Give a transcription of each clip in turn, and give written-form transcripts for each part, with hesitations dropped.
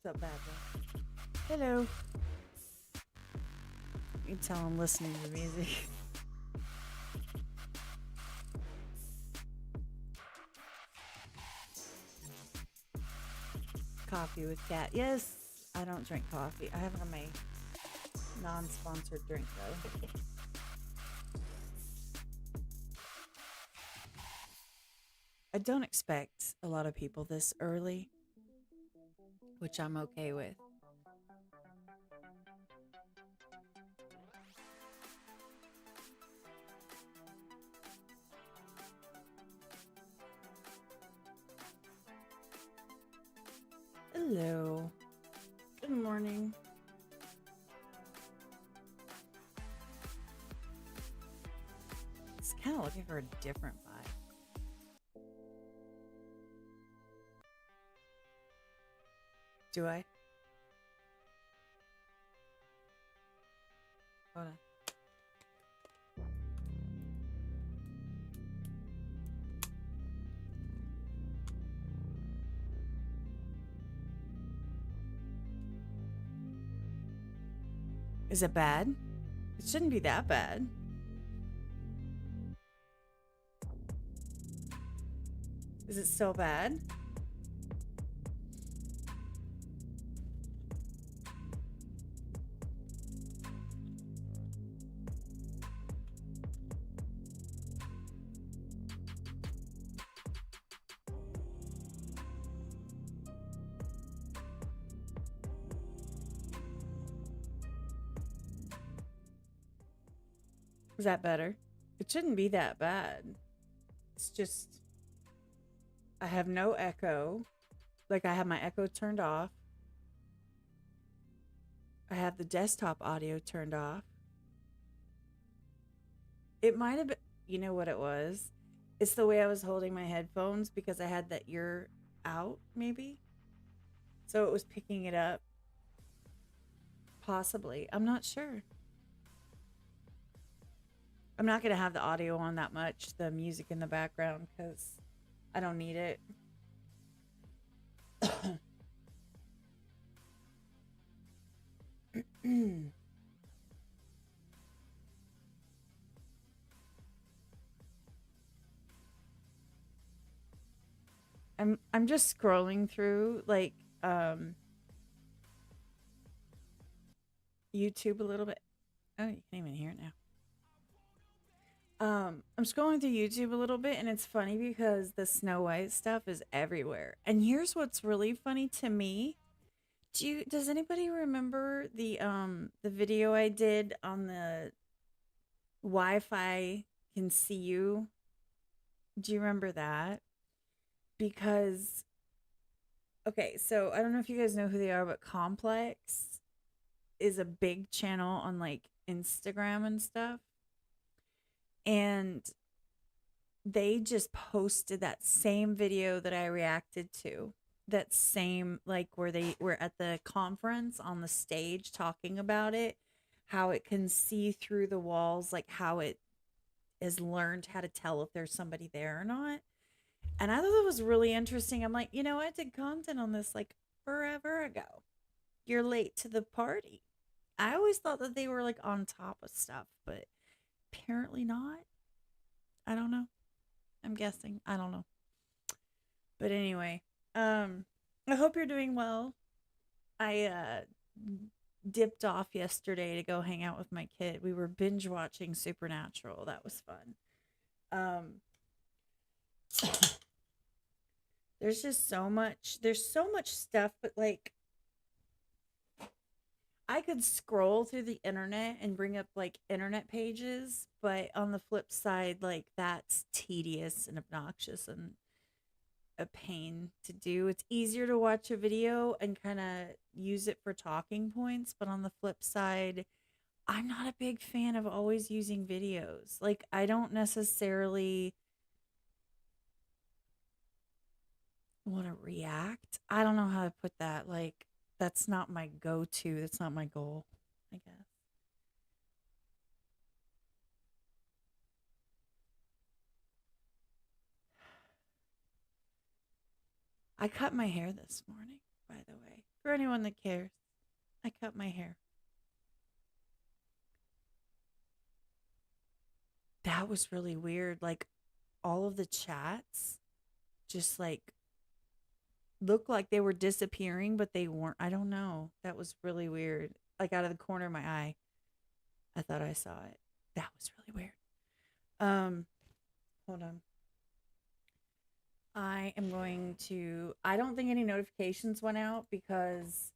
What's up, bad boy? Hello. You can tell I'm listening to music. Coffee with cat. Yes, I don't drink coffee. I have it on my non-sponsored drink though. I don't expect a lot of people this early, which I'm okay with. Hello. Good morning. It's kind of looking for a different vibe. Do I? Hold on. Is it bad? It shouldn't be that bad. Is it still bad? Is that better? It shouldn't be that bad. It's just, I have no echo. Like, I have my echo turned off. I have the desktop audio turned off. It might have been, you know what it was? It's the way I was holding my headphones because I had that ear out, maybe. So it was picking it up. Possibly. I'm not sure. I'm not going to have the audio on that much, the music in the background, because I don't need it. I'm just scrolling through like YouTube a little bit. Oh, you can't even hear it now. I'm scrolling through YouTube a little bit and it's funny because the Snow White stuff is everywhere. And here's what's really funny to me. Does anybody remember the video I did on the Wi-Fi can see you? Do you remember that? Because okay, so I don't know if you guys know who they are, but Complex is a big channel on like Instagram and stuff. And they just posted that same video that I reacted to. That same, like, where they were at the conference on the stage talking about it, how it can see through the walls, like how it has learned how to tell if there's somebody there or not. And I thought that was really interesting. I'm like, I did content on this like forever ago. You're late to the party. I always thought that they were like on top of stuff, but apparently not. I don't know. I'm guessing. I don't know. But anyway, I hope you're doing well. I dipped off yesterday to go hang out with my kid. We were binge watching Supernatural. That was fun. There's just there's so much stuff, but like I could scroll through the internet and bring up like internet pages, but on the flip side, like that's tedious and obnoxious and a pain to do. It's easier to watch a video and kind of use it for talking points, but on the flip side, I'm not a big fan of always using videos. Like I don't necessarily want to react. I don't know how to put that. Like that's not my go-to. That's not my goal, I guess. I cut my hair this morning, by the way. For anyone that cares, I cut my hair. That was really weird. Like all of the chats just like looked like they were disappearing, but they weren't. I don't know. That was really weird. Like out of the corner of my eye, I thought I saw it. That was really weird. Hold on. I am going to, I don't think any notifications went out because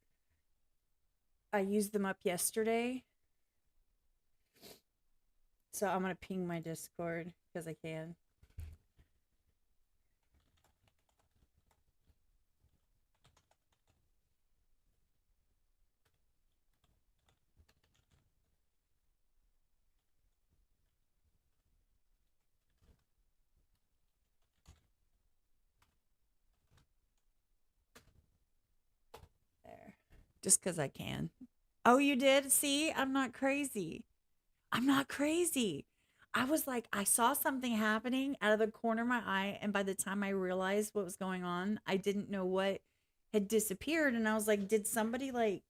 I used them up yesterday. So I'm going to ping my Discord because I can. There. Just because I can. Oh, you did? See, I'm not crazy. I'm not crazy. I was like, I saw something happening out of the corner of my eye. And by the time I realized what was going on, I didn't know what had disappeared. And I was like, did somebody like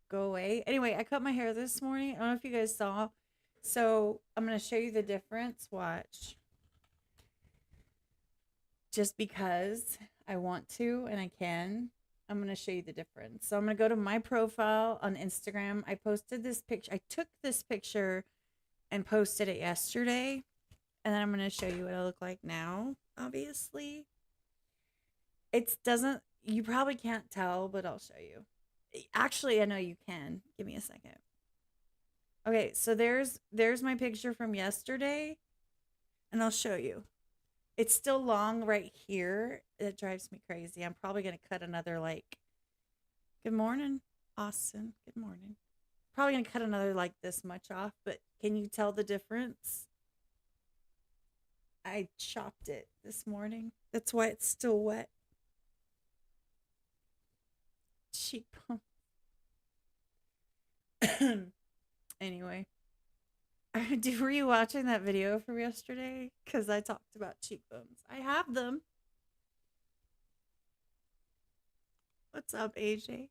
go away? Anyway, I cut my hair this morning. I don't know if you guys saw. So I'm going to show you the difference. Watch. Just because I want to and I can. I'm going to show you the difference. So I'm going to go to my profile on Instagram. I posted this picture. I took this picture and posted it yesterday. And then I'm going to show you what I look like now, obviously. It doesn't, you probably can't tell, but I'll show you. Actually, I know you can. Give me a second. Okay, so there's my picture from yesterday. And I'll show you. It's still long right here. It drives me crazy. I'm probably going to cut another like, good morning, Austin. Good morning. Probably going to cut another like this much off, but can you tell the difference? I chopped it this morning. That's why it's still wet. Cheekbone. Anyway. Were you watching that video from yesterday? Because I talked about cheekbones. I have them. What's up, AJ?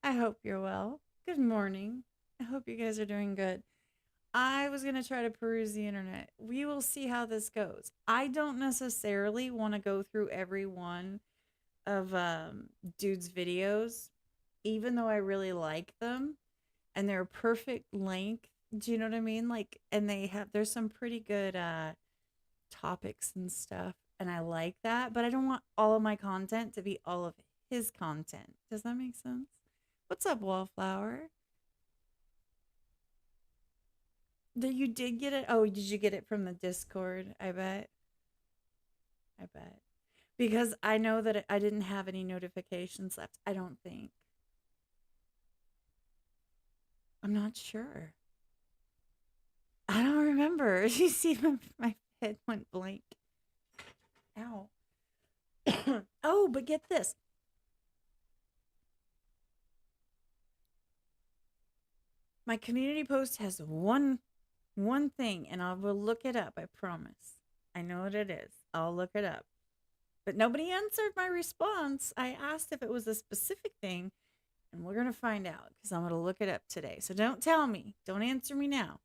I hope you're well. Good morning. I hope you guys are doing good. I was going to try to peruse the internet. We will see how this goes. I don't necessarily want to go through every one of dude's videos, even though I really like them and they're perfect length. Do you know what I mean? Like, and there's some pretty good topics and stuff, and I like that, but I don't want all of my content to be all of his content. Does that make sense? What's up, Wallflower? That you did get it? Oh, did you get it from the Discord? I bet. I bet. Because I know that I didn't have any notifications left. I don't think. I'm not sure. I don't remember. You see, my head went blank. Ow. Oh, but get this. My community post has one thing, and I will look it up. I promise. I know what it is. I'll look it up. But nobody answered my response. I asked if it was a specific thing, and we're gonna find out because I'm gonna look it up today. So don't tell me. Don't answer me now.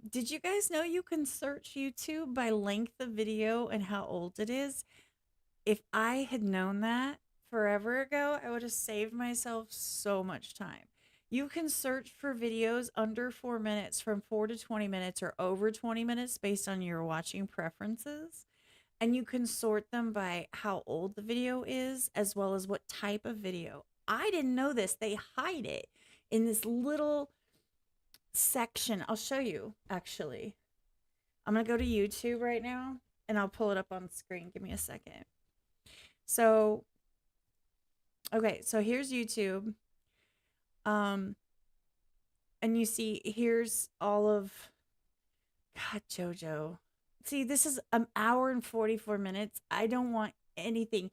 Did you guys know you can search YouTube by length of video and how old it is? If I had known that forever ago, I would have saved myself so much time. You can search for videos under 4 minutes, from 4 to 20 minutes, or over 20 minutes based on your watching preferences. And you can sort them by how old the video is, as well as what type of video. I didn't know this. They hide it in this little section. I'll show you, actually. I'm going to go to YouTube right now, and I'll pull it up on the screen. Give me a second. So, okay, so here's YouTube. And you see, here's all of, God, JoJo. See, this is an hour and 44 minutes. I don't want anything.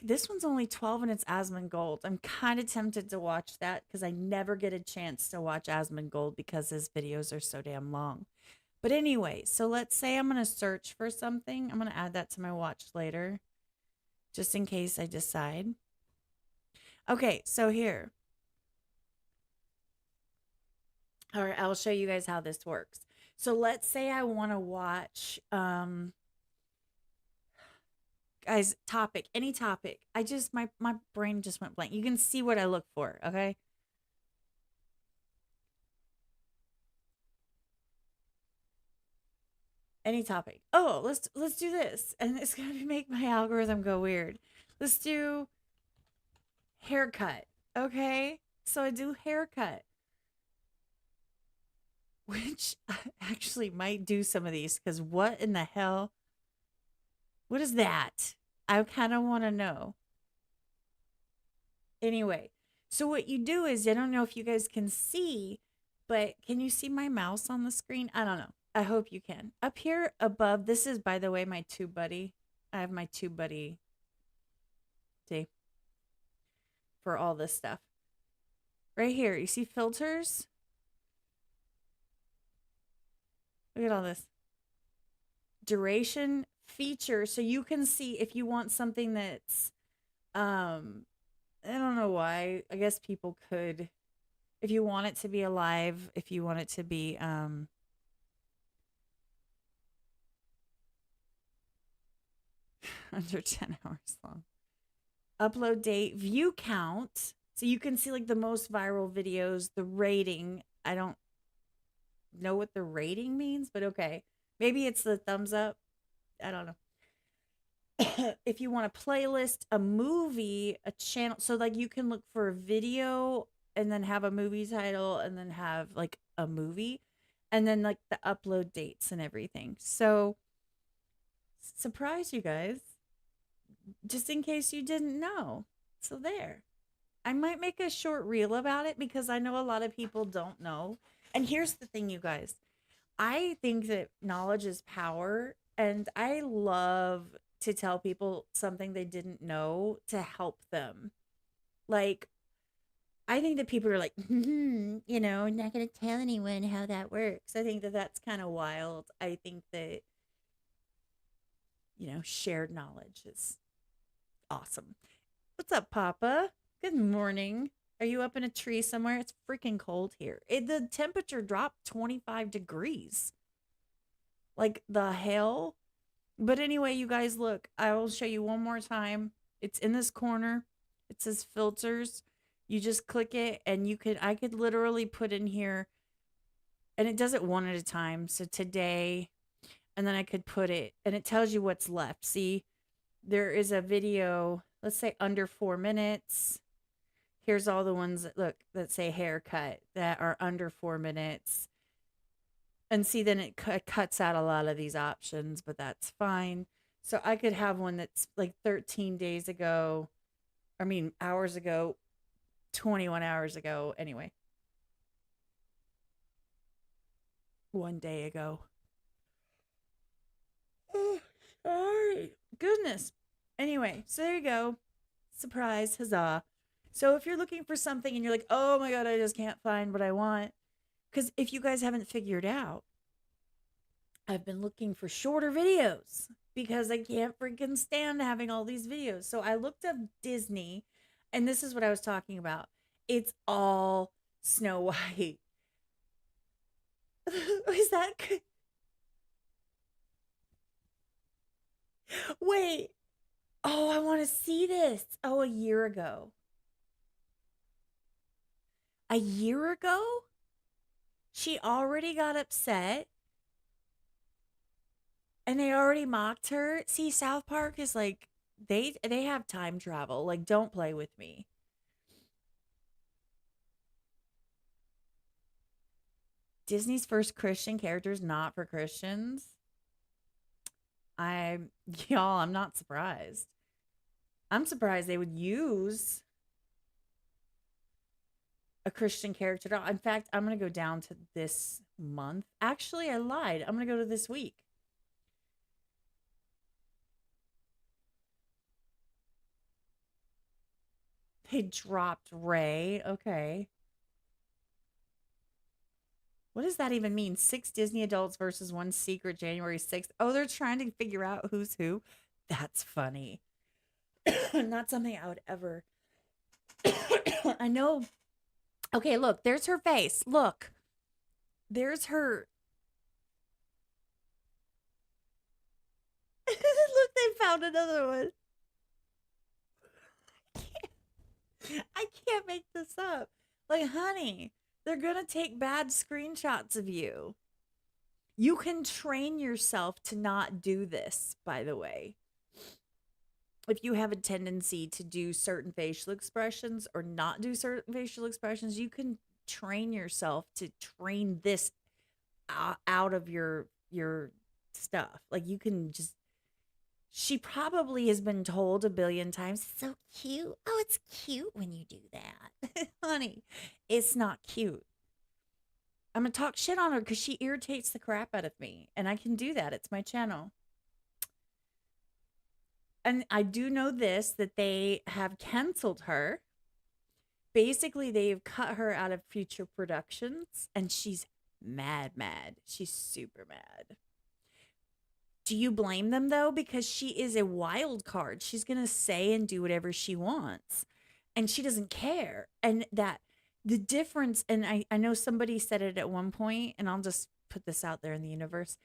This one's only 12 and it's Asmongold. I'm kind of tempted to watch that because I never get a chance to watch Asmongold because his videos are so damn long. But anyway, so let's say I'm going to search for something. I'm going to add that to my watch later, just in case I decide. Okay, so here. All right, I'll show you guys how this works. So let's say I want to watch guys, topic, any topic. I just my brain just went blank. You can see what I look for, okay? Any topic. Oh, let's do this. And it's going to make my algorithm go weird. Let's do haircut. Okay? So I do haircut, which I actually might do some of these cuz what in the hell? What is that? I kind of want to know. Anyway, so what you do is I don't know if you guys can see, but can you see my mouse on the screen? I don't know. I hope you can. Up here above, this is by the way my tube buddy. I have my tube buddy, see, for all this stuff. Right here, you see filters? Look at all this. Duration, feature, so you can see if you want something that's I don't know why. I guess people could, if you want it to be alive, if you want it to be under 10 hours long. Upload date, view count. So you can see like the most viral videos, the rating. I don't know what the rating means, but okay. Maybe it's the thumbs up. I don't know. If you want a playlist, a movie, a channel, so like you can look for a video and then have a movie title and then have like a movie and then like the upload dates and everything. So surprise you guys, just in case you didn't know. So there. I might make a short reel about it because I know a lot of people don't know. And here's the thing, you guys. I think that knowledge is power, and I love to tell people something they didn't know to help them. Like, I think that people are like, not going to tell anyone how that works. I think that that's kind of wild. I think that, shared knowledge is awesome. What's up, Papa? Good morning. Are you up in a tree somewhere? It's freaking cold here. The temperature dropped 25 degrees. Like the hell? But anyway, you guys, look, I will show you one more time. It's in this corner. It says filters. You just click it and I could literally put in here, and it does it one at a time. So today, and then I could put it and it tells you what's left. See, there is a video, let's say under 4 minutes. Here's all the ones that say haircut that are under 4 minutes. And see, then it cuts out a lot of these options, but that's fine. So I could have one that's like 13 days ago. I mean, hours ago, 21 hours ago. Anyway, one day ago. Oh, sorry. Goodness. Anyway, so there you go. Surprise. Huzzah. So if you're looking for something and you're like, oh my God, I just can't find what I want. Because if you guys haven't figured out, I've been looking for shorter videos because I can't freaking stand having all these videos. So I looked up Disney, and this is what I was talking about. It's all Snow White. Is that good? Wait. Oh, I want to see this. Oh, a year ago. A year ago? She already got upset and they already mocked her. See, South Park is like they have time travel. Like, don't play with me. Disney's first Christian characters not for Christians. I'm y'all, I'm not surprised. I'm surprised they would use a Christian character. In fact, I'm going to go down to this month. Actually, I lied. I'm going to go to this week. They dropped Ray. Okay. What does that even mean? 6 Disney adults versus one secret January 6th. Oh, they're trying to figure out who's who. That's funny. Not something I would ever. I know. Okay, look, there's her face. Look. There's her. Look, they found another one. I can't make this up. Like, honey, they're going to take bad screenshots of you. You can train yourself to not do this, by the way. If you have a tendency to do certain facial expressions or not do certain facial expressions, you can train yourself to train this out of your stuff. Like you can just she probably has been told a billion times, so cute. Oh, it's cute when you do that. Honey, it's not cute. I'm going to talk shit on her because she irritates the crap out of me. And I can do that. It's my channel. And I do know this, that they have canceled her. Basically, they've cut her out of future productions. And she's mad. She's super mad. Do you blame them, though? Because she is a wild card. She's going to say and do whatever she wants. And she doesn't care. And that the difference, and I know somebody said it at one point, and I'll just put this out there in the universe.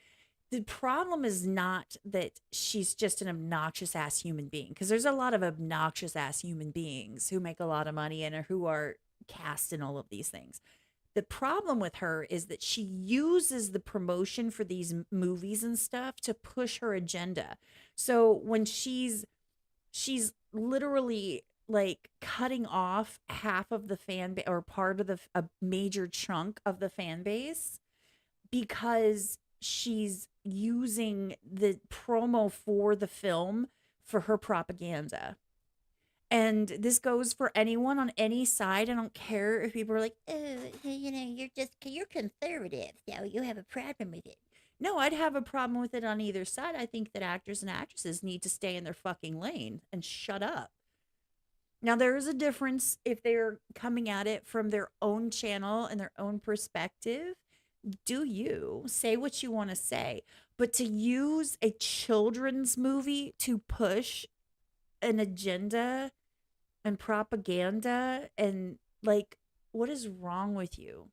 The problem is not that she's just an obnoxious ass human being, because there's a lot of obnoxious ass human beings who make a lot of money and who are cast in all of these things. The problem with her is that she uses the promotion for these movies and stuff to push her agenda. So when she's literally like cutting off half of the fan base or part of a major chunk of the fan base because she's using the promo for the film for her propaganda. And this goes for anyone on any side. I don't care if people are like, oh, you're conservative, so you have a problem with it. No, I'd have a problem with it on either side. I think that actors and actresses need to stay in their fucking lane and shut up. Now, there is a difference if they're coming at it from their own channel and their own perspective. Do you say what you want to say? But to use a children's movie to push an agenda and propaganda and like, what is wrong with you?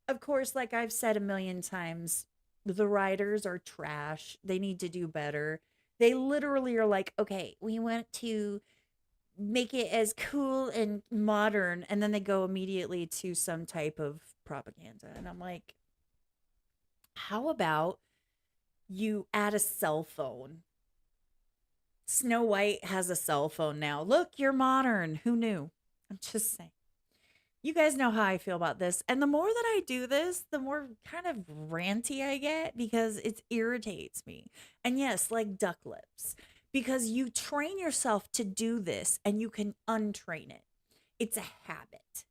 Of course, like I've said a million times, the writers are trash. They need to do better. They literally are like, okay, we want to make it as cool and modern, and then they go immediately to some type of propaganda. And I'm like, how about you add a cell phone? Snow White has a cell phone now. Look, you're modern. Who knew? I'm just saying. You guys know how I feel about this. And the more that I do this, the more kind of ranty I get because it irritates me. And yes, like duck lips, because you train yourself to do this and you can untrain it. It's a habit.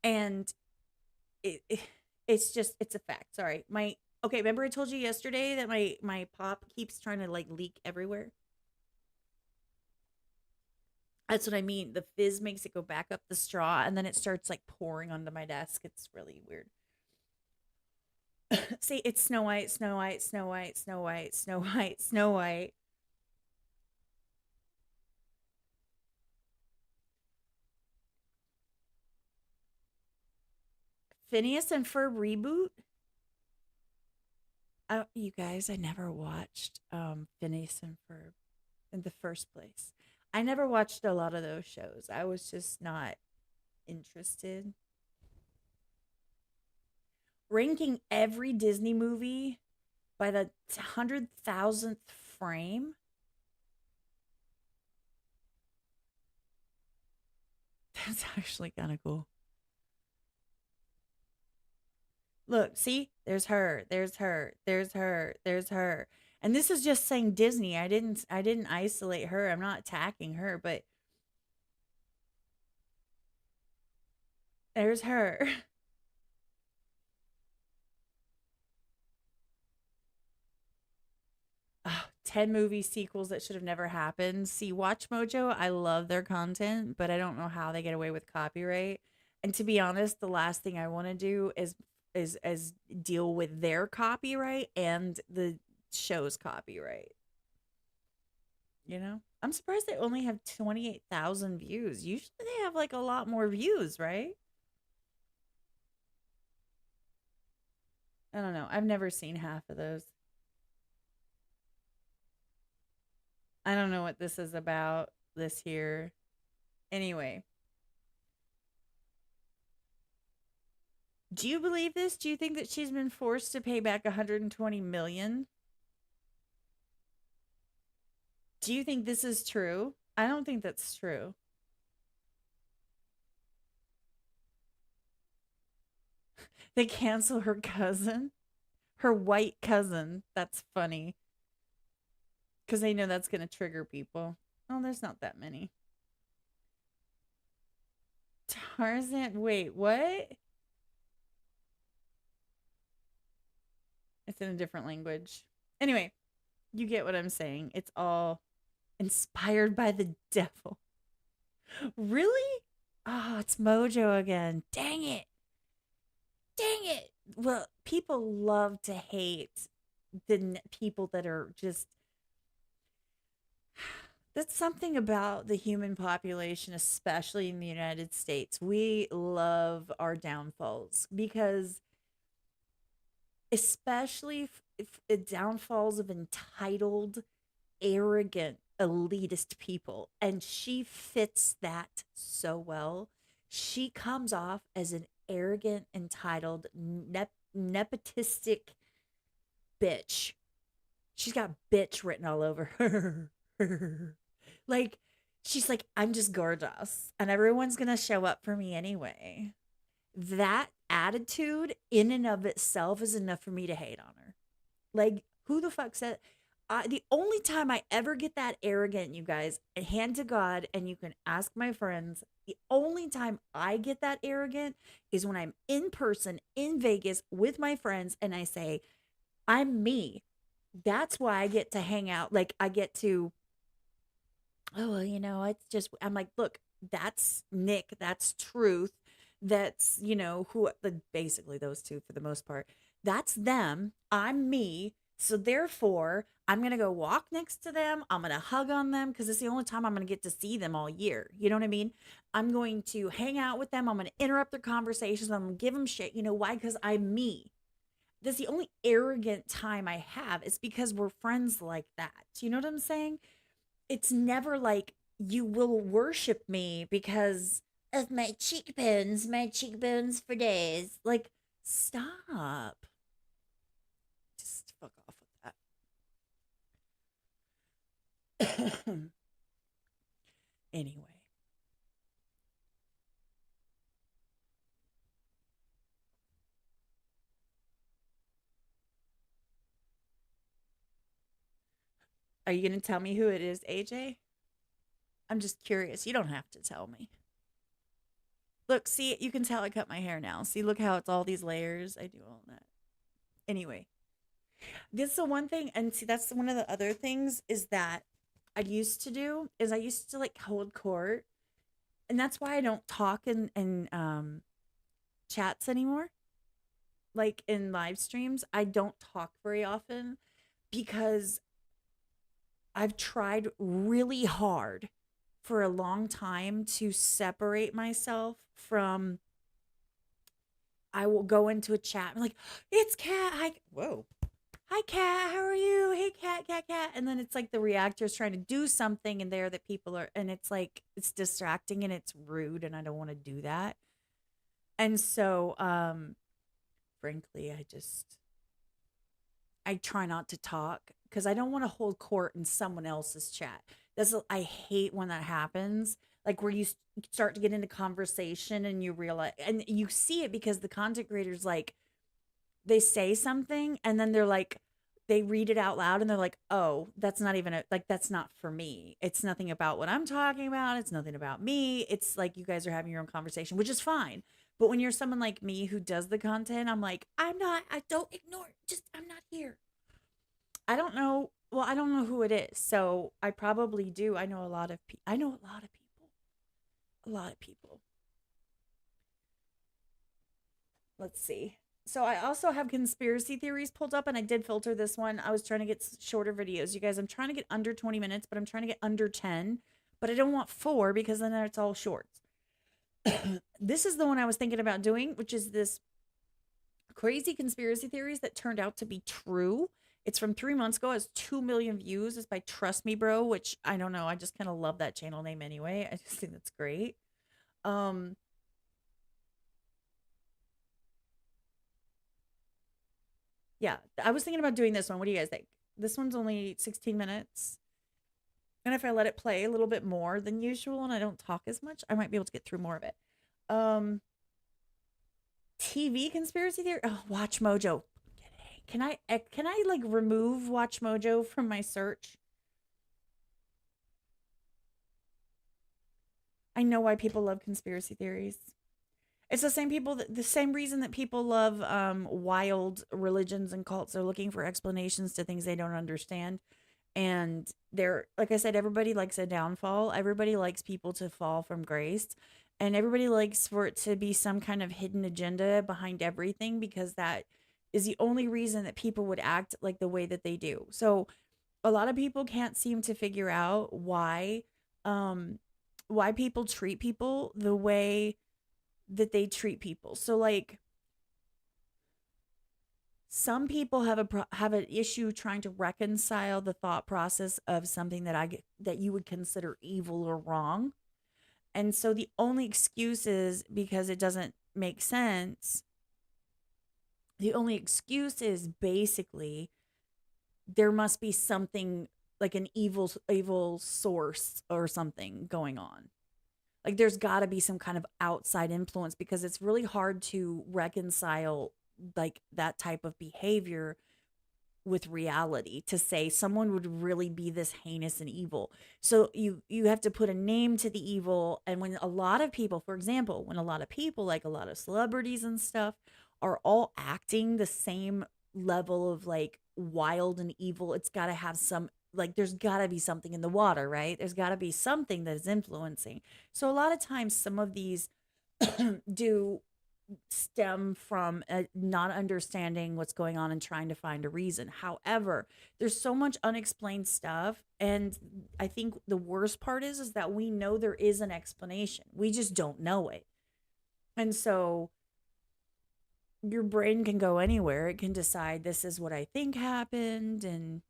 And it's just, it's a fact. Sorry. Okay, remember I told you yesterday that my pop keeps trying to like leak everywhere? That's what I mean. The fizz makes it go back up the straw and then it starts like pouring onto my desk. It's really weird. See, it's Snow White, Snow White, Snow White, Snow White, Snow White, Snow White. Phineas and Ferb reboot? You guys, I never watched Phineas and Ferb in the first place. I never watched a lot of those shows. I was just not interested. Ranking every Disney movie by the 100,000th frame. That's actually kind of cool. Look, see? There's her. There's her. There's her. There's her. And this is just saying Disney. I didn't isolate her. I'm not attacking her, but there's her. Oh, 10 movie sequels that should have never happened. See, Watch Mojo, I love their content, but I don't know how they get away with copyright. And to be honest, the last thing I want to do is as deal with their copyright and the show's copyright. I'm surprised they only have 28,000 views. Usually they have like a lot more views, right? I don't know. I've never seen half of those. I don't know what this is about, this here. Anyway, do you believe this? Do you think that she's been forced to pay back 120 million? Do you think this is true? I don't think that's true. They cancel her cousin, her white cousin. That's funny because they know that's going to trigger people. Oh, there's not that many. Tarzan, wait, what? It's in a different language. Anyway, you get what I'm saying. It's all inspired by the devil. Really? Oh, it's Mojo again. Dang it. Dang it. Well, people love to hate the people that are just. That's something about the human population, especially in the United States. We love our downfalls because, especially if downfalls of entitled, arrogant, elitist people. And she fits that so well. She comes off as an arrogant, entitled, nepotistic bitch. She's got bitch written all over her. Like, she's like, I'm just gorgeous and everyone's going to show up for me anyway. That attitude in and of itself is enough for me to hate on her. Like, who the fuck said the only time I ever get that arrogant, you guys, hand to God, and you can ask my friends, the only time I get that arrogant is when I'm in person in Vegas with my friends and I say, I'm me. That's why I get to hang out. Like, I get to, oh, well, it's just, I'm like, look, that's Nick, that's Truth, that's, who, basically those two for the most part. That's them. I'm me. So therefore, I'm going to go walk next to them. I'm going to hug on them because it's the only time I'm going to get to see them all year. You know what I mean? I'm going to hang out with them. I'm going to interrupt their conversations. I'm going to give them shit. You know why? Because I'm me. That's the only arrogant time I have. It's because we're friends like that. You know what I'm saying? It's never like you will worship me because of my cheekbones for days. Like, stop. Just fuck off with that. Anyway. Are you going to tell me who it is, AJ? I'm just curious. You don't have to tell me. Look, see, you can tell I cut my hair now. See, look how it's all these layers. I do all that. Anyway, this is the one thing, and see, that's one of the other things is that I used to do is I used to like hold court, and that's why I don't talk in chats anymore. Like in live streams, I don't talk very often because I've tried really hard for a long time to separate myself from. I will go into a chat and like, it's Cat. Hi, whoa, hi Cat. How are you? Hey Cat, Cat, Cat. And then it's like the reactor's trying to do something in there that people are, and it's like it's distracting and it's rude, and I don't want to do that. And so, frankly, I try not to talk because I don't want to hold court in someone else's chat. I hate when that happens. Like where you start to get into conversation and you realize, and you see it because the content creators like they say something and then they're like they read it out loud and they're like, oh, that's not even like that's not for me. It's nothing about what I'm talking about. It's nothing about me. It's like you guys are having your own conversation, which is fine. But when you're someone like me who does the content, I'm like, I don't ignore it. Just, I'm not here. I don't know. Well, I don't know who it is. So I probably do. I know a lot of people. I know a lot of people. A lot of people. Let's see. So I also have conspiracy theories pulled up, and I did filter this one. I was trying to get shorter videos. You guys, I'm trying to get under 20 minutes, but I'm trying to get under 10. But I don't want 4 because then it's all shorts. This is the one I was thinking about doing, which is this crazy conspiracy theories that turned out to be true. It's from 3 months ago. It has 2 million views. It's by Trust Me Bro, which I don't know. I just kind of love that channel name anyway. I just think that's great. Um, yeah, I was thinking about doing this one. What do you guys think? This one's only 16 minutes. And if I let it play a little bit more than usual and I don't talk as much, I might be able to get through more of it. Um, TV conspiracy theory. Oh, Watch Mojo. Can I like remove Watch Mojo from my search? I know why people love conspiracy theories. It's the same reason that people love wild religions and cults. They're looking for explanations to things they don't understand. And they're, like I said, everybody likes a downfall. Everybody likes people to fall from grace. And everybody likes for it to be some kind of hidden agenda behind everything, because that is the only reason that people would act like the way that they do. So a lot of people can't seem to figure out um why people treat people the way that they treat people. So like some people have an issue trying to reconcile the thought process of something that you would consider evil or wrong. And so the only excuse is because it doesn't make sense. The only excuse is basically there must be something like an evil source or something going on. Like there's got to be some kind of outside influence, because it's really hard to reconcile like that type of behavior with reality, to say someone would really be this heinous and evil. So you have to put a name to the evil. And when a lot of people, for example, when a lot of people, like a lot of celebrities and stuff, are all acting the same level of like wild and evil, it's got to have some, like there's got to be something in the water, right? There's got to be something that is influencing. So a lot of times some of these do stem from not understanding what's going on and trying to find a reason. However, there's so much unexplained stuff, and I think the worst part is that we know there is an explanation. We just don't know it. And so your brain can go anywhere. It can decide this is what I think happened, and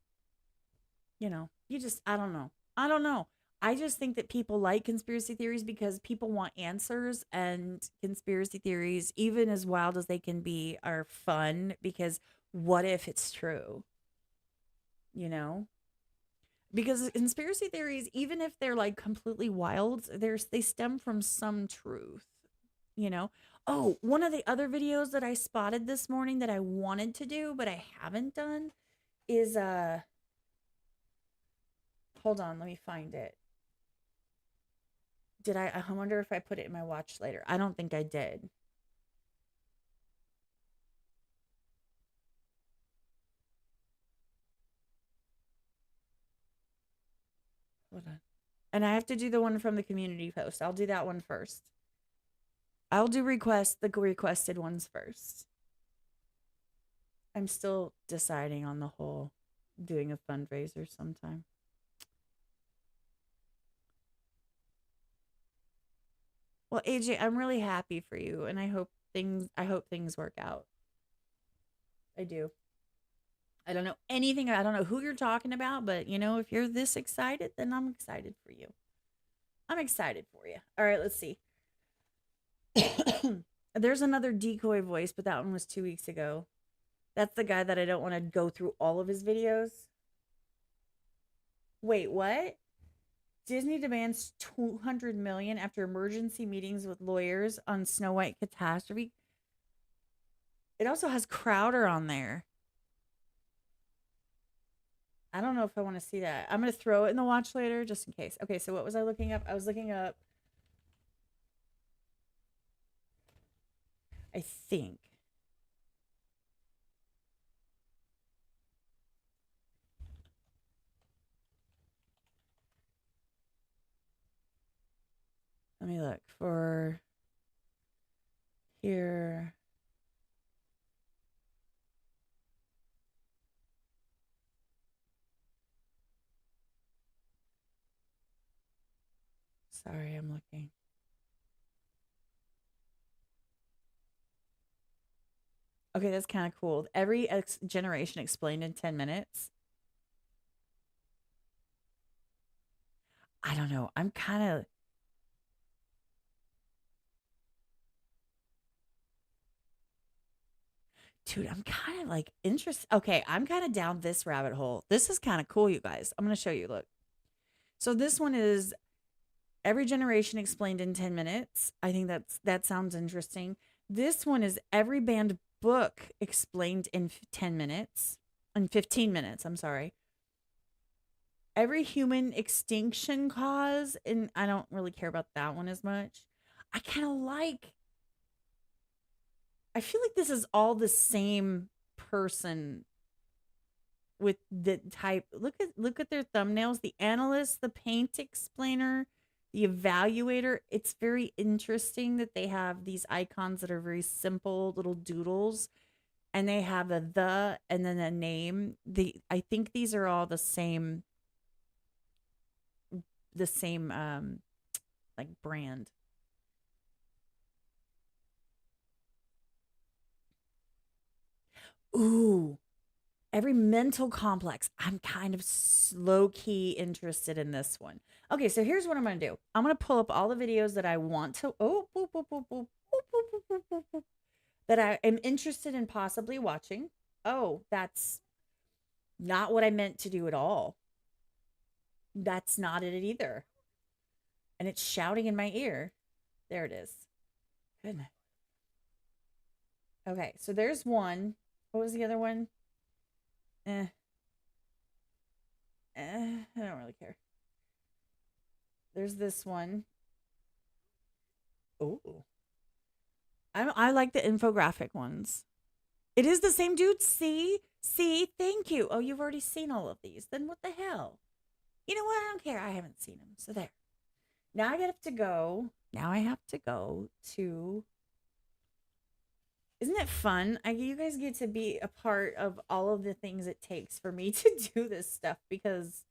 you just, I don't know. I don't know. I just think that people like conspiracy theories because people want answers, and conspiracy theories, even as wild as they can be, are fun because what if it's true? You know? Because conspiracy theories, even if they're like completely wild, they stem from some truth, you know? Oh, one of the other videos that I spotted this morning that I wanted to do but I haven't done is hold on, let me find it. I wonder if I put it in my watch later. I don't think I did. Hold on. And I have to do the one from the community post. I'll do that one first. I'll do the requested ones first. I'm still deciding on the whole doing a fundraiser sometime. Well, AJ, I'm really happy for you, and I hope things work out. I do. I don't know anything. I don't know who you're talking about, but if you're this excited, then I'm excited for you. I'm excited for you. All right, let's see. There's another decoy voice, but that one was 2 weeks ago. That's the guy that I don't want to go through all of his videos. Wait, what? Disney demands 200 million after emergency meetings with lawyers on Snow White catastrophe. It also has Crowder on there. I don't know if I want to see that. I'm going to throw it in the watch later just in case. Okay, so what was I looking up? I was looking up, I think. Let me look for here. Sorry, I'm looking. Okay, that's kind of cool. Every generation explained in 10 minutes. I don't know. I'm kind of, dude, I'm kind of like interested. Okay, I'm kind of down this rabbit hole. This is kind of cool, you guys. I'm going to show you. Look. So this one is every generation explained in 10 minutes. I think that sounds interesting. This one is every banned book explained in 10 minutes, in 15 minutes, I'm sorry. Every human extinction cause, and I don't really care about that one as much. I kind of like, I feel like this is all the same person with the type. Look at their thumbnails. The analyst, the paint explainer, the evaluator. It's very interesting that they have these icons that are very simple little doodles, and they have a the and then a name. I think these are all the same like brand. Ooh, every mental complex. I'm kind of low key interested in this one. Okay, so here's what I'm going to do. I'm going to pull up all the videos that I want to boop, boop, boop, boop, boop, boop, boop, boop, boop, that I am interested in possibly watching. Oh, that's not what I meant to do at all. That's not it either. And it's shouting in my ear. There it is. Goodness. Okay, so there's one. What was the other one? Eh, I don't really care. There's this one. Oh, I like the infographic ones. It is the same dude. See, thank you. Oh, you've already seen all of these. Then what the hell? You know what? I don't care. I haven't seen them. So there. Now I have to go. Now I have to go to. Isn't it fun? You guys get to be a part of all of the things it takes for me to do this stuff because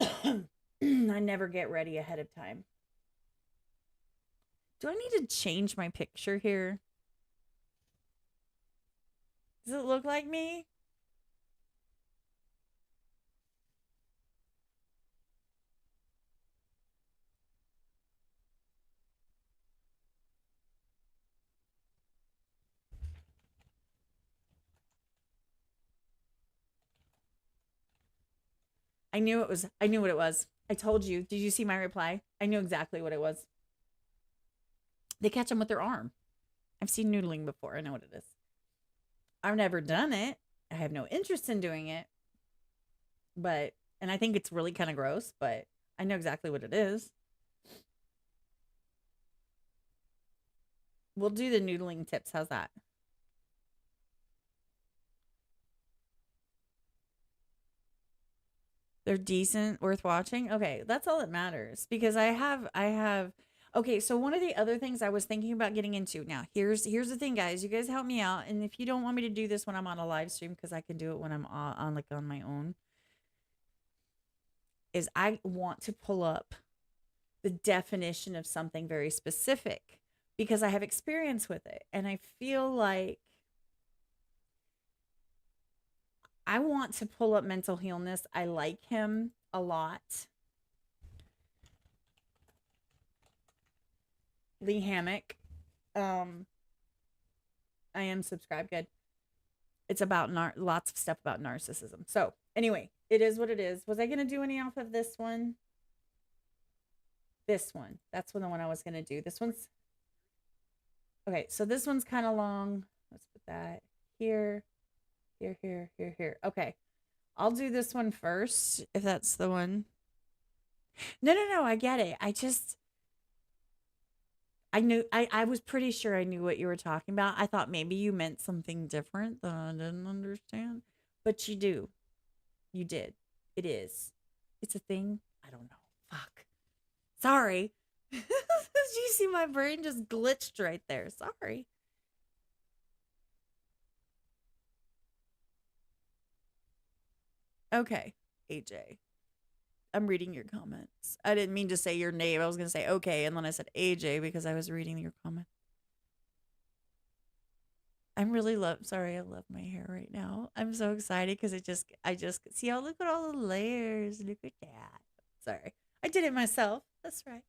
I never get ready ahead of time. Do I need to change my picture here? Does it look like me? I knew it was. I knew what it was. I told you. Did you see my reply? I knew exactly what it was. They catch them with their arm. I've seen noodling before. I know what it is. I've never done it. I have no interest in doing it. But, and I think it's really kind of gross, but I know exactly what it is. We'll do the noodling tips. How's that? They're decent, worth watching. Okay, that's all that matters because I have okay, so one of the other things I was thinking about getting into. Now, here's the thing, guys. You guys help me out, and if you don't want me to do this when I'm on a live stream because I can do it when I'm on like on my own, is I want to pull up the definition of something very specific because I have experience with it and I feel like I want to pull up mental illness. I like him a lot. Lee Hammock. Um, I am subscribed. Good. It's about lots of stuff about narcissism. So anyway, it is what it is. Was I gonna do any off of this one? This one. That's the one I was gonna do. This one's okay. So this one's kind of long. Let's put that here, here. Okay. I'll do this one first if that's the one. No. I get it. I knew I was pretty sure I knew what you were talking about. I thought maybe you meant something different that I didn't understand. But you do. You did. It is. It's a thing. I don't know. Fuck. Sorry. Did you see my brain just glitched right there? Sorry. Okay, AJ. I'm reading your comments. I didn't mean to say your name. I was going to say okay, and then I said AJ because I was reading your comment. I'm really sorry, I love my hair right now. I'm so excited because I just see, oh, look at all the layers. Look at that. Sorry. I did it myself. That's right.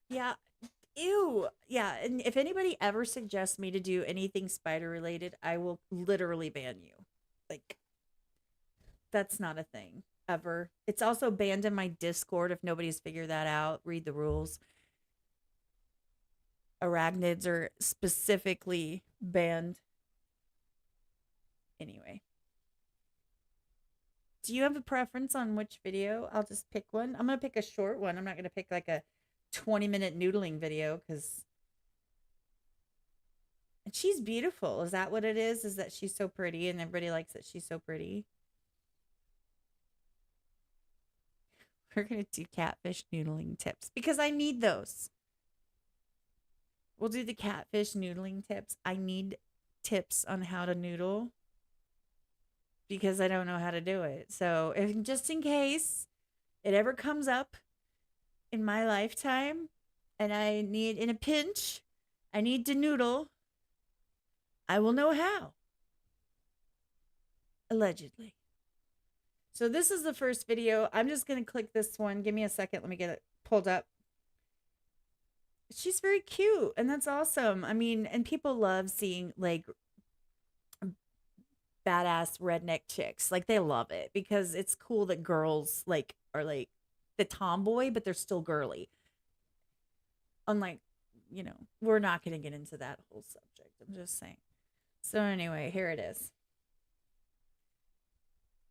Yeah. Ew. Yeah. And if anybody ever suggests me to do anything spider related, I will literally ban you. Like, that's not a thing ever. It's also banned in my Discord if nobody's figured that out. Read the rules. Arachnids are specifically banned. Anyway. Do you have a preference on which video? I'll just pick one. I'm going to pick a short one. I'm not going to pick like a 20-minute noodling video because. And she's beautiful. Is that what it is? Is that she's so pretty and everybody likes that she's so pretty? We're going to do catfish noodling tips because I need those. We'll do the catfish noodling tips. I need tips on how to noodle because I don't know how to do it. So, if just in case it ever comes up in my lifetime and I need, in a pinch, I need to noodle, I will know how. Allegedly. So this is the first video. I'm just going to click this one. Give me a second. Let me get it pulled up. She's very cute, and that's awesome. I mean, and people love seeing like badass redneck chicks. Like they love it because it's cool that girls like are like the tomboy, but they're still girly. Unlike, we're not going to get into that whole subject. I'm just saying. So anyway, here it is.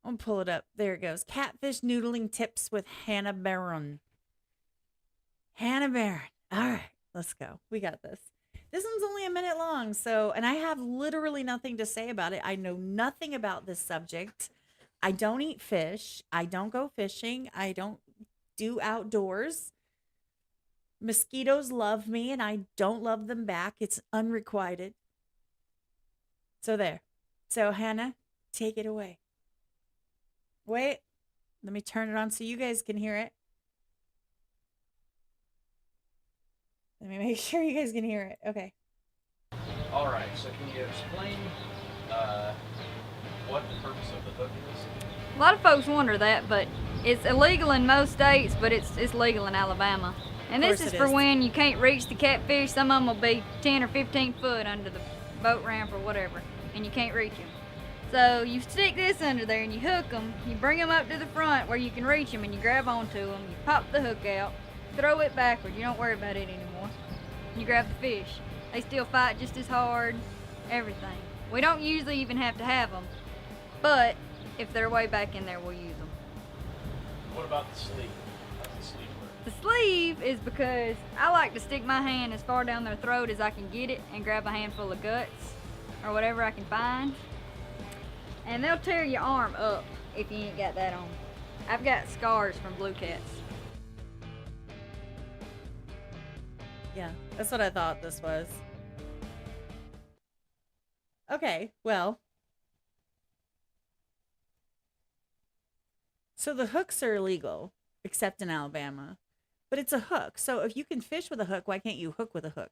I'll pull it up. There it goes. Catfish noodling tips with Hannah Barron. Hannah Barron. All right, let's go. We got this. This one's only a minute long, and I have literally nothing to say about it. I know nothing about this subject. I don't eat fish. I don't go fishing. I don't do outdoors. Mosquitoes love me, and I don't love them back. It's unrequited. So there. So, Hannah, take it away. Wait, let me turn it on so you guys can hear it. Let me make sure you guys can hear it. Okay. All right, so can you explain what the purpose of the hook is? A lot of folks wonder that, but it's illegal in most states, but it's legal in Alabama. And this is for when you can't reach the catfish. Some of them will be 10 or 15 foot under the boat ramp or whatever, and you can't reach them. So you stick this under there and you hook them. You bring them up to the front where you can reach them and you grab onto them. You pop the hook out, throw it backward. You don't worry about it anymore. You grab the fish. They still fight just as hard, everything. We don't usually even have to have them, but if they're way back in there, we'll use them. What about the sleeve? How's the sleeve work? The sleeve is because I like to stick my hand as far down their throat as I can get it and grab a handful of guts or whatever I can find. And they'll tear your arm up if you ain't got that on. I've got scars from blue cats. Yeah, that's what I thought this was. Okay, well. So the hooks are illegal, except in Alabama. But it's a hook. So if you can fish with a hook, why can't you hook with a hook?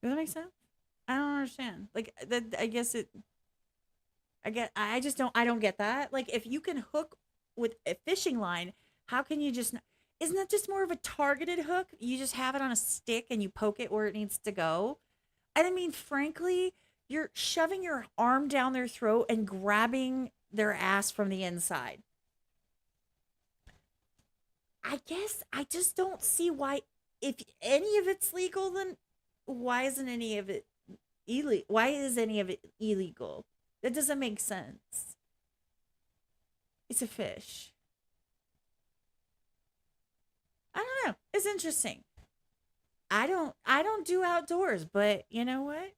Does that make sense? I don't understand. Like that, I don't get that. Like if you can hook with a fishing line, how can you just isn't that just more of a targeted hook? You just have it on a stick and you poke it where it needs to go. And I mean, frankly, you're shoving your arm down their throat and grabbing their ass from the inside. I guess I just don't see why, if any of it's legal, then why isn't any of it illegal? Why is any of it illegal? That doesn't make sense. It's a fish. I don't know. It's interesting. I don't do outdoors, but you know what?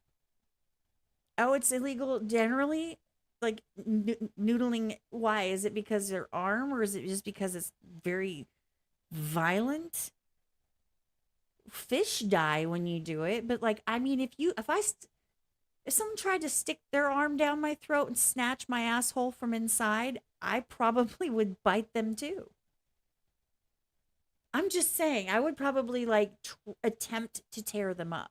Oh, it's illegal generally. Like noodling. Why? Is it because their arm, or is it just because it's very violent? Fish die when you do it, but like, I mean, if If someone tried to stick their arm down my throat and snatch my asshole from inside, I probably would bite them too. I'm just saying, I would probably like attempt to tear them up.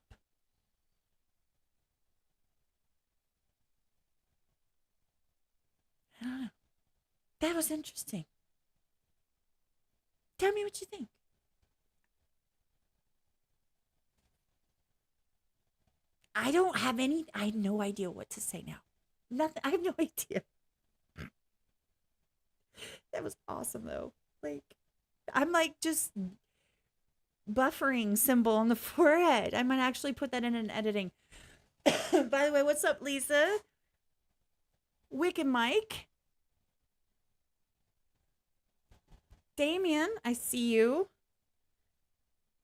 I don't know. That was interesting. Tell me what you think. I don't have any, I have no idea what to say now. Nothing, I have no idea. That was awesome though. Like, I'm like just buffering symbol on the forehead. I might actually put that in an editing. By the way, what's up, Lisa? Wick and Mike. Damien, I see you.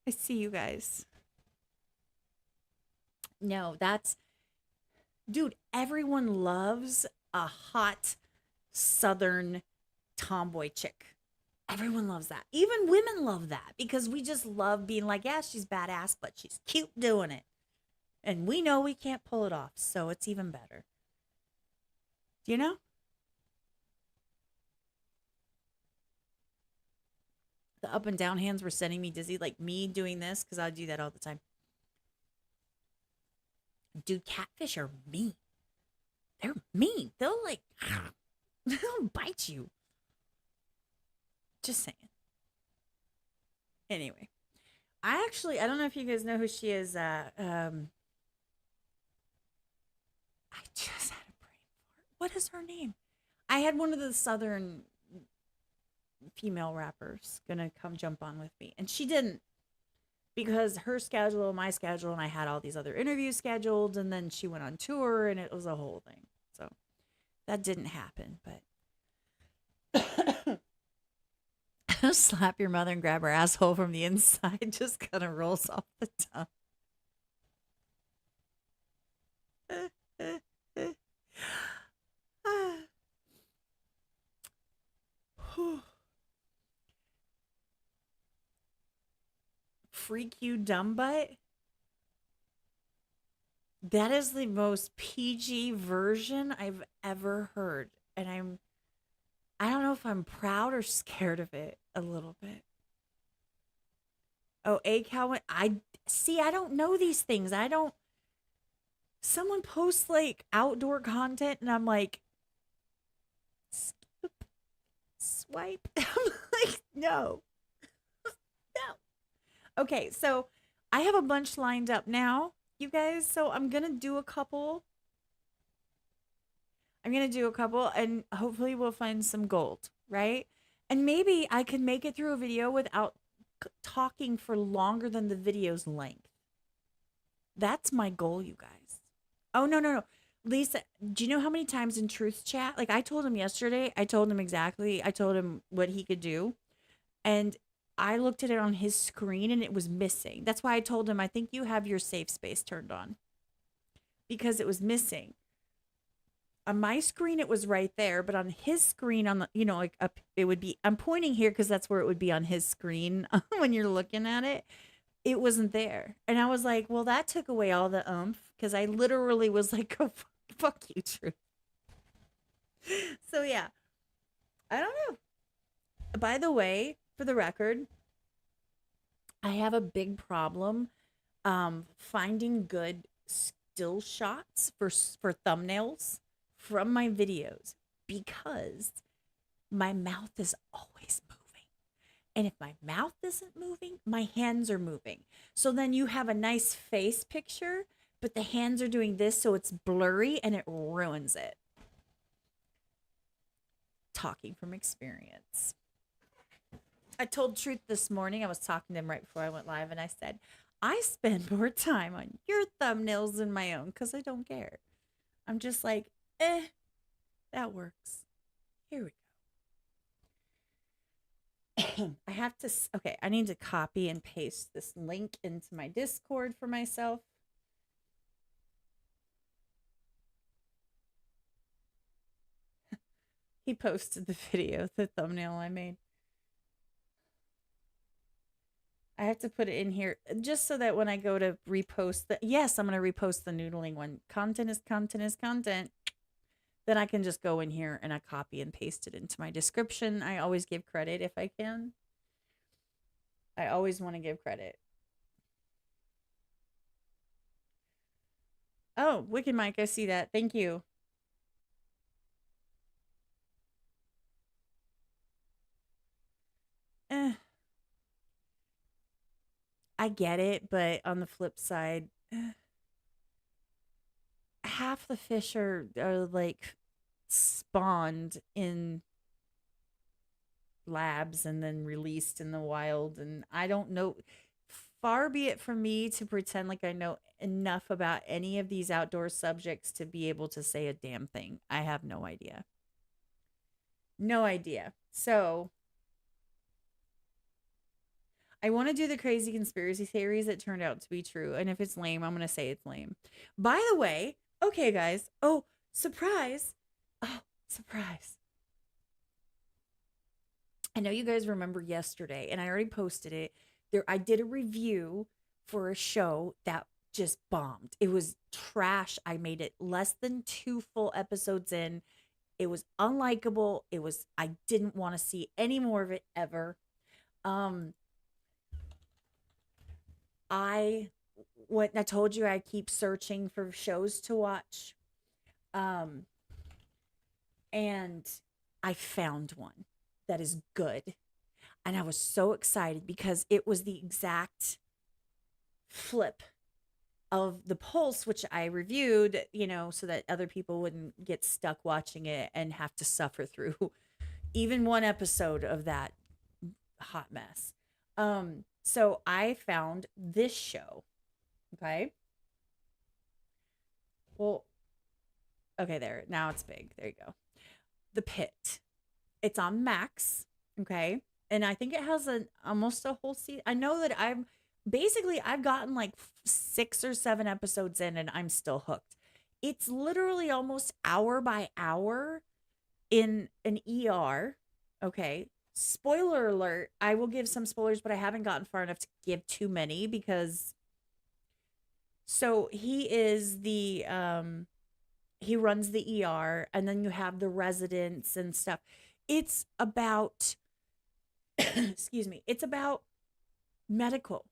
I see you guys. No, that's, dude, everyone loves a hot Southern tomboy chick. Everyone loves that. Even women love that because we just love being like, yeah, she's badass, but she's cute doing it. And we know we can't pull it off, so it's even better. Do you know? The up and down hands were sending me dizzy, like me doing this, because I do that all the time. Dude, catfish are mean. They're mean. They'll like, they'll bite you. Just saying. Anyway, I don't know if you guys know who she is. I just had a brain fart. What is her name? I had one of the Southern female rappers gonna come jump on with me, and she didn't because her schedule, my schedule, and I had all these other interviews scheduled, and then she went on tour, and it was a whole thing. So that didn't happen, but. Slap your mother and grab her asshole from the inside just kind of rolls off the tongue. Freak you, dumb butt. That is the most PG version I've ever heard, and I don't know if I'm proud or scared of it a little bit. Oh, A Cow. I see. I don't know these things. I don't. Someone posts like outdoor content, and I'm like, skip, swipe. I'm like, no, no. Okay, so I have a bunch lined up now, you guys. So I'm gonna do a couple. And hopefully we'll find some gold, right? And maybe I can make it through a video without talking for longer than the video's length. That's my goal, you guys. Oh, no. Lisa, do you know how many times in Truth Chat? Like I told him yesterday, I told him what he could do. And I looked at it on his screen and it was missing. That's why I told him, I think you have your safe space turned on. Because it was missing. On my screen, it was right there, but on his screen, on the, like up, it would be, I'm pointing here because that's where it would be on his screen when you're looking at it. It wasn't there. And I was like, well, that took away all the oomph because I literally was like, oh, fuck you, Truth. So, yeah, I don't know. By the way, for the record, I have a big problem finding good still shots for thumbnails from my videos because my mouth is always moving. And if my mouth isn't moving, my hands are moving. So then you have a nice face picture, but the hands are doing this, so it's blurry and it ruins it. Talking from experience. I told Truth this morning, I was talking to him right before I went live, and I said, I spend more time on your thumbnails than my own because I don't care. I'm just like, that works. Here we go. I have to, okay, I need to copy and paste this link into my Discord for myself. He posted the video, the thumbnail I made. I have to put it in here just so that when I go to repost yes, I'm going to repost the noodling one. Content is content is content. Then I can just go in here and I copy and paste it into my description. I always give credit if I can. I always want to give credit. Oh, Wicked Mike, I see that. Thank you. Eh, I get it, but on the flip side, half the fish are like spawned in labs and then released in the wild, and I don't know. Far be it from me to pretend like I know enough about any of these outdoor subjects to be able to say a damn thing. I have no idea. No idea. So I want to do the crazy conspiracy theories that turned out to be true. And if it's lame, I'm going to say it's lame. By the way, okay, guys. Oh, surprise. Oh, surprise. I know you guys remember yesterday, and I already posted it. I did a review for a show that just bombed. It was trash. I made it less than 2 full episodes in. It was unlikable. I didn't want to see any more of it ever. I what I told you, I keep searching for shows to watch. Um and I found one that is good. And I was so excited because it was the exact flip of the Pulse, which I reviewed, so that other people wouldn't get stuck watching it and have to suffer through even one episode of that hot mess. So I found this show. Okay. Well, okay, there. Now it's big. There you go. The Pit. It's on Max. Okay. And I think it has almost a whole season. I know that I've gotten like 6 or 7 episodes in and I'm still hooked. It's literally almost hour by hour in an ER. Okay. Spoiler alert. I will give some spoilers, but I haven't gotten far enough to give too many because so he runs the ER, and then you have the residents and stuff. It's about excuse me. It's about medical.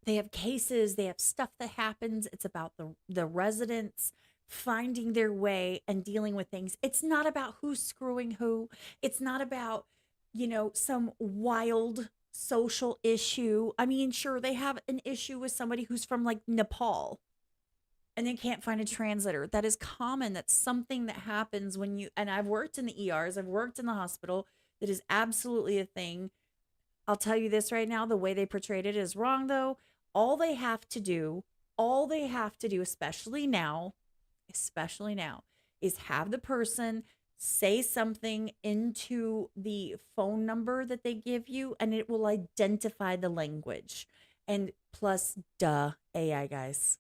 They have cases, they have stuff that happens. It's about the residents finding their way and dealing with things. It's not about who's screwing who. It's not about, some wild social issue. I mean, sure, they have an issue with somebody who's from like Nepal and they can't find a translator. That is common. That's something that happens and I've worked in the ERs, I've worked in the hospital. That is absolutely a thing. I'll tell you this right now, the way they portrayed it is wrong though. All they have to do, especially now, is have the person say something into the phone number that they give you and it will identify the language. And plus, AI guys.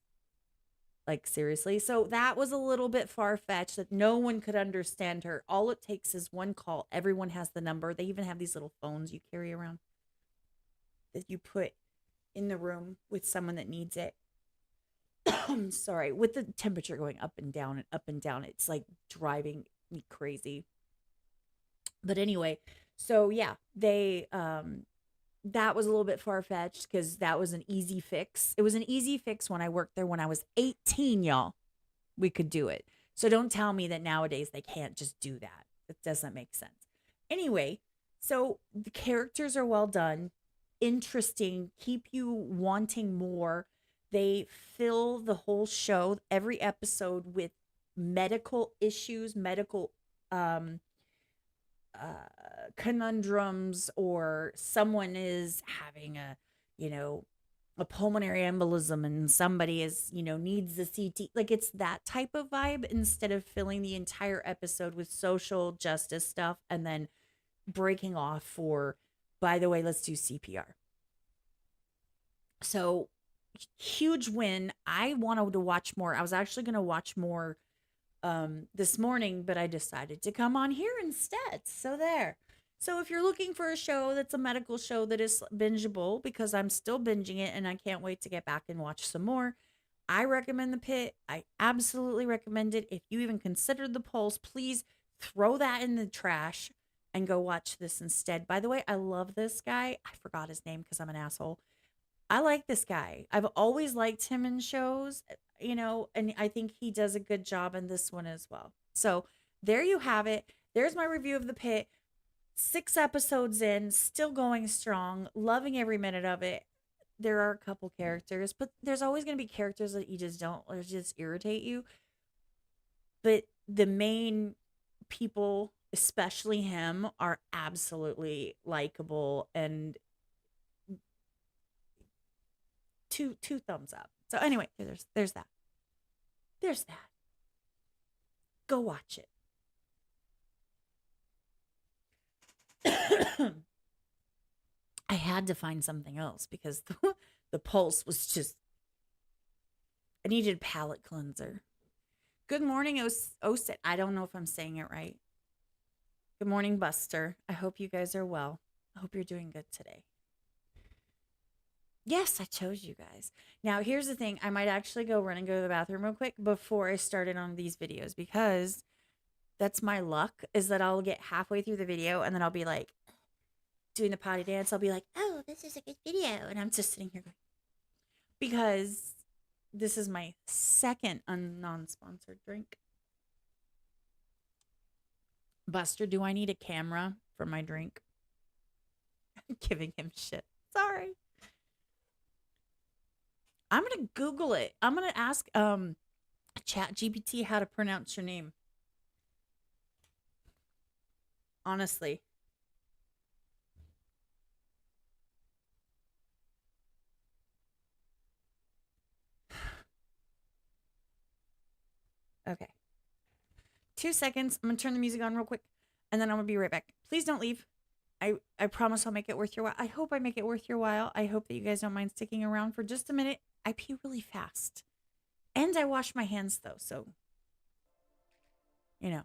Like, seriously. So that was a little bit far-fetched that no one could understand her. All it takes is one call. Everyone has the number. They even have these little phones you carry around that you put in the room with someone that needs it. I'm sorry. With the temperature going up and down, it's like driving me crazy. But anyway, so yeah, that was a little bit far-fetched because that was an easy fix. It was an easy fix when I worked there when I was 18, y'all. We could do it. So don't tell me that nowadays they can't just do that. It doesn't make sense. Anyway, so the characters are well done, interesting, keep you wanting more. They fill the whole show, every episode, with medical issues, medical conundrums, or someone is having a pulmonary embolism and somebody needs the CT. Like, it's that type of vibe instead of filling the entire episode with social justice stuff and then breaking off for, by the way, let's do CPR. So huge win. I wanted to watch more. I was actually going to watch more this morning, but I decided to come on here instead. So there. So if you're looking for a show that's a medical show that is bingeable, because I'm still binging it and I can't wait to get back and watch some more, I recommend The Pit. I absolutely recommend it. If you even considered The Pulse, please throw that in the trash and go watch this instead. By the way, I love this guy. I forgot his name because I'm an asshole. I like this guy. I've always liked him in shows, and I think he does a good job in this one as well. So there you have it. There's my review of The Pit. 6 episodes in, still going strong, loving every minute of it. There are a couple characters, but there's always going to be characters that you just don't, or just irritate you. But the main people, especially him, are absolutely likable and two thumbs up. So anyway, there's that. There's that. Go watch it. I had to find something else because the pulse was just, I needed a palate cleanser. Good morning, Osit. I don't know if I'm saying it right. Good morning, Buster. I hope you guys are well. I hope you're doing good today. Yes, I chose you guys. Now, here's the thing. I might actually go run and go to the bathroom real quick before I started on these videos, because that's my luck, is that I'll get halfway through the video and then I'll be like doing the potty dance. I'll be like, oh, this is a good video. And I'm just sitting here going, because this is my second non-sponsored drink. Buster, do I need a camera for my drink? I'm giving him shit. Sorry. I'm going to Google it. I'm going to ask ChatGPT how to pronounce your name. Honestly. Okay. 2 seconds. I'm going to turn the music on real quick, and then I'm going to be right back. Please don't leave. I promise I'll make it worth your while. I hope I make it worth your while. I hope that you guys don't mind sticking around for just a minute. I pee really fast. And I wash my hands, though, so, you know.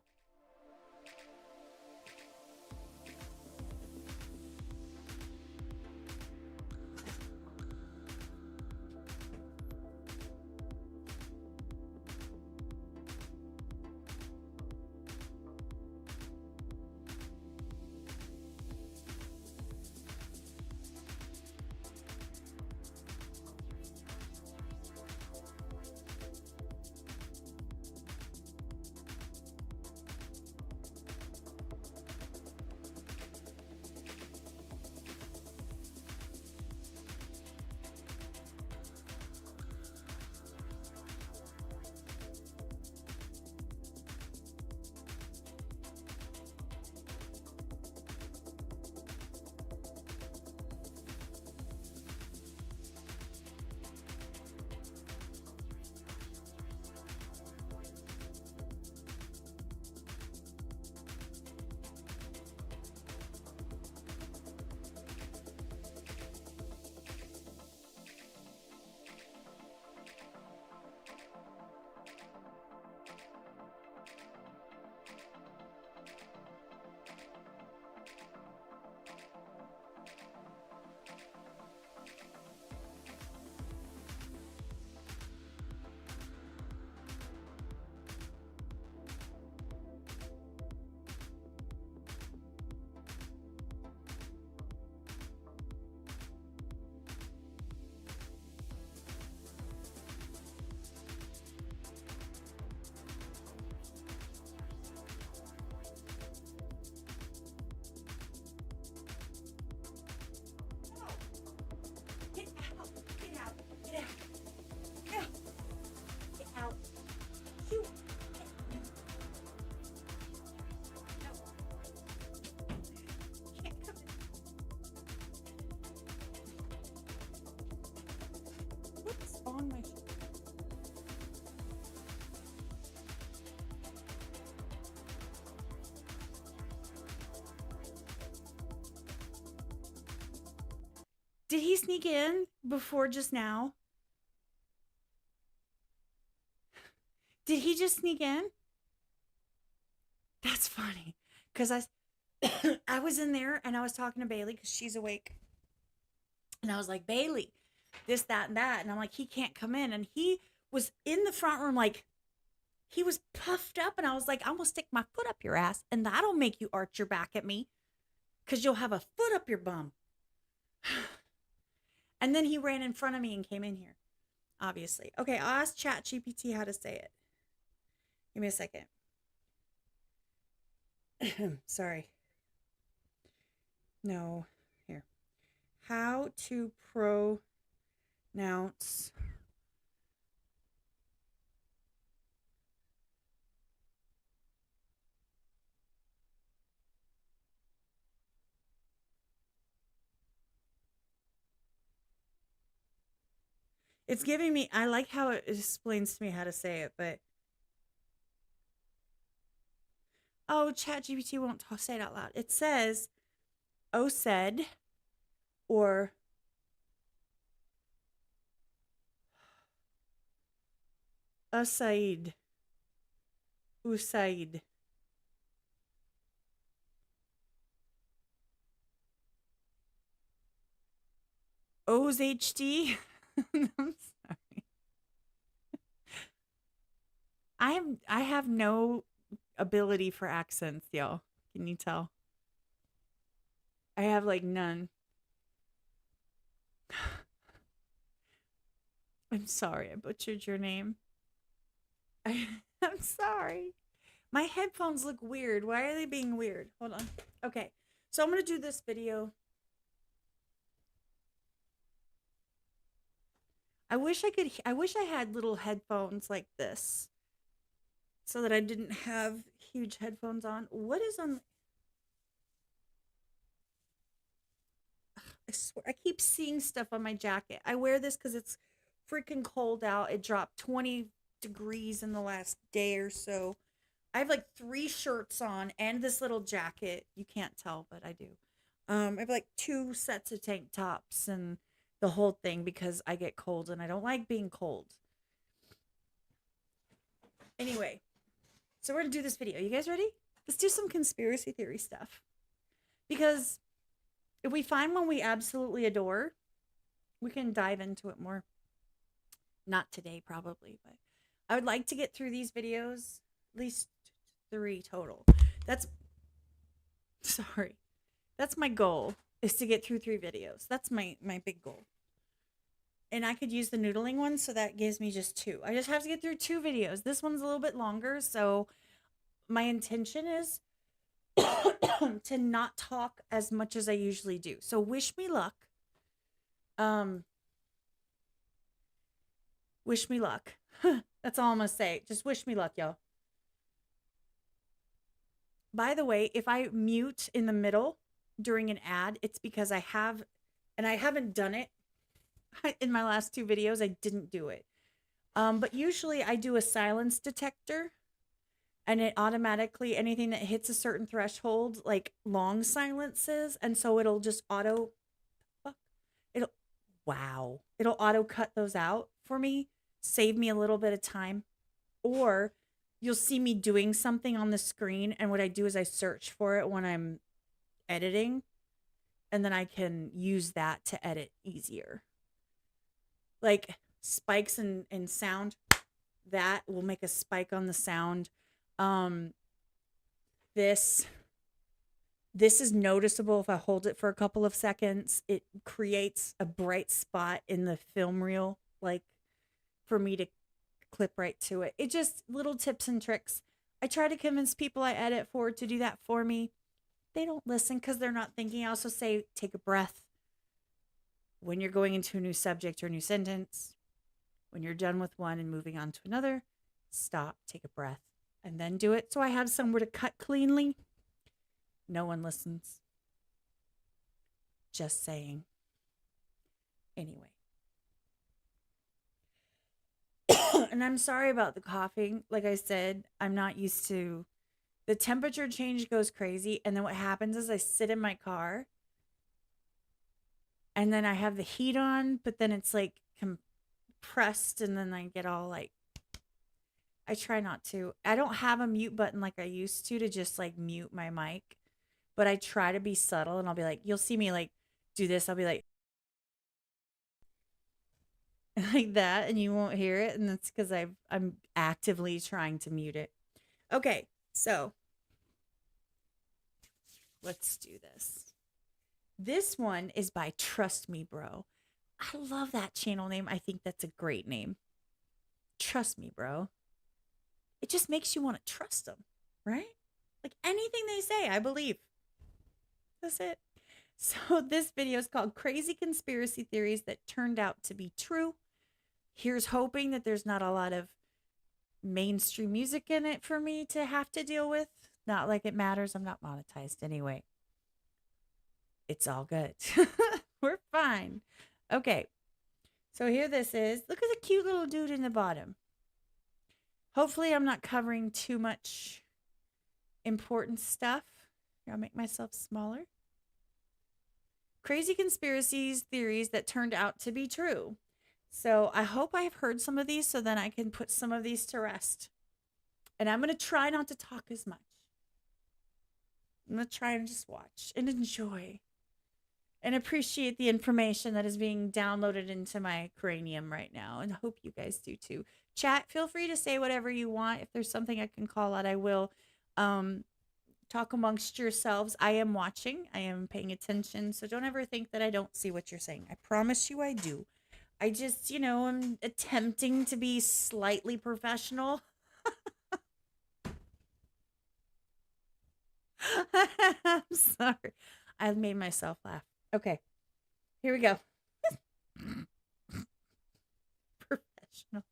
On my Did he sneak in before just now? Did he just sneak in? That's funny, because I was in there and I was talking to Bailey because she's awake. And I was like, Bailey, this, that, and that. And I'm like, he can't come in. And he was in the front room, like, he was puffed up. And I was like, I'm going to stick my foot up your ass. And that'll make you arch your back at me because you'll have a foot up your bum. And then he ran in front of me and came in here, obviously. Okay, I'll ask ChatGPT how to say it. Give me a second. Sorry. No. Here. How to pronounce it's giving me, I like how it explains to me how to say it, but oh, ChatGPT won't say it out loud. It says OSED or Usaid. Usaid. O's HD. I'm sorry. I have no ability for accents, y'all. Can you tell? I have like none. I'm sorry I butchered your name. I'm sorry. My headphones look weird. Why are they being weird? Hold on. Okay. So I'm going to do this video. I wish I had little headphones like this so that I didn't have huge headphones on. What is on? I swear, I keep seeing stuff on my jacket. I wear this because it's freaking cold out. It dropped 20 degrees in the last day or so. I have like 3 shirts on and this little jacket. You can't tell, but I do. I have like 2 sets of tank tops and the whole thing because I get cold and I don't like being cold. Anyway, so we're going to do this video. You guys ready? Let's do some conspiracy theory stuff. Because if we find one we absolutely adore, we can dive into it more. Not today, probably, but I would like to get through these videos, at least 3 total. That's my goal, is to get through 3 videos. That's my big goal. And I could use the noodling one, so that gives me just 2. I just have to get through 2 videos. This one's a little bit longer, so my intention is to not talk as much as I usually do. So wish me luck. Wish me luck. That's all I'm going to say. Just wish me luck, y'all. By the way, if I mute in the middle during an ad, it's because I have, and I haven't done it in my last 2 videos. I didn't do it. But usually I do a silence detector and it automatically, anything that hits a certain threshold, like long silences. And so it'll just it'll auto cut those out for me, save me a little bit of time. Or you'll see me doing something on the screen, and what I do is I search for it when I'm editing, and then I can use that to edit easier. Like spikes in sound, that will make a spike on the sound. This is noticeable if I hold it for a couple of seconds. It creates a bright spot in the film reel, like for me to clip right to it. It just little tips and tricks. I try to convince people I edit for to do that for me. They don't listen because they're not thinking. I also say, take a breath. When you're going into a new subject or a new sentence, when you're done with one and moving on to another, stop, take a breath, and then do it. So I have somewhere to cut cleanly. No one listens. Just saying. Anyway. And I'm sorry about the coughing. Like I said, I'm not used to the temperature change goes crazy. And then what happens is I sit in my car and then I have the heat on, but then it's like compressed. And then I get all like, I try not to. I don't have a mute button like I used to just like mute my mic. but I try to be subtle, and I'll be like, you'll see me like do this. I'll be like like that, and you won't hear it, and that's because I'm actively trying to mute it. Okay, so let's do this. This one is by Trust Me Bro. I love that channel name. I think that's a great name. Trust me, bro. It just makes you want to trust them, right? Like anything they say, I believe. That's it. So this video is called Crazy Conspiracy Theories That Turned Out to Be True. Here's hoping that there's not a lot of mainstream music in it for me to have to deal with. Not like it matters. I'm not monetized anyway. It's all good. We're fine. Okay. So here this is. Look at the cute little dude in the bottom. Hopefully I'm not covering too much important stuff. Here, I'll make myself smaller. Crazy conspiracies, theories that turned out to be true. So I hope I've heard some of these so then I can put some of these to rest. And I'm going to try not to talk as much. I'm going to try and just watch and enjoy and appreciate the information that is being downloaded into my cranium right now. And I hope you guys do too. Chat, feel free to say whatever you want. If there's something I can call out, I will. Talk amongst yourselves. I am watching. I am paying attention. So don't ever think that I don't see what you're saying. I promise you I do. I just, I'm attempting to be slightly professional. I'm sorry. I made myself laugh. Okay. Here we go. Professional.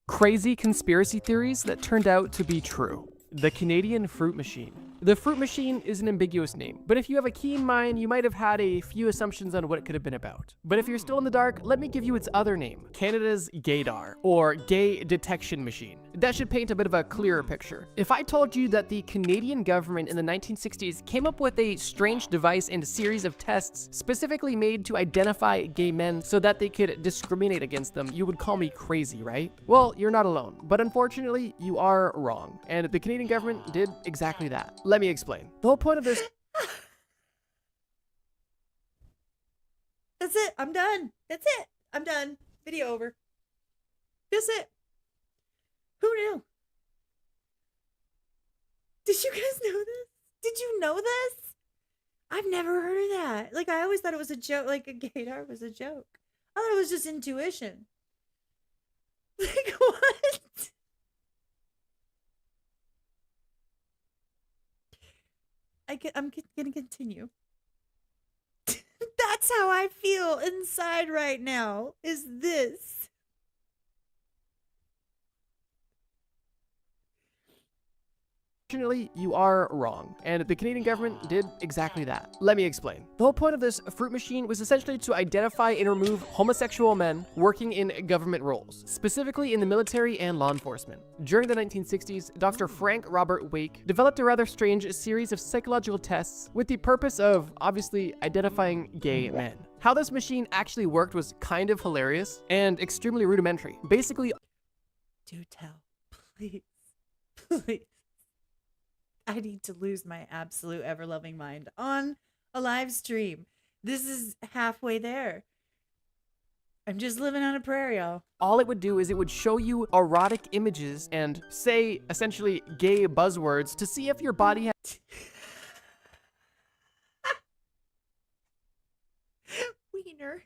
Crazy conspiracy theories that turned out to be true. The Canadian fruit machine. The fruit machine is an ambiguous name, but if you have a keen mind, you might have had a few assumptions on what it could have been about. But if you're still in the dark, let me give you its other name, Canada's gaydar, or gay detection machine. That should paint a bit of a clearer picture. If I told you that the Canadian government in the 1960s came up with a strange device and a series of tests specifically made to identify gay men so that they could discriminate against them, you would call me crazy, right? Well, you're not alone, but unfortunately, you are wrong, and the Canadian government did exactly that. Let me explain. The whole point of this... That's it. I'm done. That's it. I'm done. Video over. That's it. Who knew? Did you guys know this? Did you know this? I've never heard of that. Like, I always thought it was a joke. Like, a gaydar was a joke. I thought it was just intuition. Like, what? I'm going to continue. That's how I feel inside right now, is this. Unfortunately, you are wrong, and the Canadian government did exactly that. Let me explain. The whole point of this fruit machine was essentially to identify and remove homosexual men working in government roles, specifically in the military and law enforcement. During the 1960s, Dr. Frank Robert Wake developed a rather strange series of psychological tests with the purpose of, obviously, identifying gay men. How this machine actually worked was kind of hilarious and extremely rudimentary. Basically, do tell, please, please. I need to lose my absolute ever-loving mind on a live stream. This is halfway there. I'm just living on a prairie, y'all. All it would do is it would show you erotic images and say, essentially, gay buzzwords to see if your body had... Wiener.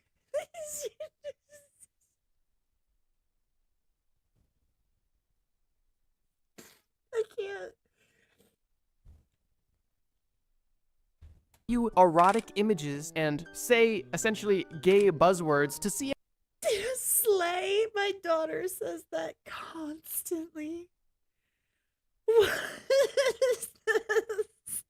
I can't. You erotic images and say, essentially, gay buzzwords to see... Slay? My daughter says that constantly. What is this?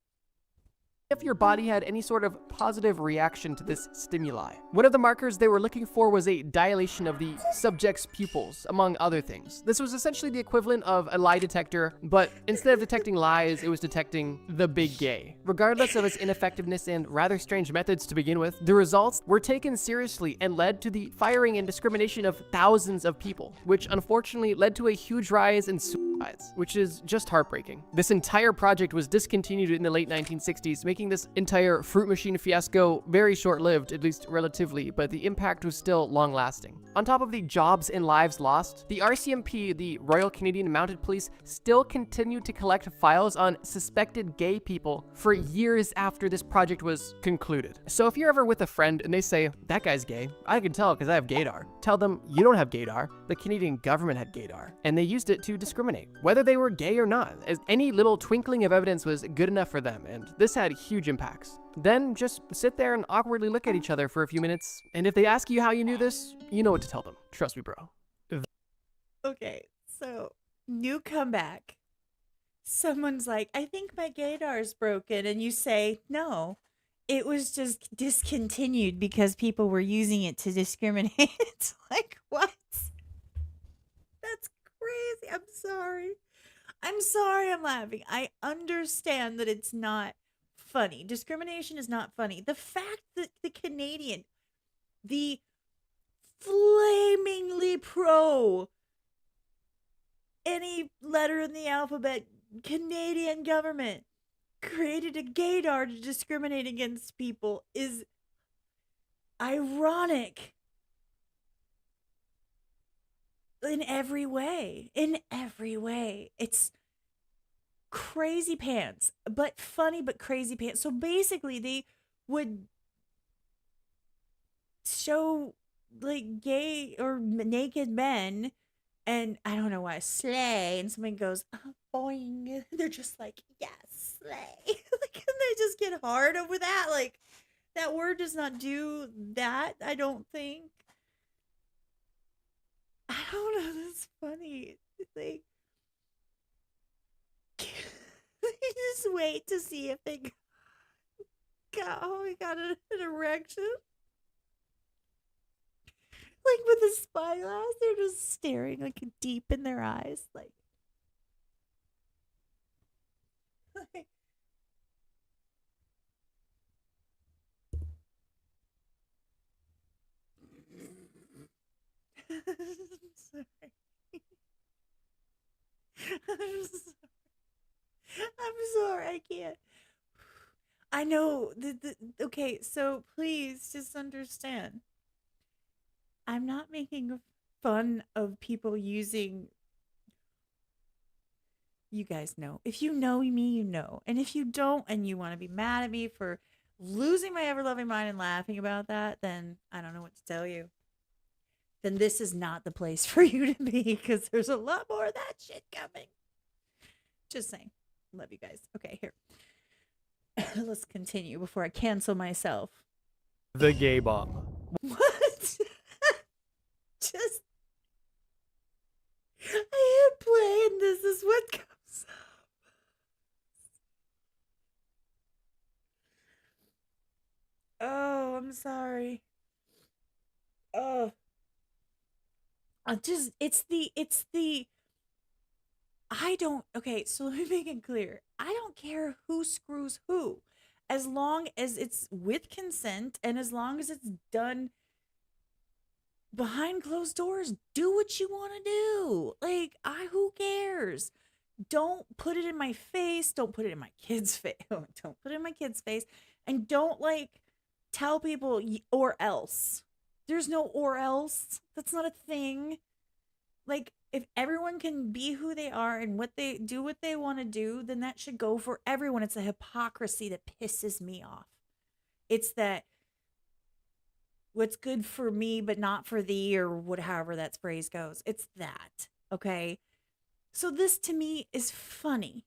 if your body had any sort of positive reaction to this stimuli. One of the markers they were looking for was a dilation of the subject's pupils, among other things. This was essentially the equivalent of a lie detector, but instead of detecting lies, it was detecting the big gay. Regardless of its ineffectiveness and rather strange methods to begin with, the results were taken seriously and led to the firing and discrimination of thousands of people, which unfortunately led to a huge rise in suicides, which is just heartbreaking. This entire project was discontinued in the late 1960s, making this entire fruit machine fiasco very short-lived, at least relatively, but the impact was still long-lasting. On top of the jobs and lives lost, the RCMP, the Royal Canadian Mounted Police, still continued to collect files on suspected gay people for years after this project was concluded. So if you're ever with a friend and they say, that guy's gay, I can tell because I have gaydar, tell them you don't have gaydar, the Canadian government had gaydar, and they used it to discriminate, whether they were gay or not, as any little twinkling of evidence was good enough for them, and this had huge impacts. Then just sit there and awkwardly look at each other for a few minutes, and if they ask you how you knew this, you know what to tell them. Trust me, bro. Okay, so you come back. Someone's like, I think my gaydar is broken. And you say, no, it was just discontinued because people were using it to discriminate. It's like, what? That's crazy. I'm sorry. I'm sorry I'm laughing. I understand that it's not funny. Discrimination is not funny. The fact that the Canadian, the flamingly pro any letter in the alphabet Canadian government created a gaydar to discriminate against people is ironic in every way. In every way. It's crazy pants, but funny, but crazy pants. So basically, they would show like gay or naked men, and I don't know why, slay, and someone goes, oh, boing. They're just like, yes, slay. Like, and they just get hard over that. Like, that word does not do that, I don't think. I don't know. That's funny. Like, you just wait to see if they got an erection. Like with a spyglass, they're just staring like deep in their eyes, like I'm sorry. I'm sorry. I'm sorry. I can't. I know. Okay, so please just understand. I'm not making fun of people using. You guys know. If you know me, you know. And if you don't and you want to be mad at me for losing my ever loving mind and laughing about that, then I don't know what to tell you. Then this is not the place for you to be, because there's a lot more of that shit coming. Just saying. Love you guys. Okay, here. Let's continue before I cancel myself. The gay bomb. What? Just I hit play and this is what comes up. Oh, I'm sorry. Oh. I don't, okay, so let me make it clear. I don't care who screws who, as long as it's with consent and as long as it's done behind closed doors. Do what you want to do. Like, who cares? Don't put it in my face. Don't put it in my kid's face. Don't put it in my kid's face. And don't, like, tell people or else. There's no or else. That's not a thing. Like, if everyone can be who they are and what they want to do, then that should go for everyone. It's a hypocrisy that pisses me off. It's that what's good for me but not for thee, or however that phrase goes. It's that, okay? So this to me is funny.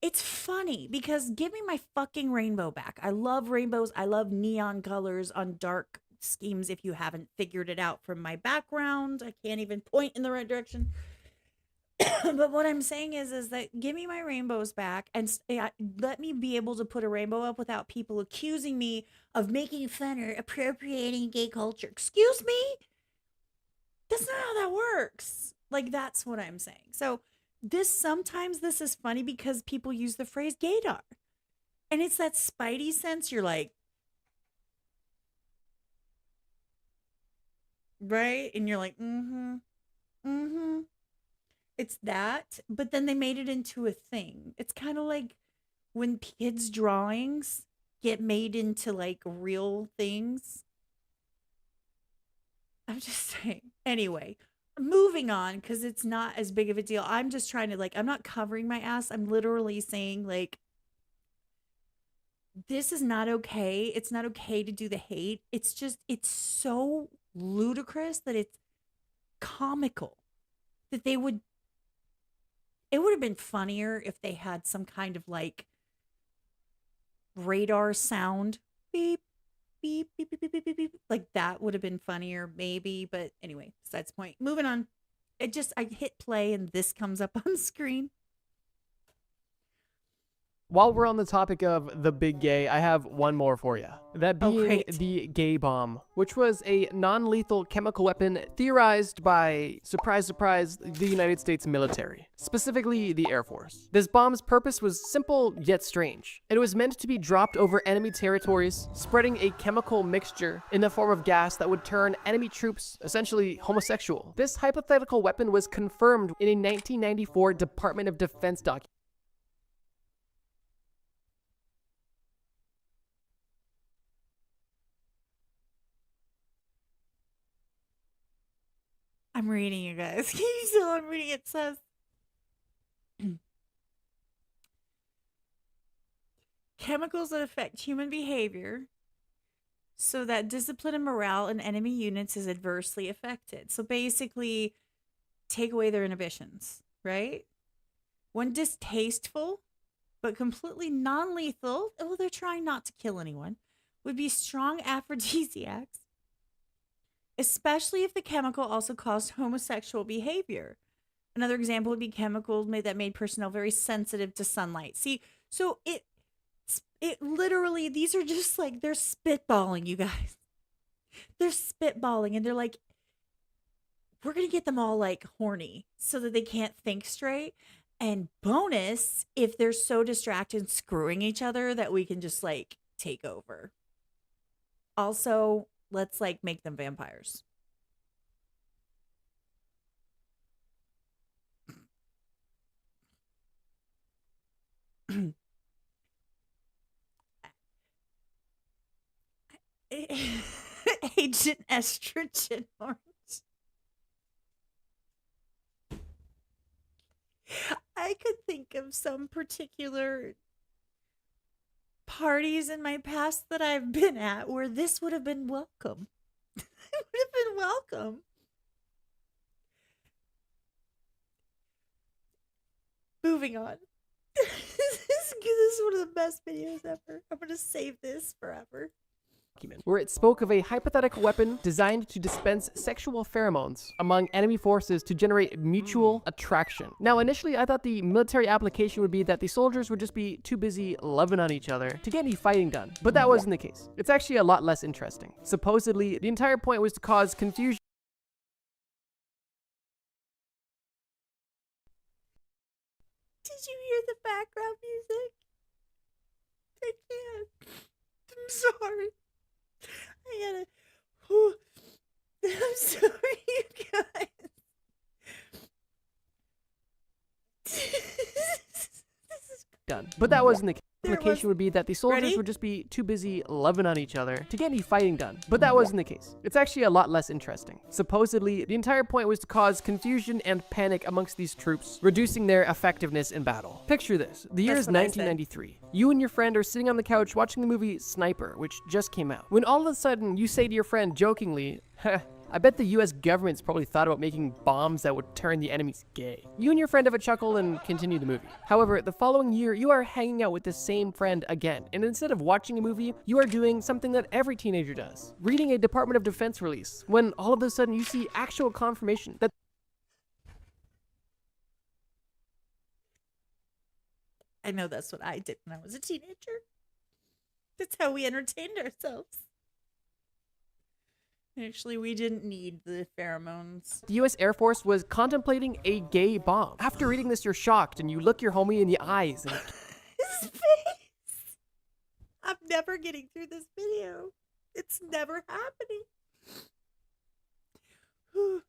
It's funny because give me my fucking rainbow back. I love rainbows. I love neon colors on dark schemes. If you haven't figured it out from my background, I can't even point in the right direction. But what I'm saying is that give me my rainbows back and let me be able to put a rainbow up without people accusing me of making fun or appropriating gay culture. Excuse me? That's not how that works. Like, that's what I'm saying. So sometimes this is funny because people use the phrase gaydar. And it's that spidey sense. You're like, right? And you're like, mm-hmm, mm-hmm. It's that, but then they made it into a thing. It's kind of like when kids' drawings get made into like real things. I'm just saying. Anyway, moving on because it's not as big of a deal. I'm just trying to like, I'm not covering my ass. I'm literally saying like, this is not okay. It's not okay to do the hate. It's just, it's so ludicrous that it's comical that they would. It would have been funnier if they had some kind of like radar sound. Beep, beep, beep, beep, beep, beep, beep, beep. Like that would have been funnier, maybe. But anyway, besides the point. Moving on. I hit play and this comes up on screen. While we're on the topic of the big gay, I have one more for you. That being the gay bomb, which was a non-lethal chemical weapon theorized by, surprise, surprise, the United States military, specifically the Air Force. This bomb's purpose was simple yet strange. It was meant to be dropped over enemy territories, spreading a chemical mixture in the form of gas that would turn enemy troops essentially homosexual. This hypothetical weapon was confirmed in a 1994 Department of Defense document. I'm reading, you guys. Can you still? I'm reading. It says, chemicals that affect human behavior so that discipline and morale in enemy units is adversely affected. So basically, take away their inhibitions, right? When distasteful, but completely non-lethal, well, they're trying not to kill anyone, would be strong aphrodisiacs, especially if the chemical also caused homosexual behavior. Another example would be chemicals that made personnel very sensitive to sunlight. See, so it literally, these are just like, they're spitballing, you guys. They're spitballing and they're like, we're going to get them all like horny so that they can't think straight. And bonus, if they're so distracted screwing each other that we can just like take over. Also, let's like make them vampires. Agent Estrogen Orange. I could think of some particular parties in my past that I've been at where this would have been welcome. It would have been welcome. Moving on. This is one of the best videos ever. I'm going to save this forever. Where it spoke of a hypothetical weapon designed to dispense sexual pheromones among enemy forces to generate mutual attraction. Now, initially, I thought the military application would be that the soldiers would just be too busy loving on each other to get any fighting done, but that wasn't the case. It's actually a lot less interesting. Supposedly, the entire point was to cause confusion. Did you hear the background music? I can't. I'm sorry. I gotta. I'm sorry, you guys. This is Done. But that wasn't the case. The implication would be that the soldiers would just be too busy loving on each other to get any fighting done, but that wasn't the case. It's actually a lot less interesting. Supposedly, the entire point was to cause confusion and panic amongst these troops, reducing their effectiveness in battle. Picture this. The year is 1993. You and your friend are sitting on the couch watching the movie Sniper, which just came out. When all of a sudden, you say to your friend jokingly, I bet the US government's probably thought about making bombs that would turn the enemies gay. You and your friend have a chuckle and continue the movie. However, the following year, you are hanging out with the same friend again, and instead of watching a movie, you are doing something that every teenager does, reading a Department of Defense release, when all of a sudden you see actual confirmation that I know that's what I did when I was a teenager. That's how we entertained ourselves. Actually, we didn't need the pheromones. The US Air Force was contemplating a gay bomb. After reading this, you're shocked and you look your homie in the eyes and His face! I'm never getting through this video. It's never happening.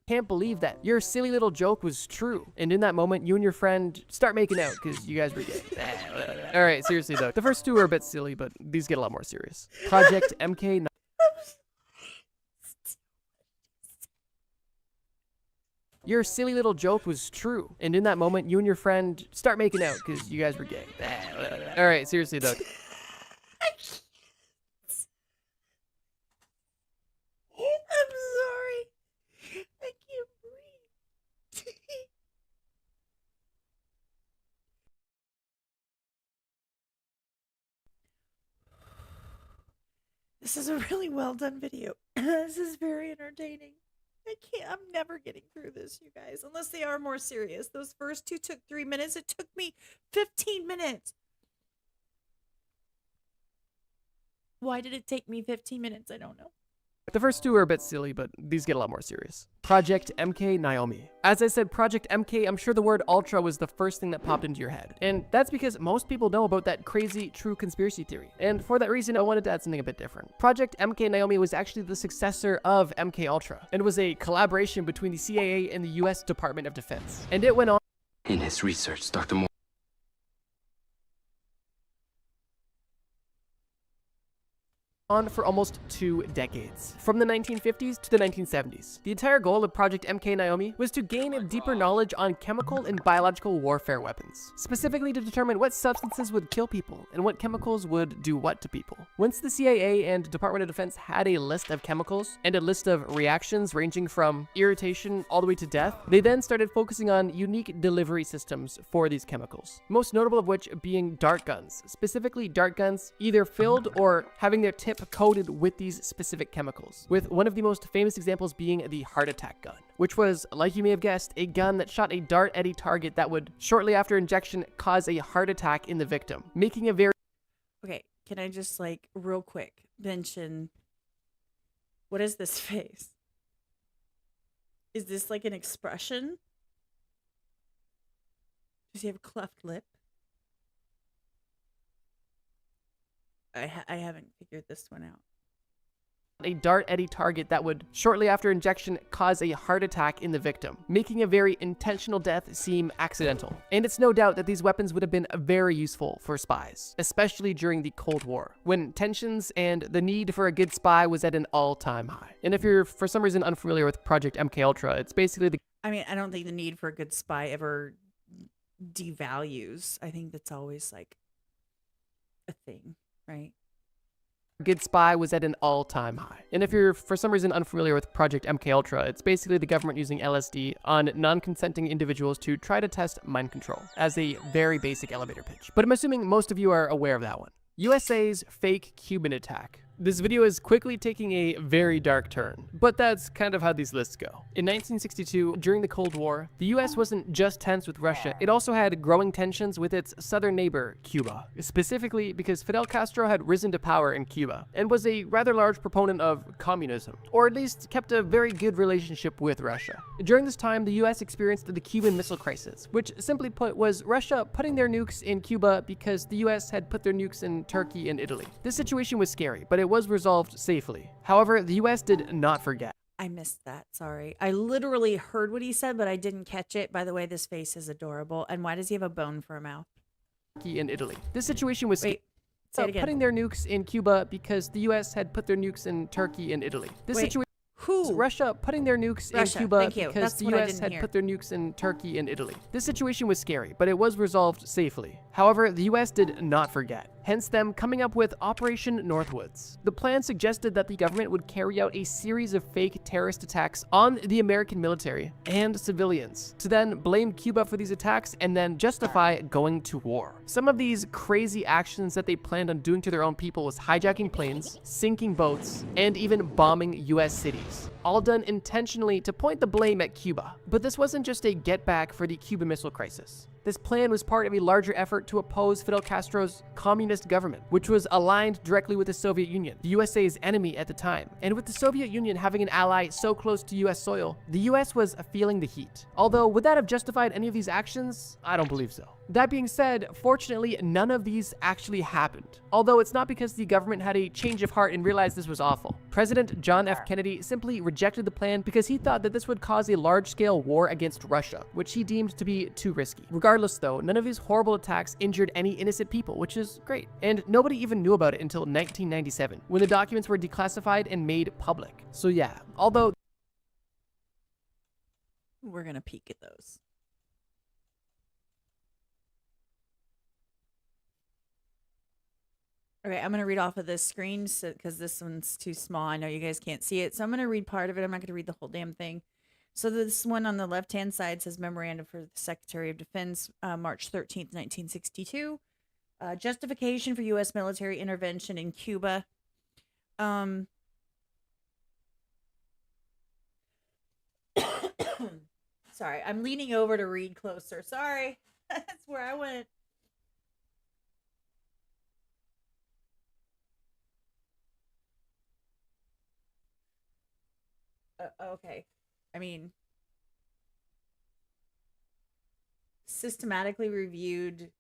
can't believe that your silly little joke was true. And in that moment, you and your friend start making out because you guys were gay. All right, seriously though, the first two are a bit silly, but these get a lot more serious. Project MK. Your silly little joke was true. And in that moment, you and your friend start making out because you guys were gay. All right, seriously though. I'm sorry. I can't breathe. This is a really well done video. This is very entertaining. I'm never getting through this, you guys, unless they are more serious. Those first two took 3 minutes. It took me 15 minutes. Why did it take me 15 minutes? I don't know. The first two are a bit silly, but these get a lot more serious. Project MK Naomi. As I said, Project MK, I'm sure the word ultra was the first thing that popped into your head. And that's because most people know about that crazy true conspiracy theory. And for that reason, I wanted to add something a bit different. Project MK Naomi was actually the successor of MK Ultra, and was a collaboration between the CIA and the US Department of Defense. And it went on. In his research, Dr. Moore for almost 2 decades, from the 1950s to the 1970s. The entire goal of Project MK Naomi was to gain a deeper knowledge on chemical and biological warfare weapons, specifically to determine what substances would kill people and what chemicals would do what to people. Once the CIA and Department of Defense had a list of chemicals and a list of reactions ranging from irritation all the way to death, they then started focusing on unique delivery systems for these chemicals, most notable of which being dart guns, specifically dart guns either filled or having their tip coated with these specific chemicals, with one of the most famous examples being the heart attack gun, which was, like you may have guessed, a gun that shot a dart at a target that would, shortly after injection, cause a heart attack in the victim, making a very... Okay, can I just, like, real quick mention, what is this face? Is this like an expression? Does he have a cleft lip? I haven't figured this one out. A dart at a target that would, shortly after injection, cause a heart attack in the victim, making a very intentional death seem accidental. And it's no doubt that these weapons would have been very useful for spies, especially during the Cold War, when tensions and the need for a good spy was at an all-time high. And if you're for some reason unfamiliar with Project MK Ultra, it's basically the... I mean, I don't think the need for a good spy ever devalues. I think that's always like a thing. Right. Good spy was at an all-time high. And if you're for some reason unfamiliar with Project MK Ultra, it's basically the government using LSD on non-consenting individuals to try to test mind control as a very basic elevator pitch. But I'm assuming most of you are aware of that one. USA's fake Cuban attack. This video is quickly taking a very dark turn, but that's kind of how these lists go. In 1962, during the Cold War, the US wasn't just tense with Russia, it also had growing tensions with its southern neighbor, Cuba, specifically because Fidel Castro had risen to power in Cuba and was a rather large proponent of communism, or at least kept a very good relationship with Russia. During this time, the US experienced the Cuban Missile Crisis, which simply put was Russia putting their nukes in Cuba because the US had put their nukes in Turkey and Italy. This situation was scary, but it was resolved safely. However, the US did not forget. I missed that. Sorry. I literally heard what he said, but I didn't catch it. By the way, this face is adorable. And why does he have a bone for a mouth? Turkey and Italy. This situation was Wait, say it again. Putting their nukes in Cuba because the US had put their nukes in Turkey and Italy. This situation Who? Russia putting their nukes in Cuba because That's the what I US didn't had hear. put their nukes in Turkey and Italy. This situation was scary, but it was resolved safely. However, the US did not forget, hence them coming up with Operation Northwoods. The plan suggested that the government would carry out a series of fake terrorist attacks on the American military and civilians, to then blame Cuba for these attacks and then justify going to war. Some of these crazy actions that they planned on doing to their own people was hijacking planes, sinking boats, and even bombing US cities, all done intentionally to point the blame at Cuba. But this wasn't just a get back for the Cuban Missile Crisis. This plan was part of a larger effort to oppose Fidel Castro's communist government, which was aligned directly with the Soviet Union, the USA's enemy at the time. And with the Soviet Union having an ally so close to US soil, the US was feeling the heat. Although, would that have justified any of these actions? I don't believe so. That being said, fortunately, none of these actually happened. Although it's not because the government had a change of heart and realized this was awful. President John F. Kennedy simply rejected the plan because he thought that this would cause a large-scale war against Russia, which he deemed to be too risky. Regardless though, none of his horrible attacks injured any innocent people, which is great. And nobody even knew about it until 1997, when the documents were declassified and made public. So yeah, although we're gonna peek at those. Okay, I'm going to read off of this screen because this one's too small. I know you guys can't see it. So I'm going to read part of it. I'm not going to read the whole damn thing. So this one on the left-hand side says Memorandum for the Secretary of Defense, March 13th, 1962. Justification for U.S. military intervention in Cuba. Sorry, I'm leaning over to read closer. Sorry. That's where I went. Okay. I mean, systematically reviewed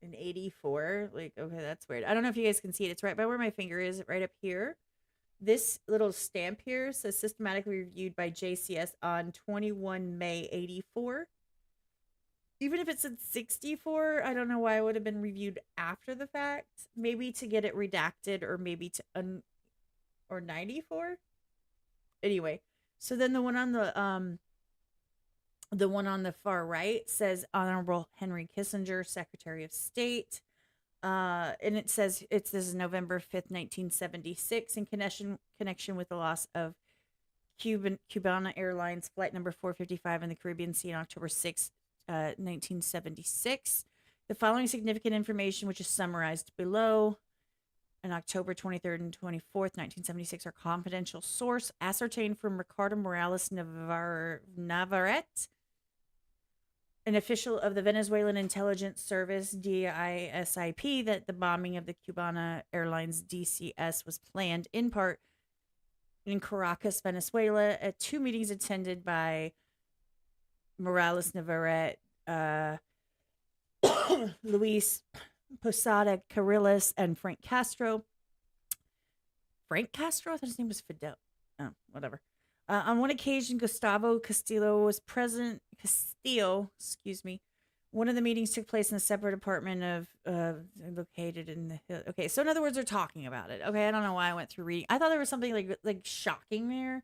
in 84. Like, okay, that's weird. I don't know if you guys can see it. It's right by where my finger is, right up here. This little stamp here says systematically reviewed by JCS on 21 May 84. Even if it said 64, I don't know why it would have been reviewed after the fact. Maybe to get it redacted, or maybe to or 94. Anyway, so then the one on the far right says Honorable Henry Kissinger, Secretary of State. And it says this is November 5th, 1976, in connection with the loss of Cubana Airlines flight number 455 in the Caribbean Sea on October 6th, 1976. The following significant information, which is summarized below, on October 23rd and 24th, 1976, are confidential source ascertained from Ricardo Morales Navarrete, an official of the Venezuelan Intelligence Service, DISIP, that the bombing of the Cubana Airlines DCS was planned in part in Caracas, Venezuela, at two meetings attended by Morales Navarrete, Luis Posada Carriles, and Frank Castro. Frank Castro? I thought his name was Fidel. Oh, whatever. On one occasion, Gustavo Castillo was present. Castillo, excuse me. One of the meetings took place in a separate apartment located in the hill. Okay, so in other words, they're talking about it. Okay, I don't know why I went through reading. I thought there was something like shocking there.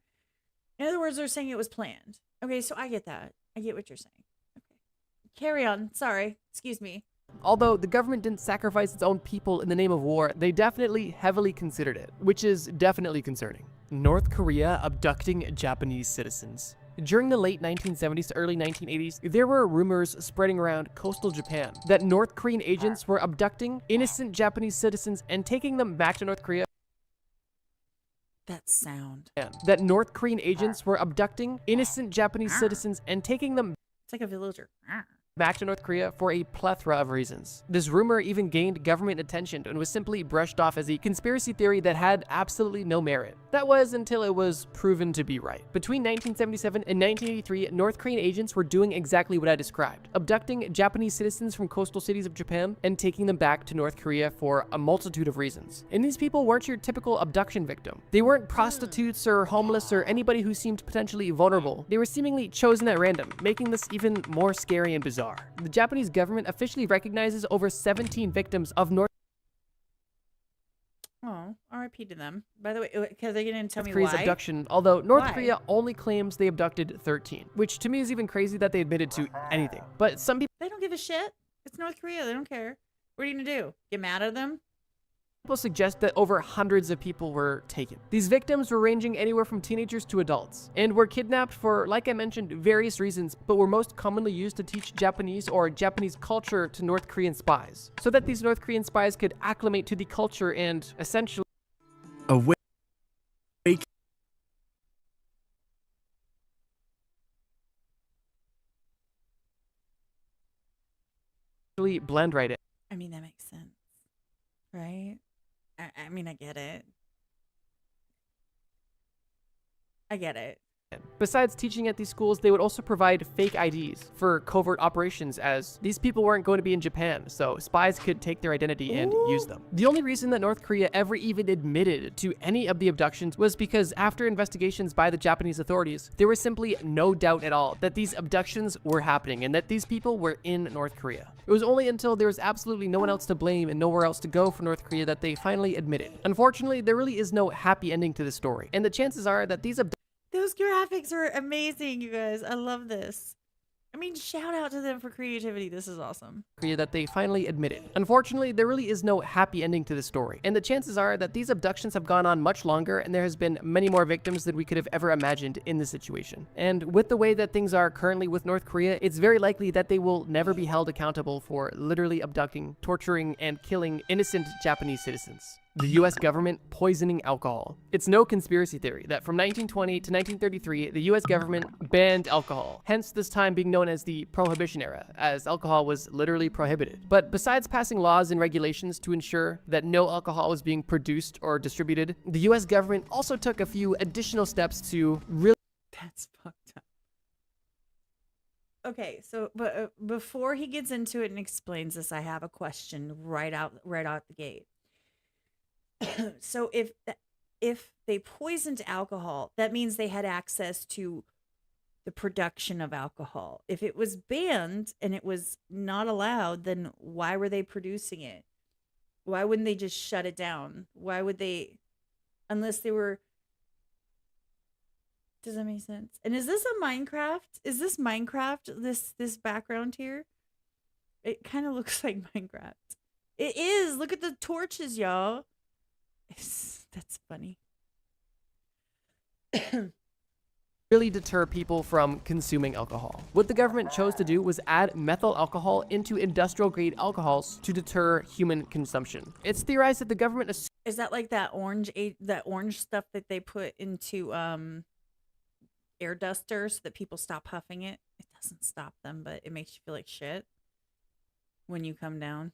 In other words, they're saying it was planned. Okay, so I get that. I get what you're saying. Okay, carry on. Sorry, excuse me. Although the government didn't sacrifice its own people in the name of war, they definitely heavily considered it, which is definitely concerning. North Korea abducting Japanese citizens. During the late 1970s to early 1980s, there were rumors spreading around coastal Japan that North Korean agents were abducting innocent Japanese citizens and taking them back to North Korea. That sound. That North Korean agents were abducting innocent Japanese citizens and taking them It's like a villager. back to North Korea for a plethora of reasons. This rumor even gained government attention and was simply brushed off as a conspiracy theory that had absolutely no merit. That was until it was proven to be right. Between 1977 and 1983, North Korean agents were doing exactly what I described, abducting Japanese citizens from coastal cities of Japan and taking them back to North Korea for a multitude of reasons. And these people weren't your typical abduction victim. They weren't prostitutes or homeless or anybody who seemed potentially vulnerable. They were seemingly chosen at random, making this even more scary and bizarre. The Japanese government officially recognizes over 17 victims of North Oh, RIP to them. By the way, because they didn't tell me Korea's why. abduction, although North Why? Korea only claims they abducted 13, which to me is even crazy that they admitted to anything. But some people They don't give a shit. It's North Korea. They don't care. What are you gonna do? Get mad at them? suggest that over hundreds of people were taken. These victims were ranging anywhere from teenagers to adults, and were kidnapped for, like I mentioned, various reasons, but were most commonly used to teach Japanese or Japanese culture to North Korean spies, so that these North Korean spies could acclimate to the culture and essentially Awake. literally blend right in. I mean, that makes sense, right? I mean, I get it. I get it. Besides teaching at these schools, they would also provide fake IDs for covert operations, as these people weren't going to be in Japan, so spies could take their identity and use them. The only reason that North Korea ever even admitted to any of the abductions was because after investigations by the Japanese authorities, there was simply no doubt at all that these abductions were happening and that these people were in North Korea. It was only until there was absolutely no one else to blame and nowhere else to go for North Korea that they finally admitted. Unfortunately, there really is no happy ending to this story, and the chances are that these Those graphics are amazing, you guys. I love this. I mean, shout out to them for creativity. This is awesome. that they finally admitted. Unfortunately, there really is no happy ending to this story, and the chances are that these abductions have gone on much longer and there has been many more victims than we could have ever imagined in this situation. And with the way that things are currently with North Korea, it's very likely that they will never be held accountable for literally abducting, torturing, and killing innocent Japanese citizens. The US government poisoning alcohol. It's no conspiracy theory that from 1920 to 1933, the US government banned alcohol, hence this time being known as the Prohibition era, as alcohol was literally prohibited. But besides passing laws and regulations to ensure that no alcohol was being produced or distributed, the US government also took a few additional steps to really... That's fucked up. Okay, so but before he gets into it and explains this, I have a question right out the gate. So if they poisoned alcohol, that means they had access to the production of alcohol. If it was banned and it was not allowed, then why were they producing it? Why wouldn't they just shut it down? Why would they, unless they were... Does that make sense? And is this a Minecraft? Is this Minecraft, this background here? It kind of looks like Minecraft. It is. Look at the torches, y'all. That's funny. really deter people from consuming alcohol. What the government chose to do was add methyl alcohol into industrial grade alcohols to deter human consumption. It's theorized that the government is that like that orange stuff that they put into air dusters so that people stop huffing it? It doesn't stop them, but it makes you feel like shit when you come down.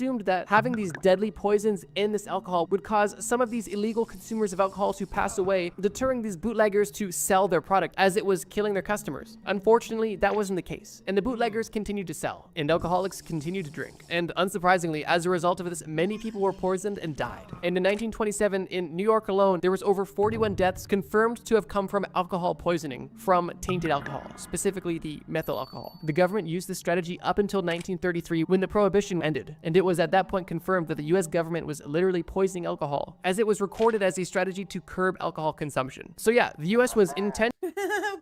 assumed that having these deadly poisons in this alcohol would cause some of these illegal consumers of alcohol to pass away, deterring these bootleggers to sell their product as it was killing their customers. Unfortunately, that wasn't the case, and the bootleggers continued to sell, and alcoholics continued to drink. And unsurprisingly, as a result of this, many people were poisoned and died. And in 1927, in New York alone, there was over 41 deaths confirmed to have come from alcohol poisoning from tainted alcohol, specifically the methyl alcohol. The government used this strategy up until 1933 when the prohibition ended, and it was at that point confirmed that the US government was literally poisoning alcohol, as it was recorded as a strategy to curb alcohol consumption. So yeah, the US was intent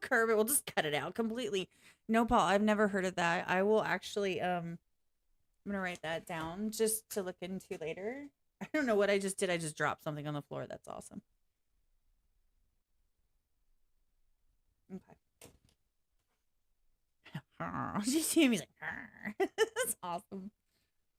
curb it. We'll just cut it out completely. No, Paul, I've never heard of that. I will actually I'm gonna write that down just to look into later. I don't know what I just did. I just dropped something on the floor. That's awesome. Okay. Just see him, he's like, that's awesome.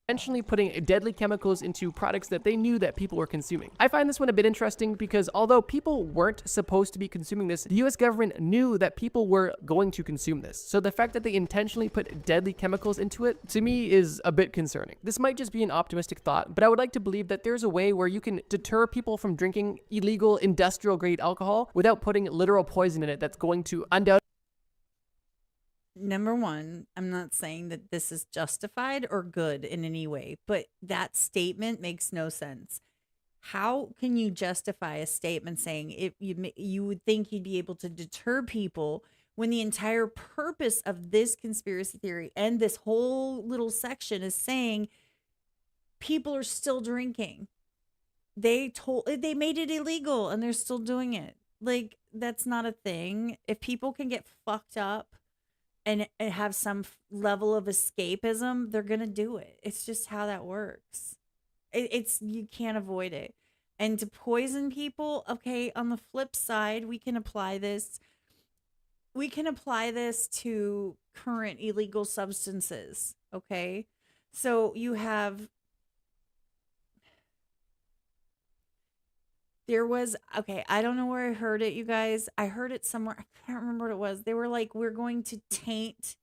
intentionally putting deadly chemicals into products that they knew that people were consuming. I find this one a bit interesting because although people weren't supposed to be consuming this, the US government knew that people were going to consume this. So the fact that they intentionally put deadly chemicals into it, to me, is a bit concerning. This might just be an optimistic thought, but I would like to believe that there's a way where you can deter people from drinking illegal industrial grade alcohol without putting literal poison in it that's going to undoubtedly... Number one, I'm not saying that this is justified or good in any way, but that statement makes no sense. How can you justify a statement saying you would think you'd be able to deter people when the entire purpose of this conspiracy theory and this whole little section is saying people are still drinking? They made it illegal and they're still doing it. Like, that's not a thing. If people can get fucked up and have some level of escapism, they're gonna do it. It's just how that works. You can't avoid it. And to poison people, okay, on the flip side, we can apply this to current illegal substances, okay? So you have... There was, okay, I don't know where I heard it, you guys. I heard it somewhere. I can't remember what it was. They were like, we're going to taint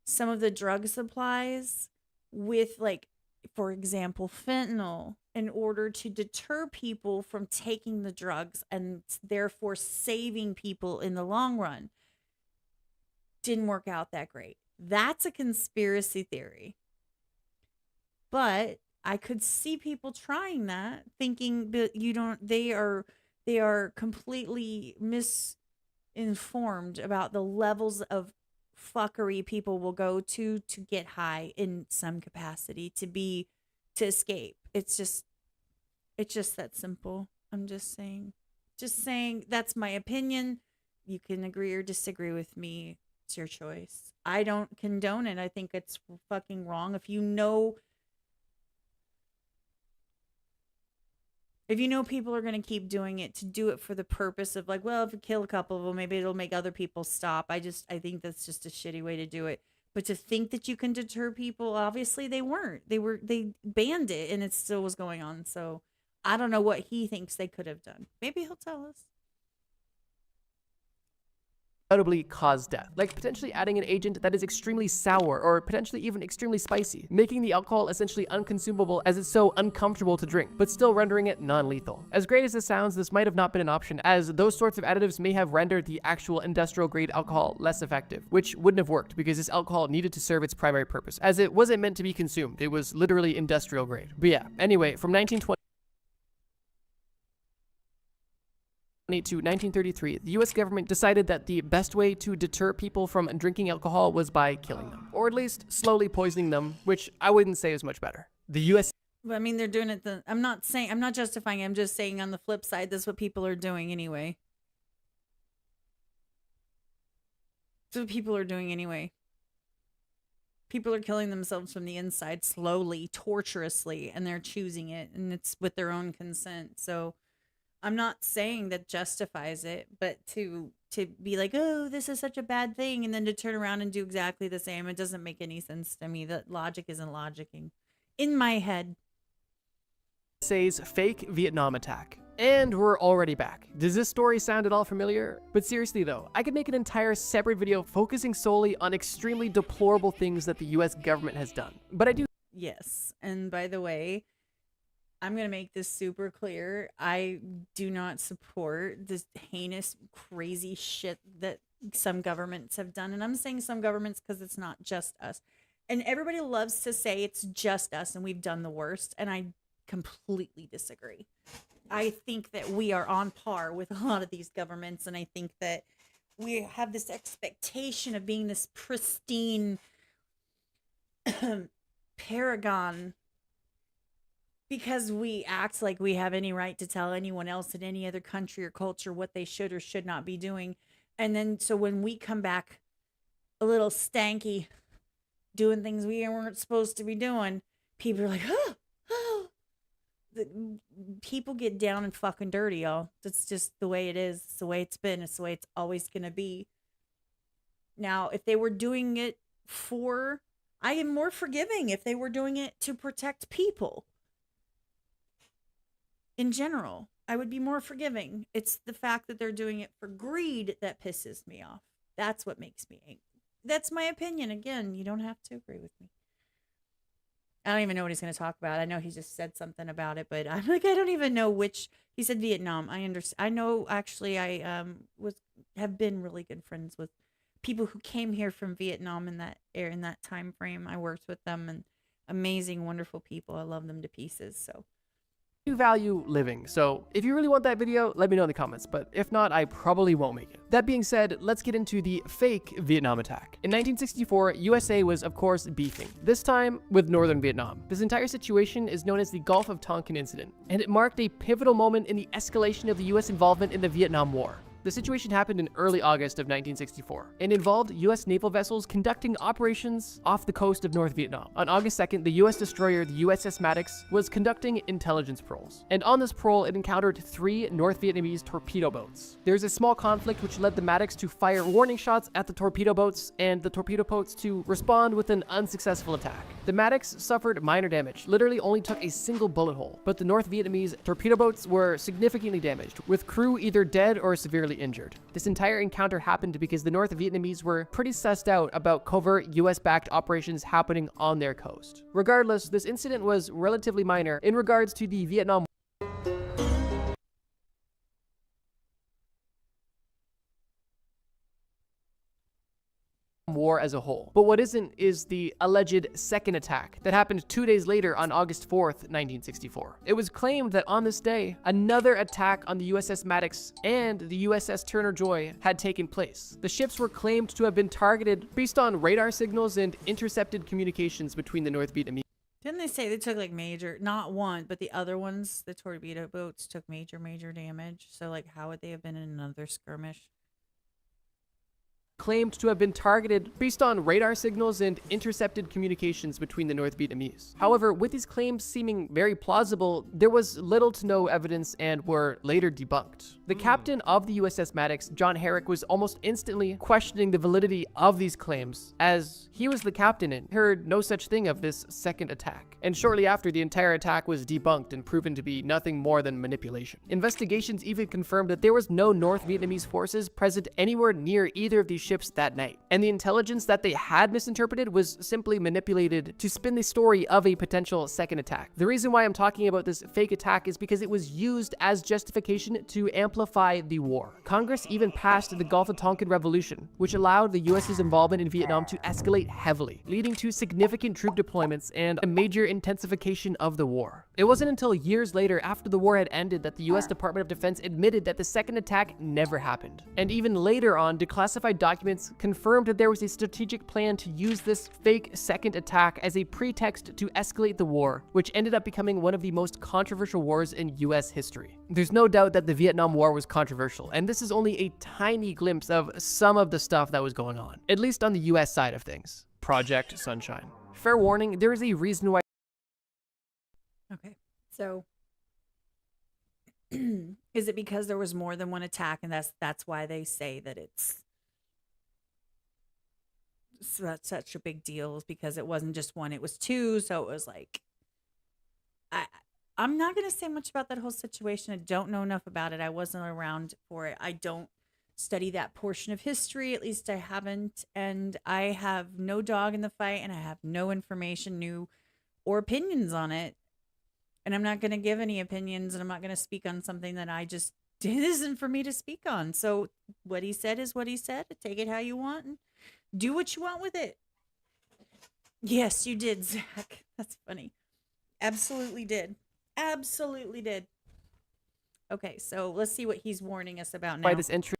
some of the drug supplies with, like, for example, fentanyl, in order to deter people from taking the drugs and therefore saving people in the long run. Didn't work out that great. That's a conspiracy theory. But I could see people trying that, thinking that they are completely misinformed about the levels of fuckery people will go to get high in some capacity, to escape. It's just that simple. I'm just saying that's my opinion. You can agree or disagree with me. It's your choice. I don't condone it. I think it's fucking wrong. If you know people are going to keep doing it, to do it for the purpose of, like, well, if you kill a couple of them, maybe it'll make other people stop. I think that's just a shitty way to do it. But to think that you can deter people, obviously they weren't. They banned it and it still was going on. So I don't know what he thinks they could have done. Maybe he'll tell us. Undoubtedly cause death, like potentially adding an agent that is extremely sour or potentially even extremely spicy, making the alcohol essentially unconsumable as it's so uncomfortable to drink, but still rendering it non-lethal. As great as this sounds, this might have not been an option, as those sorts of additives may have rendered the actual industrial grade alcohol less effective, which wouldn't have worked because this alcohol needed to serve its primary purpose, as it wasn't meant to be consumed. It was literally industrial grade. But yeah, anyway, from 1920 to 1933, the US government decided that the best way to deter people from drinking alcohol was by killing them, or at least slowly poisoning them, which I wouldn't say is much better. The US Well, I mean, they're doing it. I'm not justifying it. I'm just saying on the flip side, that's what people are doing anyway. That's what people are doing anyway. People are killing themselves from the inside slowly, torturously, and they're choosing it, and it's with their own consent. So I'm not saying that justifies it, but to be like, oh, this is such a bad thing, and then to turn around and do exactly the same, it doesn't make any sense to me. That logic isn't logicking in my head. USA's fake Vietnam attack. And we're already back. Does this story sound at all familiar? But seriously though, I could make an entire separate video focusing solely on extremely deplorable things that the US government has done. But I do. Yes, and by the way, I'm going to make this super clear. I do not support this heinous, crazy shit that some governments have done. And I'm saying some governments because it's not just us. And everybody loves to say it's just us and we've done the worst. And I completely disagree. I think that we are on par with a lot of these governments. And I think that we have this expectation of being this pristine paragon, because we act like we have any right to tell anyone else in any other country or culture what they should or should not be doing. And then, so when we come back a little stanky, doing things we weren't supposed to be doing, people are like, oh. People get down and fucking dirty, y'all. That's just the way it is. It's the way it's been. It's the way it's always going to be. Now, if they were doing it I am more forgiving if they were doing it to protect people. In general, I would be more forgiving. It's the fact that they're doing it for greed that pisses me off. That's what makes me angry. That's my opinion. Again, you don't have to agree with me. I don't even know what he's going to talk about. I know he just said something about it, but I'm like, I don't even know which. He said Vietnam. I understand. I know, actually, I have been really good friends with people who came here from Vietnam in that time frame. I worked with them, and amazing, wonderful people. I love them to pieces. So You value living, so if you really want that video, let me know in the comments, but if not, I probably won't make it. That being said, let's get into the fake Vietnam attack. In 1964, USA was of course beefing, this time with northern Vietnam. This entire situation is known as the Gulf of Tonkin incident, and it marked a pivotal moment in the escalation of the US involvement in the Vietnam War. The situation happened in early August of 1964 and involved US naval vessels conducting operations off the coast of North Vietnam. On August 2nd, the US destroyer, the USS Maddox, was conducting intelligence patrols. And on this patrol, it encountered 3 North Vietnamese torpedo boats. There's a small conflict which led the Maddox to fire warning shots at the torpedo boats and the torpedo boats to respond with an unsuccessful attack. The Maddox suffered minor damage, literally only took a single bullet hole, but the North Vietnamese torpedo boats were significantly damaged, with crew either dead or severely severely injured. This entire encounter happened because the North Vietnamese were pretty sussed out about covert US-backed operations happening on their coast. Regardless, this incident was relatively minor in regards to the Vietnam War as a whole. But what isn't is the alleged second attack that happened 2 days later on August 4th, 1964. It was claimed that on this day, another attack on the USS Maddox and the USS Turner Joy had taken place. The ships were claimed to have been targeted based on radar signals and intercepted communications between the North Vietnamese. Didn't they say they took like major, not one, but the other ones, the torpedo boats took major damage? So like how would they have been in another skirmish? Claimed to have been targeted based on radar signals and intercepted communications between the North Vietnamese. However, with these claims seeming very plausible, there was little to no evidence and were later debunked. The captain of the USS Maddox, John Herrick, was almost instantly questioning the validity of these claims, as he was the captain and heard no such thing of this second attack. And shortly after, the entire attack was debunked and proven to be nothing more than manipulation. Investigations even confirmed that there was no North Vietnamese forces present anywhere near either of these ships that night, and the intelligence that they had misinterpreted was simply manipulated to spin the story of a potential second attack. The reason why I'm talking about this fake attack is because it was used as justification to amplify the war. Congress even passed the Gulf of Tonkin Resolution, which allowed the US's involvement in Vietnam to escalate heavily, leading to significant troop deployments and a major intensification of the war. It wasn't until years later, after the war had ended, that the US Department of Defense admitted that the second attack never happened. And even later on, declassified documents confirmed that there was a strategic plan to use this fake second attack as a pretext to escalate the war, which ended up becoming one of the most controversial wars in US history. There's no doubt that the Vietnam War was controversial, and this is only a tiny glimpse of some of the stuff that was going on, at least on the US side of things. Project Sunshine. Fair warning, there is a reason why. Okay, so is it because there was more than one attack, and that's why they say that it's so that's such a big deal, is because it wasn't just one, it was two, so it was like I'm not going to say much about that whole situation. I don't know enough about it. I wasn't around for it. I don't study that portion of history, at least I haven't, and I have no dog in the fight, and I have no information new or opinions on it. And I'm not going to give any opinions, and I'm not going to speak on something that I just it isn't for me to speak on. So what he said is what he said. Take it how you want and do what you want with it. Yes, you did, Zach. That's funny. Absolutely did. Absolutely did. Okay, so let's see what he's warning us about now. By this entry,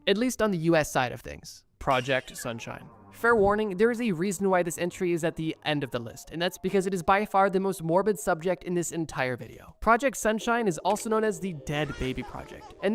at least on the US side of things. Project Sunshine. Fair warning, there is a reason why this entry is at the end of the list, and that's because it is by far the most morbid subject in this entire video. Project Sunshine is also known as the Dead Baby Project, and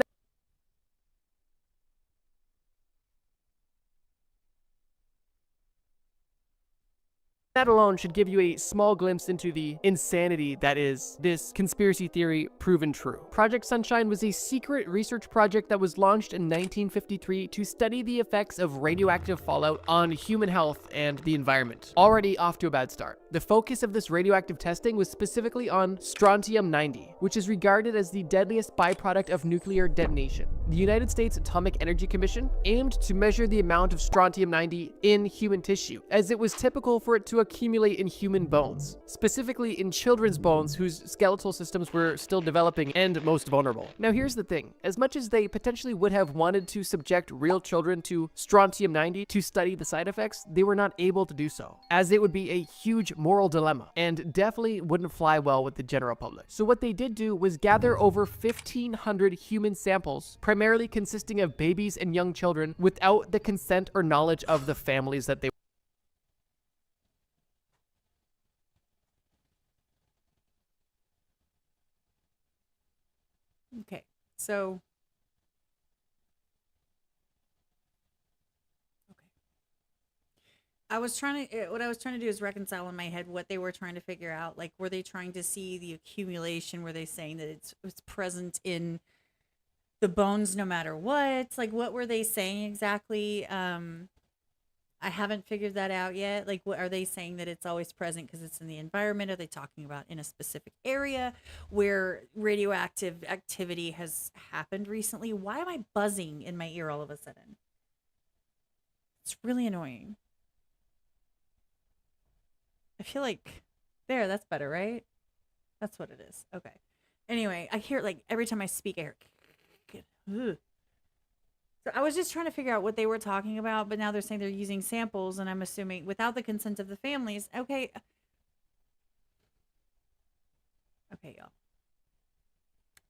that alone should give you a small glimpse into the insanity that is this conspiracy theory proven true. Project Sunshine was a secret research project that was launched in 1953 to study the effects of radioactive fallout on human health and the environment. Already off to a bad start. The focus of this radioactive testing was specifically on strontium-90, which is regarded as the deadliest byproduct of nuclear detonation. The United States Atomic Energy Commission aimed to measure the amount of strontium-90 in human tissue, as it was typical for it to accumulate in human bones, specifically in children's bones whose skeletal systems were still developing and most vulnerable. Now here's the thing, as much as they potentially would have wanted to subject real children to strontium-90 to study the side effects, they were not able to do so, as it would be a huge moral dilemma and definitely wouldn't fly well with the general public. So what they did do was gather over 1,500 human samples, primarily consisting of babies and young children, without the consent or knowledge of the families that they Okay, so what I was trying to do is reconcile in my head what they were trying to figure out. Like, were they trying to see the accumulation? Were they saying that it's present in the bones no matter what? Like, what were they saying exactly? I haven't figured that out yet. Like, what are they saying, that it's always present because it's in the environment? Are they talking about in a specific area where radioactive activity has happened recently? Why am I buzzing in my ear all of a sudden? It's really annoying. I feel like there, that's better, right? That's what it is. Okay. Anyway, I hear, like, every time I speak, I hear. Ugh. So I was just trying to figure out what they were talking about, but now they're saying they're using samples, and I'm assuming without the consent of the families. Okay. Okay, y'all.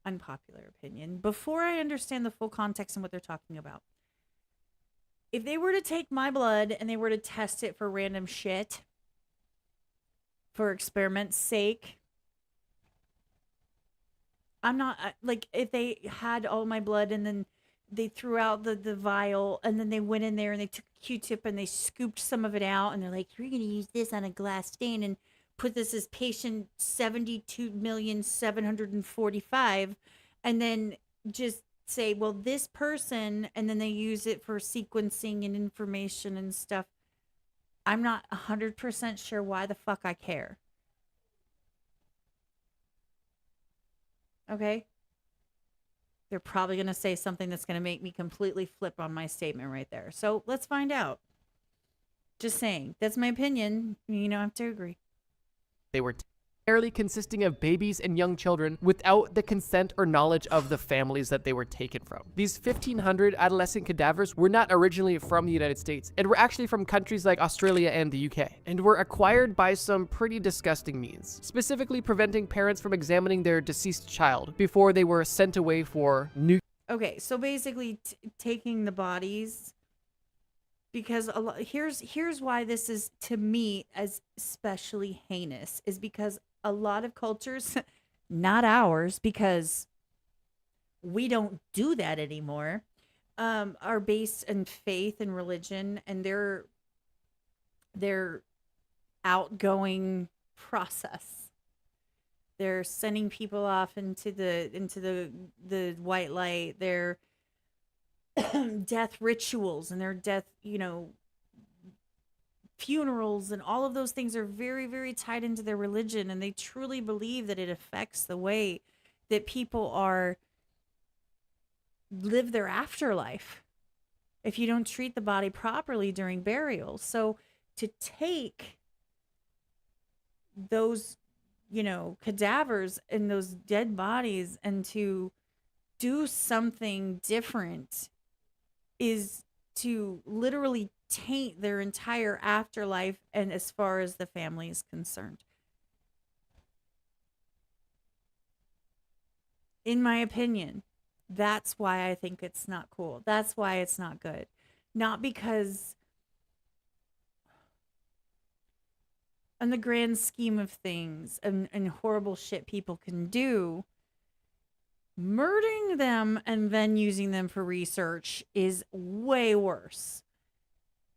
Unpopular opinion. Before I understand the full context and what they're talking about, if they were to take my blood and they were to test it for random shit, for experiment's sake, I'm not, like, if they had all my blood and then they threw out the vial, and then they went in there and they took a Q-tip and they scooped some of it out, and they're like, you're going to use this on a glass stain and put this as patient 72,745,000, and then just say, well, this person, and then they use it for sequencing and information and stuff. I'm not 100% sure why the fuck I care. Okay? They're probably going to say something that's going to make me completely flip on my statement right there. So let's find out. Just saying. That's my opinion. You don't have to agree. They were entirely consisting of babies and young children without the consent or knowledge of the families that they were taken from. These 1,500 adolescent cadavers were not originally from the United States, and were actually from countries like Australia and the UK, and were acquired by some pretty disgusting means, specifically preventing parents from examining their deceased child before they were sent away for new. Okay, so basically taking the bodies, because here's why this is, to me, as especially heinous, is because a lot of cultures, not ours, because we don't do that anymore, are based in faith and religion, and their outgoing process. They're sending people off into the white light. Their death rituals and their death, funerals and all of those things are very, very tied into their religion, and they truly believe that it affects the way that people live their afterlife if you don't treat the body properly during burial. So to take those, cadavers and those dead bodies and to do something different is to literally taint their entire afterlife, and as far as the family is concerned. In my opinion, that's why I think it's not cool. That's why it's not good. Not because, in the grand scheme of things and horrible shit people can do, murdering them and then using them for research is way worse.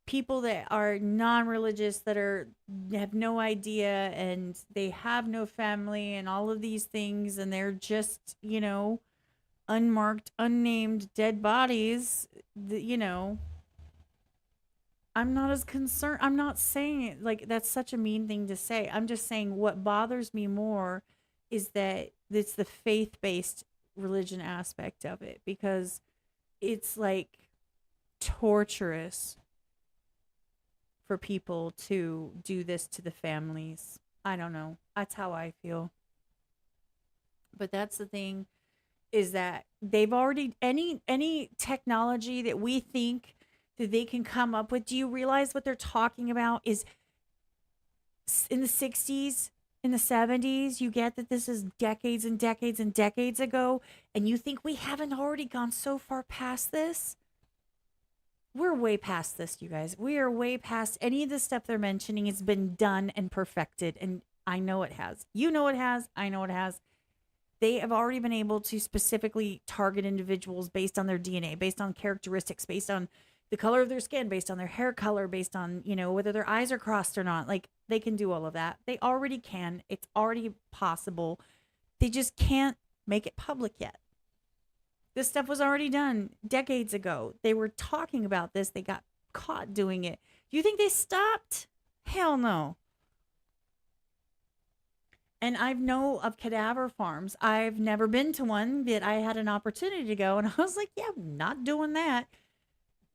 People that are non-religious, that have no idea, and they have no family and all of these things, and they're just, unmarked, unnamed dead bodies, I'm not as concerned. I'm not saying it like that's such a mean thing to say. I'm just saying what bothers me more is that it's the faith-based religion aspect of it, because it's like torturous for people to do this to the families. I don't know. That's how I feel. But that's the thing, is that they've already, any technology that we think that they can come up with, do you realize what they're talking about is in the 60s, in the 70s? You get that this is decades and decades and decades ago, and you think we haven't already gone so far past this? We're way past this, you guys. We are way past any of the stuff they're mentioning. Has been done and perfected, and I know it has. You know it has. I know it has. They have already been able to specifically target individuals based on their DNA, based on characteristics, based on the color of their skin, based on their hair color, based on, whether their eyes are crossed or not. Like, they can do all of that. They already can. It's already possible. They just can't make it public yet. This stuff was already done decades ago. They were talking about this. They got caught doing it. Do you think they stopped? Hell no. And I know of cadaver farms. I've never been to one, but I had an opportunity to go, and I was like, yeah, I'm not doing that.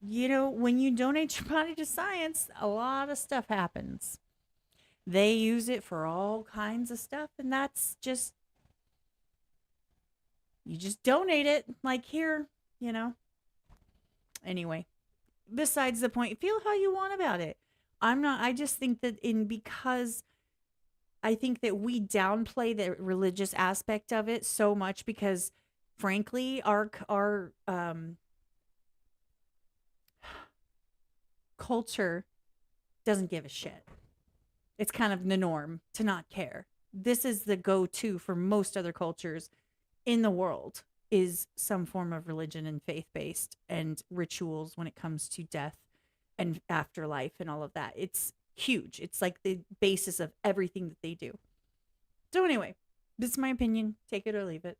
You know, when you donate your body to science, a lot of stuff happens. They use it for all kinds of stuff, and that's just, you just donate it, like here, you know. Anyway, besides the point, feel how you want about it. I just think that because I think that we downplay the religious aspect of it so much because, frankly, our culture doesn't give a shit. It's kind of the norm to not care. This is the go-to for most other cultures in the world, is some form of religion and faith-based and rituals when it comes to death and afterlife and all of that. It's huge. It's like the basis of everything that they do. So anyway, this is my opinion. Take it or leave it.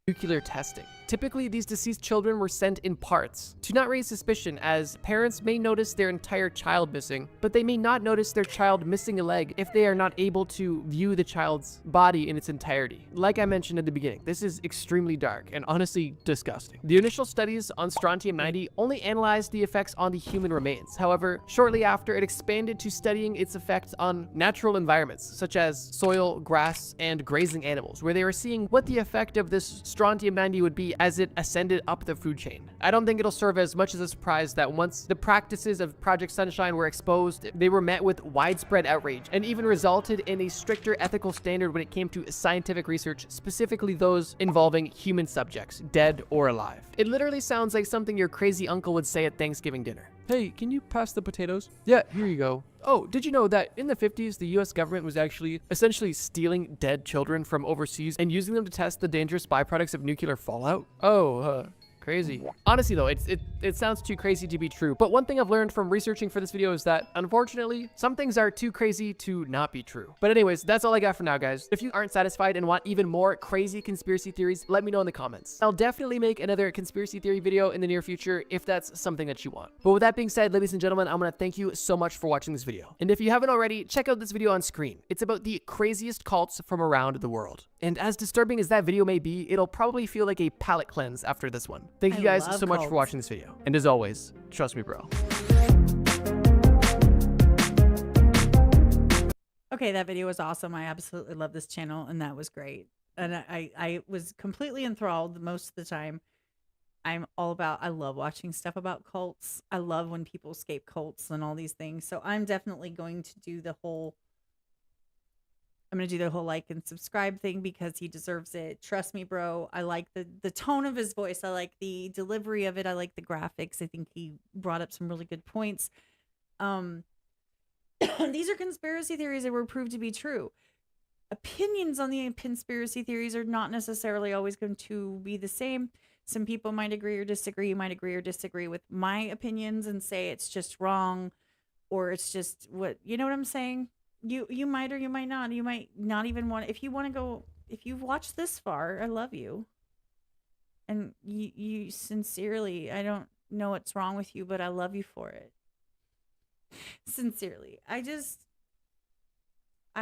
Nuclear testing. Typically, these deceased children were sent in parts to not raise suspicion, as parents may notice their entire child missing, but they may not notice their child missing a leg if they are not able to view the child's body in its entirety. Like I mentioned at the beginning, this is extremely dark and honestly disgusting. The initial studies on strontium-90 only analyzed the effects on the human remains. However, shortly after, it expanded to studying its effects on natural environments, such as soil, grass, and grazing animals, where they were seeing what the effect of this strontium-90 would be as it ascended up the food chain. I don't think it'll serve as much as a surprise that once the practices of Project Sunshine were exposed, they were met with widespread outrage and even resulted in a stricter ethical standard when it came to scientific research, specifically those involving human subjects, dead or alive. It literally sounds like something your crazy uncle would say at Thanksgiving dinner. Hey, can you pass the potatoes? Yeah, here you go. Oh, did you know that in the 50s, the US government was actually essentially stealing dead children from overseas and using them to test the dangerous byproducts of nuclear fallout? Oh, crazy. Honestly though, it sounds too crazy to be true. But one thing I've learned from researching for this video is that, unfortunately, some things are too crazy to not be true. But anyways, that's all I got for now, guys. If you aren't satisfied and want even more crazy conspiracy theories, let me know in the comments. I'll definitely make another conspiracy theory video in the near future if that's something that you want. But with that being said, ladies and gentlemen, I'm gonna thank you so much for watching this video. And if you haven't already, check out this video on screen. It's about the craziest cults from around the world. And as disturbing as that video may be, it'll probably feel like a palate cleanse after this one. Thank you guys so much for watching this video. And as always, trust me, bro. Okay, that video was awesome. I absolutely love this channel, and that was great. And I was completely enthralled most of the time. I love watching stuff about cults. I love when people escape cults and all these things. So I'm definitely going to do the whole like and subscribe thing because he deserves it. Trust me, bro. I like the tone of his voice. I like the delivery of it. I like the graphics. I think he brought up some really good points. These are conspiracy theories that were proved to be true. Opinions on the conspiracy theories are not necessarily always going to be the same. Some people might agree or disagree, with my opinions and say it's just wrong, or it's just what, you know what I'm saying? You might or you might not. You might not even want, if you've watched this far, I love you. And you sincerely, I don't know what's wrong with you, but I love you for it. Sincerely. I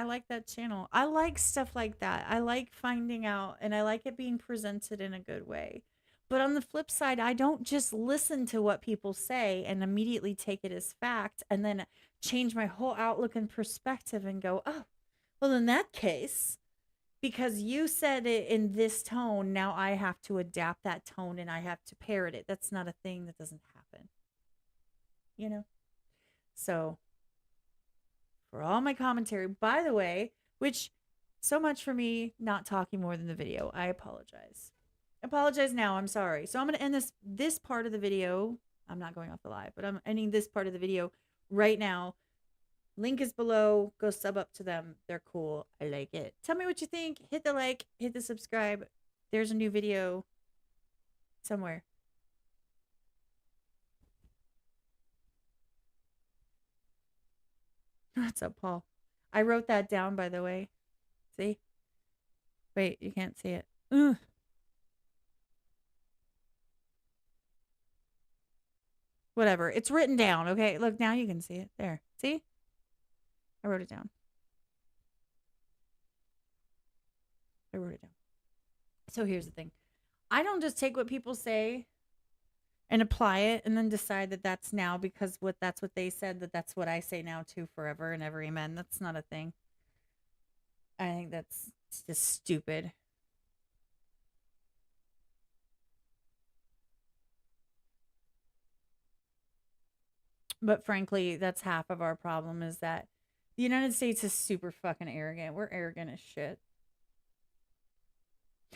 like that channel. I like stuff like that. I like finding out, and I like it being presented in a good way. But on the flip side, I don't just listen to what people say and immediately take it as fact and then change my whole outlook and perspective and go, oh, well, in that case, because you said it in this tone, now I have to adapt that tone and I have to parrot it. That's not a thing. That doesn't happen. You know? So for all my commentary, by the way, which so much for me not talking more than the video, I apologize. Apologize now. I'm sorry. So I'm going to end this part of the video. I'm not going off the live, but I'm ending this part of the video right now. Link is below. Go sub up to them. They're cool. I like it. Tell me what you think. Hit the like. Hit the subscribe. There's a new video somewhere. What's up, Paul? I wrote that down, by the way. See? Wait, you can't see it. Ugh. Whatever. It's written down. Okay. Look, now you can see it. There. See? I wrote it down. So here's the thing. I don't just take what people say and apply it and then decide that that's now because that's what they said, that's what I say now too forever and ever. Amen. That's not a thing. I think that's just stupid. But frankly, that's half of our problem is that the United States is super fucking arrogant. We're arrogant as shit.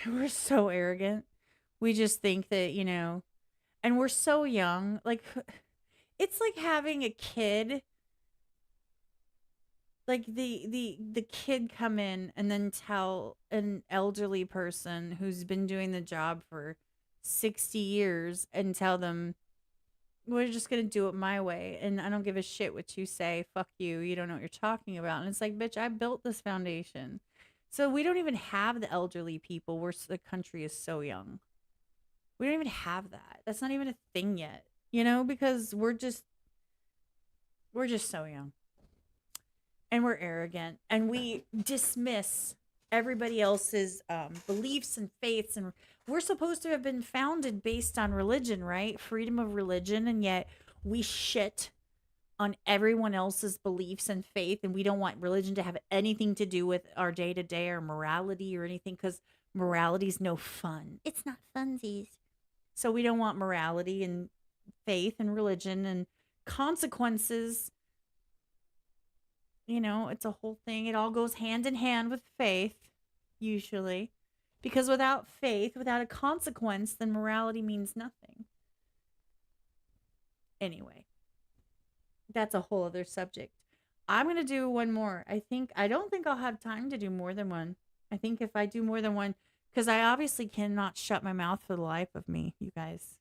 We're so arrogant. We just think that, and we're so young. Like, it's like having a kid, like the kid come in and then tell an elderly person who's been doing the job for 60 years and tell them, we're just going to do it my way. And I don't give a shit what you say. Fuck you. You don't know what you're talking about. And it's like, bitch, I built this foundation. So we don't even have the elderly people. The country is so young. We don't even have that. That's not even a thing yet, because we're just so young. And we're arrogant. And we dismiss everybody else's beliefs and faiths. And we're supposed to have been founded based on religion, right? Freedom of religion. And yet we shit on everyone else's beliefs and faith. And we don't want religion to have anything to do with our day-to-day or morality or anything, because morality's no fun. It's not funsies. So we don't want morality and faith and religion and consequences. It's a whole thing. It all goes hand in hand with faith, usually. Because without faith, without a consequence, then morality means nothing. Anyway, that's a whole other subject. I'm going to do one more. I don't think I'll have time to do more than one. I think if I do more than one, because I obviously cannot shut my mouth for the life of me, you guys.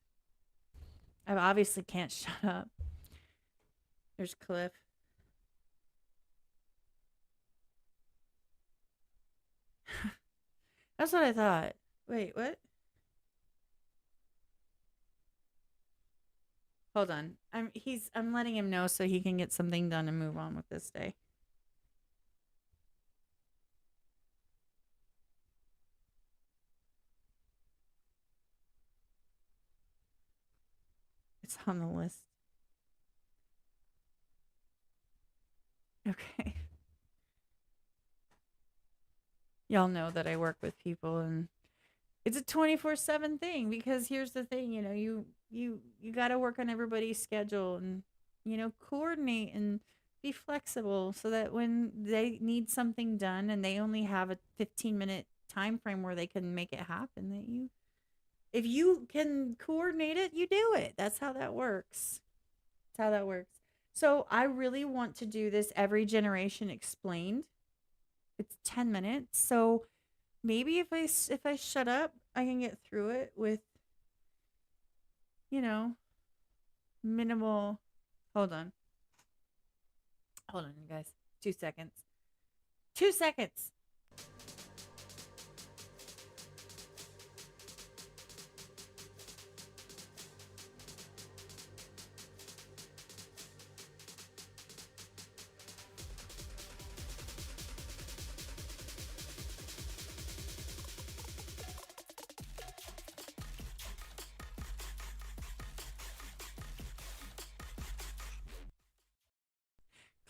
I obviously can't shut up. There's Cliff. That's what I thought. Wait, what? Hold on. I'm letting him know so he can get something done and move on with this day. It's on the list. Okay. Y'all know that I work with people, and it's a 24/7 thing, because here's the thing, you got to work on everybody's schedule and, coordinate and be flexible so that when they need something done and they only have a 15-minute time frame where they can make it happen, that if you can coordinate it, you do it. That's how that works. So I really want to do this Every Generation Explained. It's 10 minutes. So maybe if I shut up, I can get through it with, minimal. Hold on, you guys. 2 seconds. 2 seconds.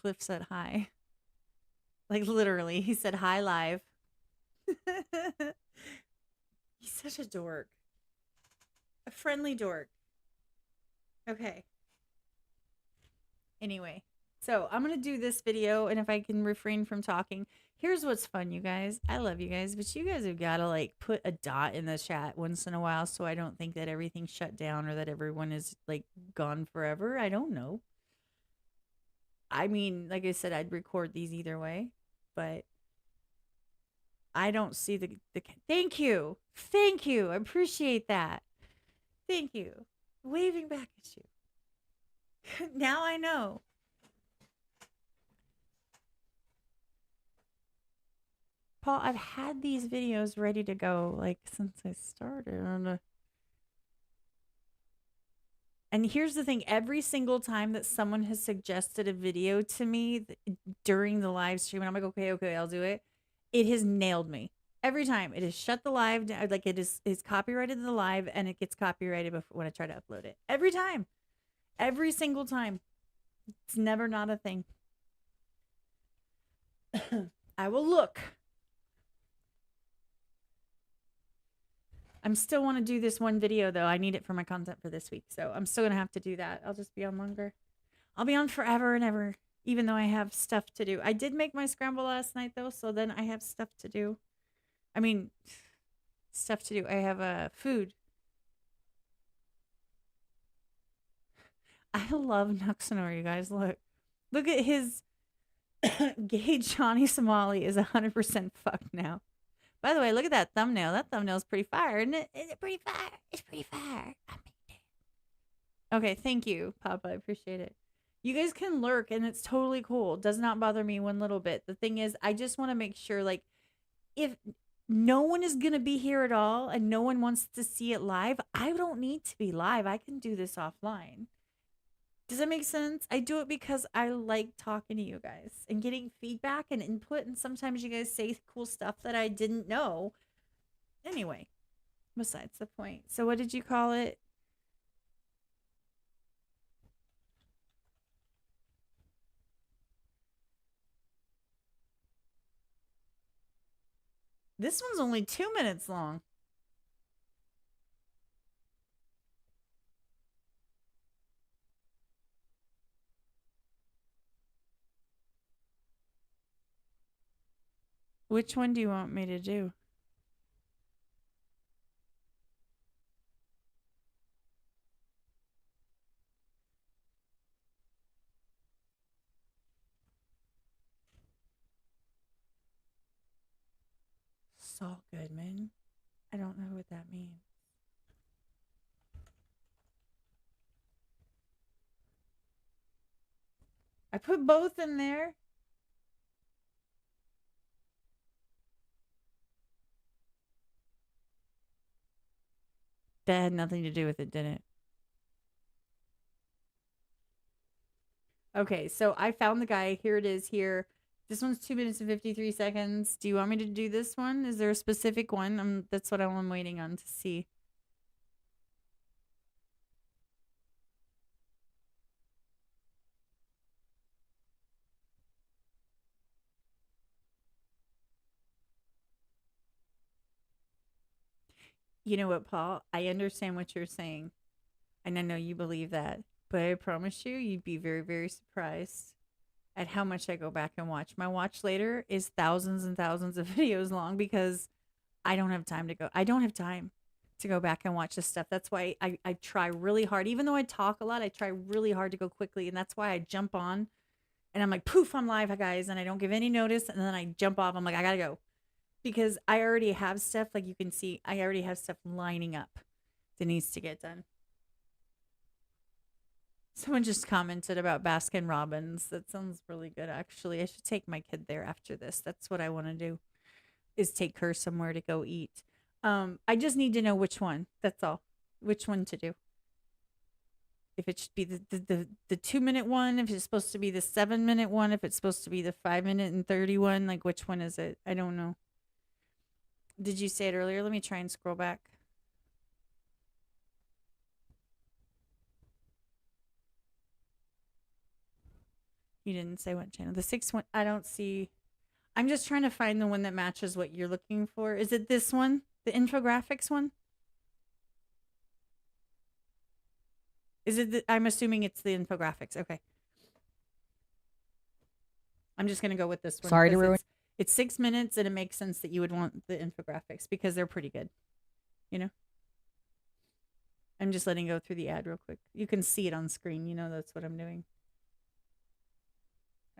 Cliff said hi. Like, literally, he said hi live. He's such a dork. A friendly dork. Okay. Anyway, so I'm going to do this video, and if I can refrain from talking, here's what's fun, you guys. I love you guys, but you guys have got to, put a dot in the chat once in a while so I don't think that everything's shut down or that everyone is, gone forever. I don't know. I mean, like I said, I'd record these either way, but I don't see the thank you. I appreciate that. Thank you. Waving back at you. Now I know. Paul, I've had these videos ready to go, since I started. And here's the thing, every single time that someone has suggested a video to me during the live stream, and I'm like, okay, I'll do it. It has nailed me. Every time it has shut the live down, like it is copyrighted the live, and it gets copyrighted before when I try to upload it. Every time. Every single time. It's never not a thing. I will look. I'm still want to do this one video though. I need it for my content for this week. So I'm still going to have to do that. I'll just be on longer. I'll be on forever and ever, even though I have stuff to do. I did make my scramble last night though. So then I have stuff to do. I mean, stuff to do. I have food. I love Nuxanor, you guys. Look at his gay Johnny Somali is 100% fucked now. By the way, look at that thumbnail. That thumbnail's pretty fire, isn't it? Is it pretty fire? It's pretty fire. I made it. Okay, thank you, Papa. I appreciate it. You guys can lurk, and it's totally cool. Does not bother me one little bit. The thing is, I just want to make sure, like, if no one is going to be here at all and no one wants to see it live, I don't need to be live. I can do this offline. Does that make sense? I do it because I like talking to you guys and getting feedback and input. And sometimes you guys say cool stuff that I didn't know. Anyway, besides the point. So what did you call it? This one's only 2 minutes long. Which one do you want me to do? Saul Goodman? I don't know what that means. I put both in there. That had nothing to do with it, didn't it? Okay, so I found the guy. Here it is here. This one's 2 minutes and 53 seconds. Do you want me to do this one? Is there a specific one? That's what I'm waiting on to see. You know what, Paul? I understand what you're saying. And I know you believe that. But I promise you, you'd be very, very surprised at how much I go back and watch. My watch later is thousands and thousands of videos long because I don't have time to go. I don't have time to go back and watch this stuff. That's why I try really hard. Even though I talk a lot, I try really hard to go quickly. And that's why I jump on and I'm like, poof, I'm live, guys. And I don't give any notice. And then I jump off. I'm like, I got to go. Because I already have stuff, like you can see, I already have stuff lining up that needs to get done. Someone just commented about Baskin Robbins. That sounds really good, actually. I should take my kid there after this. That's what I want to do, is take her somewhere to go eat. I just need to know which one. That's all. Which one to do. If it should be the 2 minute one, if it's supposed to be the 7 minute one, if it's supposed to be the 5 minute and 30 one, like which one is it? I don't know. Did you say it earlier? Let me try and scroll back. You didn't say what channel. The 6th one, I don't see. I'm just trying to find the one that matches what you're looking for. Is it this one? The infographics one? Is it I'm assuming it's the infographics. Okay. I'm just going to go with this one. Sorry to ruin. It's 6 minutes, and it makes sense that you would want the infographics because they're pretty good. You know? I'm just letting go through the ad real quick. You can see it on screen. You know that's what I'm doing.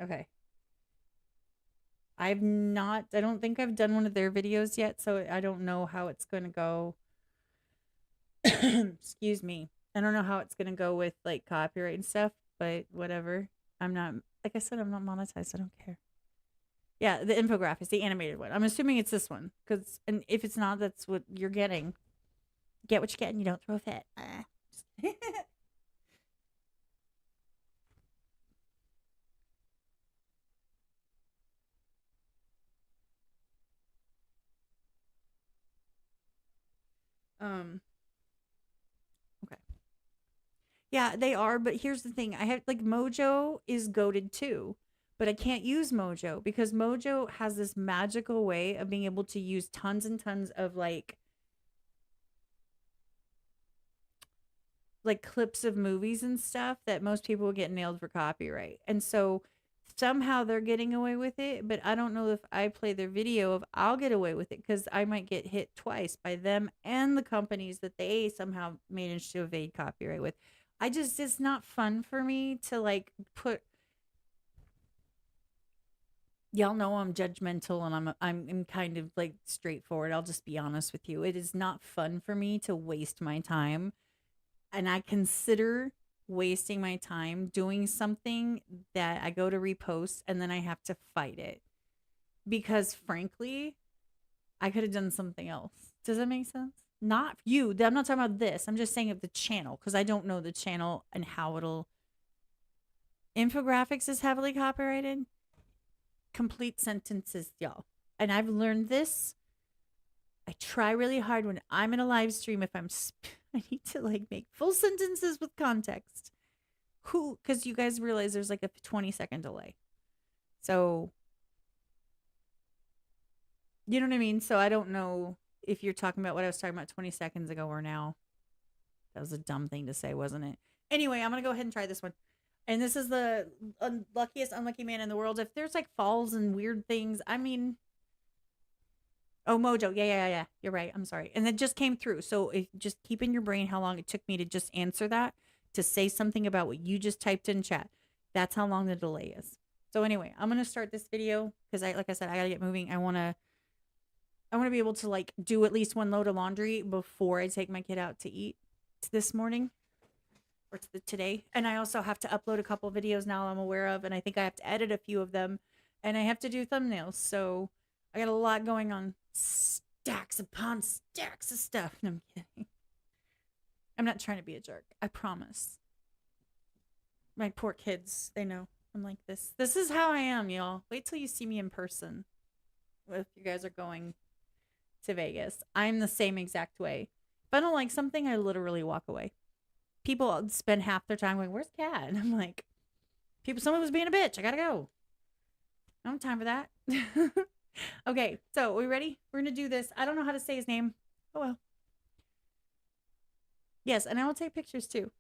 Okay. I don't think I've done one of their videos yet, so I don't know how it's going to go. Excuse me. I don't know how it's going to go with like copyright and stuff, but whatever. I'm not, like I said, I'm not monetized. I don't care. Yeah, the infographics, the animated one. I'm assuming it's this one, and if it's not, that's what you're getting. Get what you get and you don't throw a fit. Okay. Yeah, they are, but here's the thing. I have like Mojo is goated too, but I can't use Mojo because Mojo has this magical way of being able to use tons and tons of like clips of movies and stuff that most people will get nailed for copyright. And so somehow they're getting away with it, but I don't know if I play their video if I'll get away with it because I might get hit twice by them and the companies that they somehow managed to evade copyright with. It's not fun for me to like put. Y'all know I'm judgmental and I'm kind of like straightforward. I'll just be honest with you. It is not fun for me to waste my time, and I consider wasting my time doing something that I go to repost and then I have to fight it because frankly, I could have done something else. Does that make sense? Not you. I'm not talking about this. I'm just saying of the channel because I don't know the channel and how it'll. Infographics is heavily copyrighted. Complete sentences, y'all. And I've learned this. I try really hard when I'm in a live stream. If I need to like make full sentences with context. Because you guys realize there's like a 20-second delay. So, you know what I mean? So I don't know if you're talking about what I was talking about 20 seconds ago or now. That was a dumb thing to say, wasn't it? Anyway, I'm going to go ahead and try this one. And this is the luckiest unlucky man in the world. If there's like falls and weird things, I mean. Oh, Mojo. Yeah. You're right. I'm sorry. And it just came through. So just keep in your brain how long it took me to just answer that, to say something about what you just typed in chat. That's how long the delay is. So anyway, I'm going to start this video because like I said, I got to get moving. I want to be able to like do at least one load of laundry before I take my kid out to eat this morning. Or today. And I also have to upload a couple of videos now I'm aware of. And I think I have to edit a few of them. And I have to do thumbnails. So I got a lot going on. Stacks upon stacks of stuff. No, I'm kidding. I'm not trying to be a jerk. I promise. My poor kids, they know I'm like this. This is how I am, y'all. Wait till you see me in person. If you guys are going to Vegas. I'm the same exact way. If I don't like something, I literally walk away. People spend half their time going, where's Kat? And I'm like, someone was being a bitch. I gotta go. I don't have time for that. Okay, so are we ready? We're gonna do this. I don't know how to say his name. Oh well. Yes, and I will take pictures too.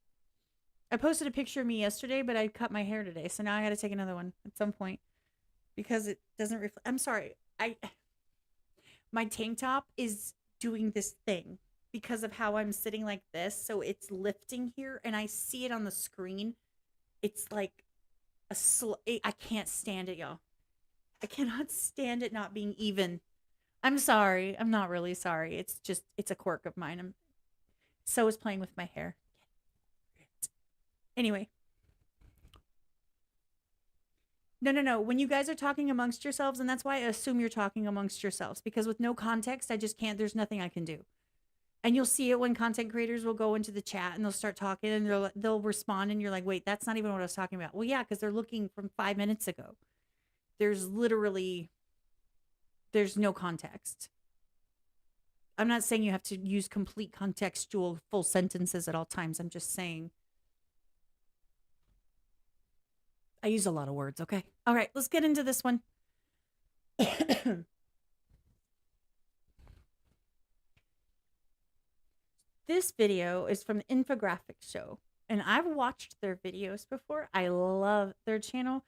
I posted a picture of me yesterday, but I cut my hair today, so now I gotta take another one at some point because it doesn't reflect. I'm sorry. My tank top is doing this thing because of how I'm sitting like this. So it's lifting here and I see it on the screen. It's like I can't stand it, y'all. I cannot stand it not being even. I'm sorry. I'm not really sorry. It's a quirk of mine. So is playing with my hair. Anyway. No. When you guys are talking amongst yourselves, and that's why I assume you're talking amongst yourselves, because with no context, I just can't, there's nothing I can do. And you'll see it when content creators will go into the chat and they'll start talking and they'll respond and you're like, wait, that's not even what I was talking about. Well, yeah, because they're looking from 5 minutes ago. There's no context. I'm not saying you have to use complete contextual full sentences at all times. I'm just saying I use a lot of words, okay? All right, let's get into this one. This video is from the Infographics Show, and I've watched their videos before. I love their channel.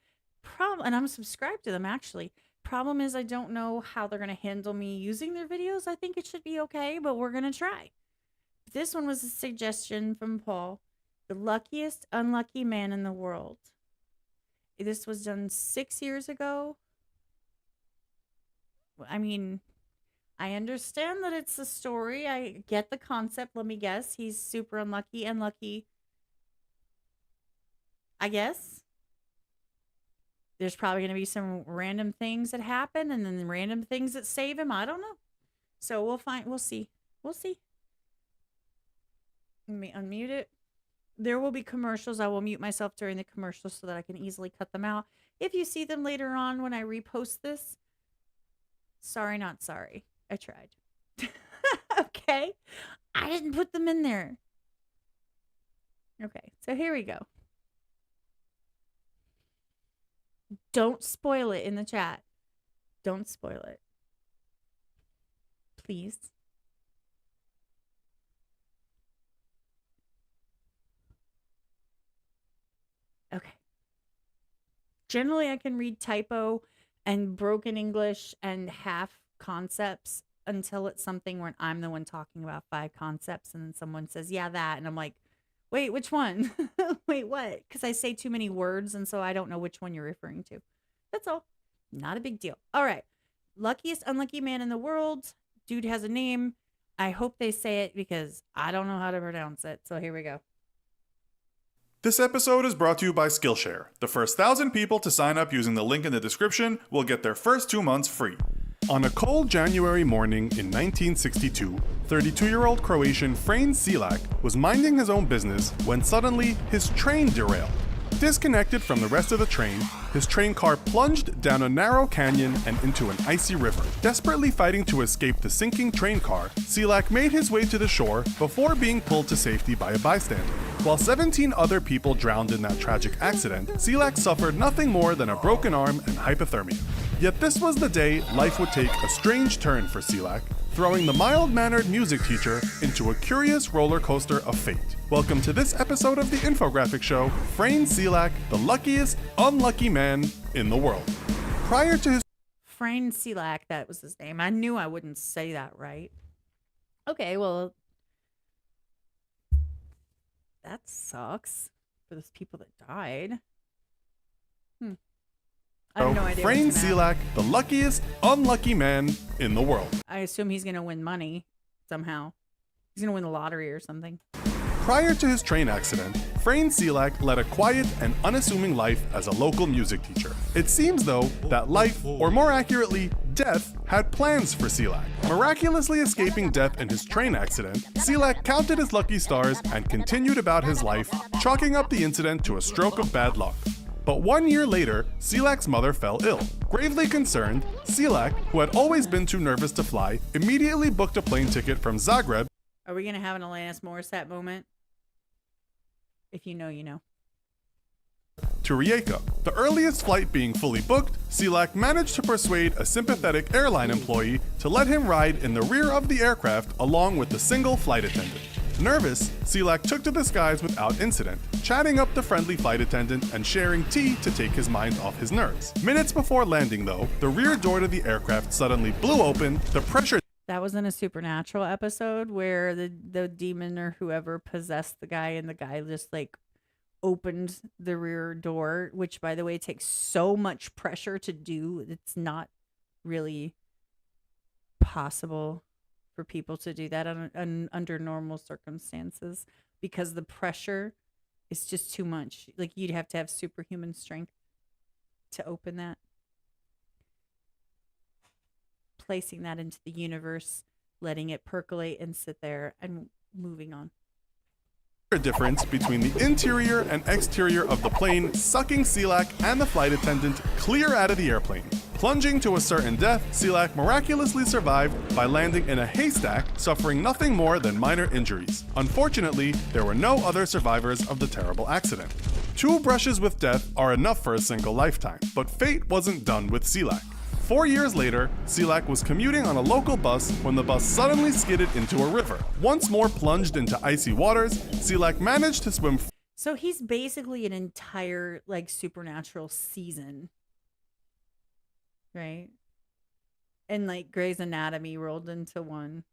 And I'm subscribed to them, actually. Problem is I don't know how they're going to handle me using their videos. I think it should be okay, but we're going to try. This one was a suggestion from Paul, the luckiest unlucky man in the world. This was done 6 years ago. I mean, I understand that it's a story. I get the concept. Let me guess. He's super unlucky and lucky. I guess. There's probably going to be some random things that happen and then random things that save him. I don't know. So we'll see. We'll see. Let me unmute it. There will be commercials. I will mute myself during the commercials so that I can easily cut them out. If you see them later on when I repost this, sorry, not sorry. I tried. Okay. I didn't put them in there. Okay, so here we go. Don't spoil it in the chat. Don't spoil it. Please. Okay. Generally, I can read typo and broken English and half concepts until it's something where I'm the one talking about 5 concepts and then someone says, yeah, that. And I'm like, wait, which one? Wait, what? Because I say too many words and so I don't know which one you're referring to. That's all. Not a big deal. All right. Luckiest unlucky man in the world. Dude has a name. I hope they say it because I don't know how to pronounce it. So here we go. This episode is brought to you by Skillshare. The first 1,000 people to sign up using the link in the description will get their first 2 months free. On a cold January morning in 1962, 32-year-old Croatian Frane Selak was minding his own business when suddenly his train derailed. Disconnected from the rest of the train, his train car plunged down a narrow canyon and into an icy river. Desperately fighting to escape the sinking train car, Selak made his way to the shore before being pulled to safety by a bystander. While 17 other people drowned in that tragic accident, Selak suffered nothing more than a broken arm and hypothermia. Yet this was the day life would take a strange turn for Selak, throwing the mild-mannered music teacher into a curious roller coaster of fate. Welcome to this episode of the infographic show, Frane Selak, the luckiest unlucky man in the world. Prior to his Frane Selak, that was his name. I knew I wouldn't say that right. Okay, well, that sucks for those people that died. I have no idea. Frane Selak, the luckiest unlucky man in the world. I assume he's going to win money somehow. He's going to win the lottery or something. Prior to his train accident, Frane Selak led a quiet and unassuming life as a local music teacher. It seems, though, that life, or more accurately, death, had plans for Selak. Miraculously escaping death in his train accident, Selak counted his lucky stars and continued about his life, chalking up the incident to a stroke of bad luck. But 1 year later, Selak's mother fell ill. Gravely concerned, Selak, who had always been too nervous to fly, immediately booked a plane ticket from Zagreb. Are we going to have an Alanis Morissette moment? If you know, you know. To Rijeka. The earliest flight being fully booked, Selak managed to persuade a sympathetic airline employee to let him ride in the rear of the aircraft along with the single flight attendant. Nervous, Selak took to the skies without incident, chatting up the friendly flight attendant and sharing tea to take his mind off his nerves. Minutes before landing, though, the rear door to the aircraft suddenly blew open, the pressure... That was in a Supernatural episode where the demon or whoever possessed the guy and the guy just like opened the rear door, which by the way takes so much pressure to do. It's not really possible for people to do that under normal circumstances because the pressure is just too much. Like you'd have to have superhuman strength to open that. Placing that into the universe, letting it percolate and sit there and moving on. Difference between the interior and exterior of the plane, sucking Selak and the flight attendant clear out of the airplane. Plunging to a certain death, Selak miraculously survived by landing in a haystack, suffering nothing more than minor injuries. Unfortunately, there were no other survivors of the terrible accident. 2 brushes with death are enough for a single lifetime, but fate wasn't done with Selak. 4 years later, Selak was commuting on a local bus when the bus suddenly skidded into a river. Once more plunged into icy waters, Selak managed to swim. So he's basically an entire like Supernatural season, right? And like Grey's Anatomy rolled into one.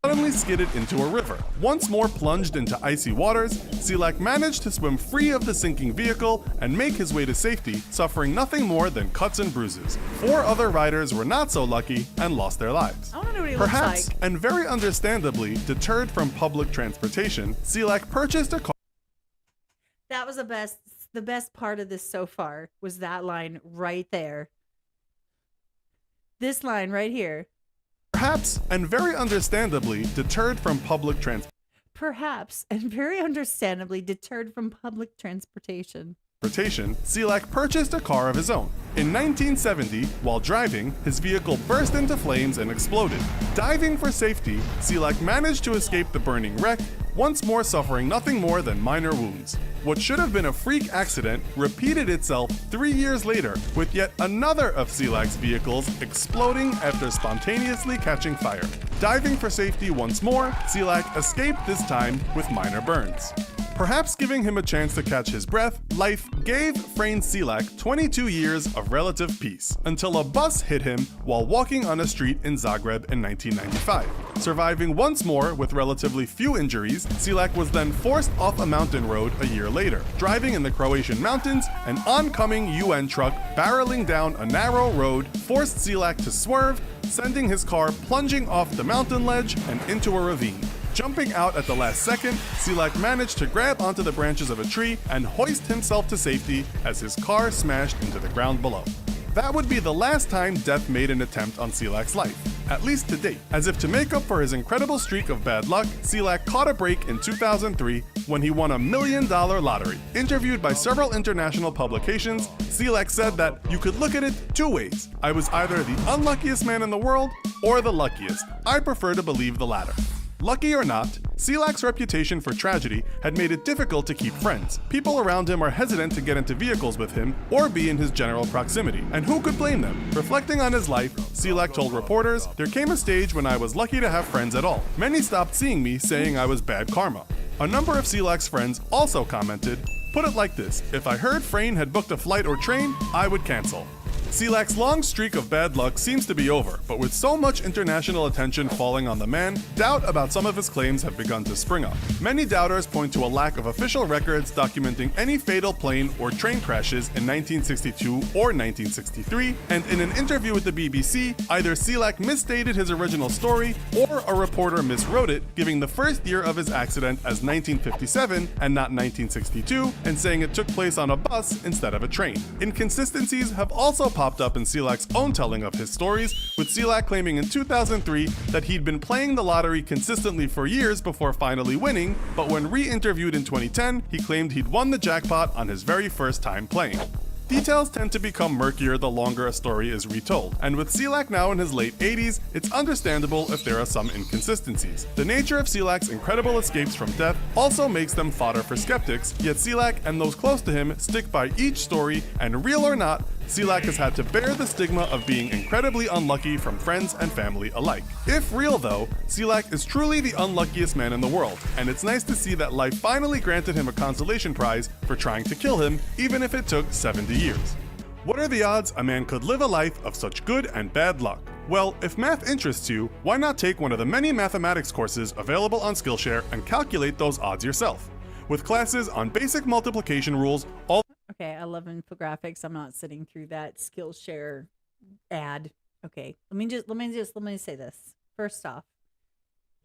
Suddenly skidded into a river. Once more plunged into icy waters, Selak managed to swim free of the sinking vehicle and make his way to safety, suffering nothing more than cuts and bruises. 4 other riders were not so lucky and lost their lives. I want to know what he Perhaps, looks like. and very understandably, deterred from public transportation, Selak purchased a car. That was the best part of this so far was that line right there. This line right here. Perhaps, and very understandably, deterred from public transportation. Perhaps, and very understandably deterred from public transportation. transportation, Selak purchased a car of his own. In 1970, while driving, his vehicle burst into flames and exploded. Diving for safety, Selak managed to escape the burning wreck, once more suffering nothing more than minor wounds. What should have been a freak accident repeated itself 3 years later, with yet another of Selak's vehicles exploding after spontaneously catching fire. Diving for safety once more, Selak escaped this time with minor burns. Perhaps giving him a chance to catch his breath, life gave Frane Selak 22 years of relative peace, until a bus hit him while walking on a street in Zagreb in 1995. Surviving once more with relatively few injuries, Selak was then forced off a mountain road a year later. Driving in the Croatian mountains, an oncoming UN truck barreling down a narrow road forced Selak to swerve, sending his car plunging off the mountain ledge and into a ravine. Jumping out at the last second, Selak managed to grab onto the branches of a tree and hoist himself to safety as his car smashed into the ground below. That would be the last time death made an attempt on Selak's life, at least to date. As if to make up for his incredible streak of bad luck, Selak caught a break in 2003 when he won a $1 million lottery. Interviewed by several international publications, Selak said that you could look at it two ways. I was either the unluckiest man in the world or the luckiest. I prefer to believe the latter. Lucky or not, Selak's reputation for tragedy had made it difficult to keep friends. People around him are hesitant to get into vehicles with him or be in his general proximity, and who could blame them? Reflecting on his life, Selak told reporters, "There came a stage when I was lucky to have friends at all. Many stopped seeing me, saying I was bad karma." A number of Selak's friends also commented, "Put it like this, if I heard Frane had booked a flight or train, I would cancel." Selak's long streak of bad luck seems to be over, but with so much international attention falling on the man, doubt about some of his claims have begun to spring up. Many doubters point to a lack of official records documenting any fatal plane or train crashes in 1962 or 1963, and in an interview with the BBC, either Selak misstated his original story or a reporter miswrote it, giving the first year of his accident as 1957 and not 1962, and saying it took place on a bus instead of a train. Inconsistencies have also popped up in Selak's own telling of his stories, with Selak claiming in 2003 that he'd been playing the lottery consistently for years before finally winning, but when re-interviewed in 2010, he claimed he'd won the jackpot on his very first time playing. Details tend to become murkier the longer a story is retold, and with Selak now in his late 80s, it's understandable if there are some inconsistencies. The nature of Selak's incredible escapes from death also makes them fodder for skeptics, yet Selak and those close to him stick by each story, and real or not, Selak has had to bear the stigma of being incredibly unlucky from friends and family alike. If real though, Selak is truly the unluckiest man in the world, and it's nice to see that life finally granted him a consolation prize for trying to kill him, even if it took 70 years. What are the odds a man could live a life of such good and bad luck? Well, if math interests you, why not take one of the many mathematics courses available on Skillshare and calculate those odds yourself? With classes on basic multiplication rules, all Okay, I love infographics. I'm not sitting through that Skillshare ad. Okay, let me say this. First off,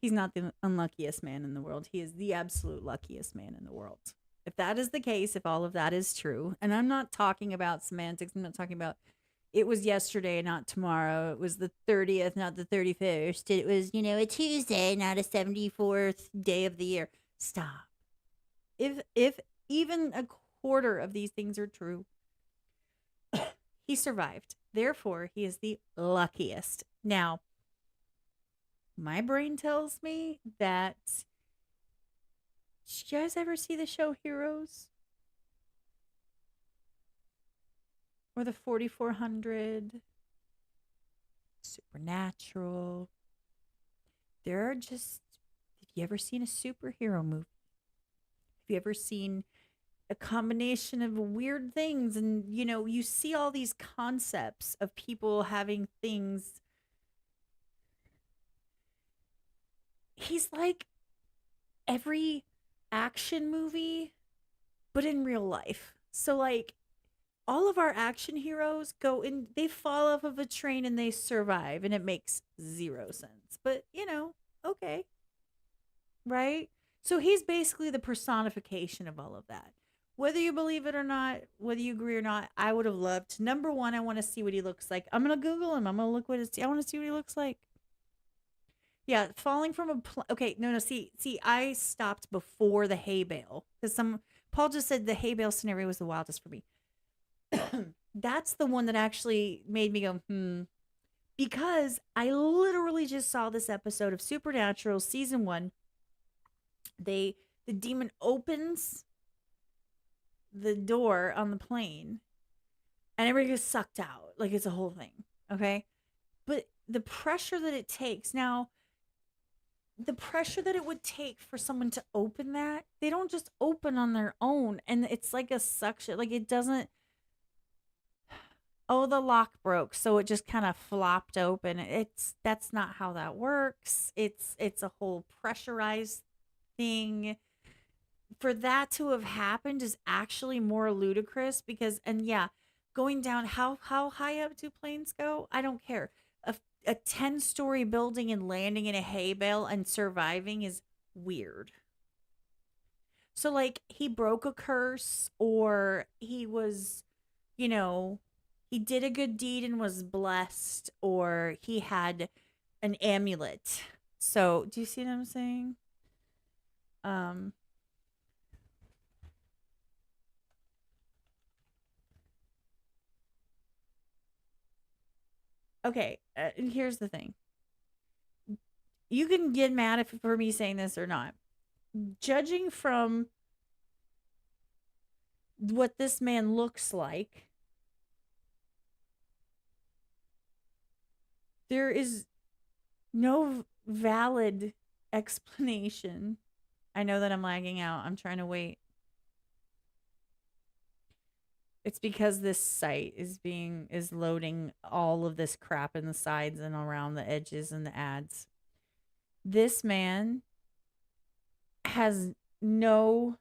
he's not the unluckiest man in the world. He is the absolute luckiest man in the world. If that is the case, if all of that is true, and I'm not talking about semantics, I'm not talking about it was yesterday, not tomorrow. It was the 30th, not the 31st. It was, a Tuesday, not a 74th day of the year. Stop. If even a quarter of these things are true, he survived. Therefore, he is the luckiest. Now, my brain tells me that. Did you guys ever see the show Heroes? Or the 4400? Supernatural? There are just. Have you ever seen a superhero movie? Have you ever seen a combination of weird things? And, you see all these concepts of people having things. He's like every action movie, but in real life. So, like, all of our action heroes go in, they fall off of a train and they survive, and it makes zero sense. But, okay. Right? So he's basically the personification of all of that. Whether you believe it or not, whether you agree or not, I would have loved. Number one, I want to see what he looks like. I'm going to Google him. I'm going to look I want to see what he looks like. Yeah, falling from a okay, no, see, I stopped before the hay bale because Paul just said the hay bale scenario was the wildest for me. That's the one that actually made me go, because I literally just saw this episode of Supernatural season 1. The demon opens the door on the plane and everybody gets sucked out. Like it's a whole thing. Okay. But the pressure that it takes now, the pressure that it would take for someone to open that, they don't just open on their own. And it's like a suction. Like it doesn't, oh, the lock broke. So it just kind of flopped open. That's not how that works. It's a whole pressurized thing. For that to have happened is actually more ludicrous because, and yeah, going down, how high up do planes go? I don't care. A 10-story building and landing in a hay bale and surviving is weird. So like he broke a curse, or he was, he did a good deed and was blessed, or he had an amulet. So do you see what I'm saying? Okay, and here's the thing. You can get mad for me saying this or not. Judging from what this man looks like, there is no valid explanation. I know that I'm lagging out. I'm trying to wait. It's because this site is loading all of this crap in the sides and around the edges and the ads. This man has no,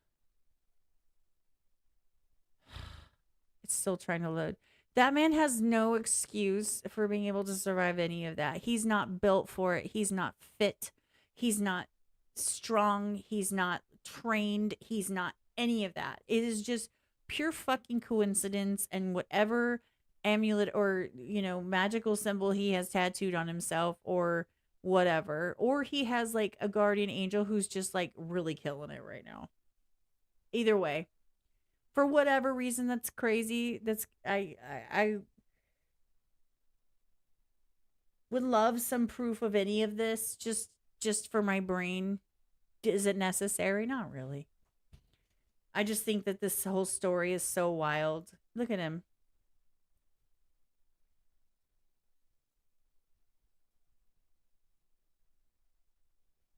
it's still trying to load. That man has no excuse for being able to survive any of that. He's not built for it. He's not fit. He's not strong. He's not trained. He's not any of that. It is just pure fucking coincidence, and whatever amulet or magical symbol he has tattooed on himself or whatever, or he has like a guardian angel who's just like really killing it right now. Either way, for whatever reason, that's crazy. That's I would love some proof of any of this, just for my brain. Is it necessary? Not really. I just think that this whole story is so wild. Look at him.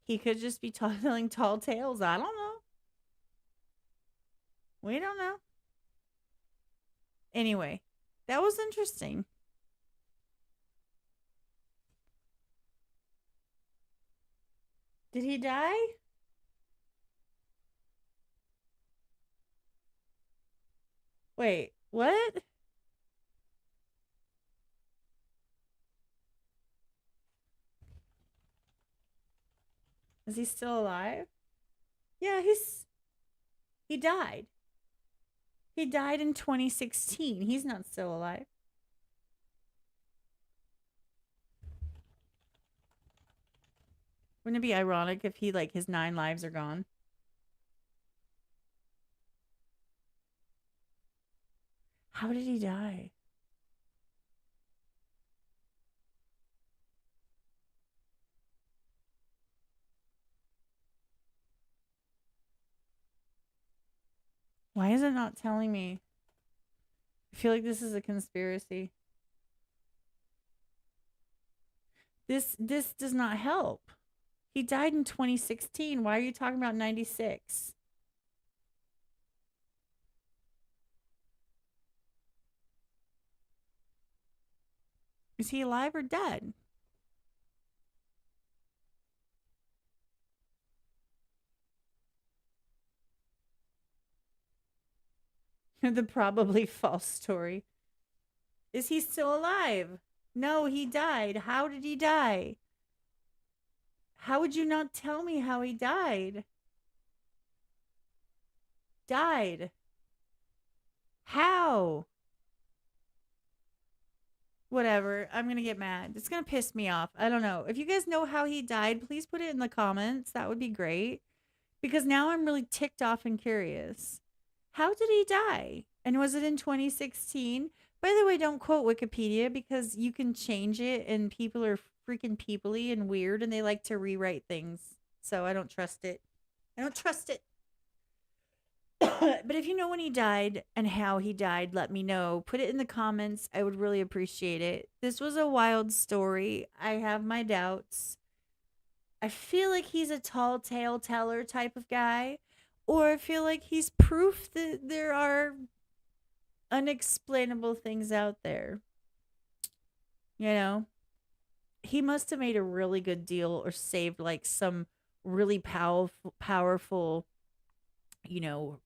He could just be telling tall tales. I don't know. We don't know. Anyway, that was interesting. Did he die? Wait, what? Is he still alive? Yeah, he died. He died in 2016. He's not still alive. Wouldn't it be ironic if his 9 lives are gone? How did he die? Why is it not telling me? I feel like this is a conspiracy. This does not help. He died in 2016. Why are you talking about 96? Is he alive or dead? The probably false story. Is he still alive? No, he died. How did he die? How would you not tell me how he died? Died. How? Whatever. I'm going to get mad. It's going to piss me off. I don't know. If you guys know how he died, please put it in the comments. That would be great. Because now I'm really ticked off and curious. How did he die? And was it in 2016? By the way, don't quote Wikipedia because you can change it and people are freaking peoply and weird and they like to rewrite things. So I don't trust it. I don't trust it. But if you know when he died and how he died, let me know. Put it in the comments. I would really appreciate it. This was a wild story. I have my doubts. I feel like he's a tall tale teller type of guy, or I feel like he's proof that there are unexplainable things out there. You know, he must have made a really good deal or saved like some really powerful, you know,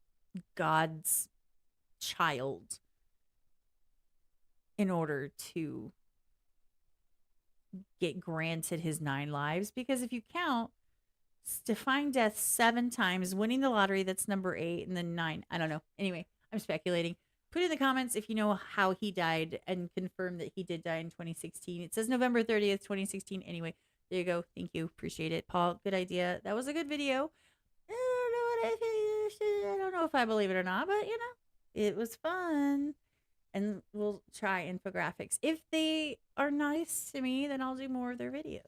God's child in order to get granted his 9 lives. Because if you count defying death 7 times, winning the lottery, that's number 8, and then 9. I don't know. Anyway, I'm speculating. Put in the comments if you know how he died and confirm that he did die in 2016. It says November 30th, 2016. Anyway, there you go. Thank you. Appreciate it. Paul, good idea. That was a good video. I don't know if I believe it or not, but you know, it was fun. And we'll try infographics. If they are nice to me, then I'll do more of their videos.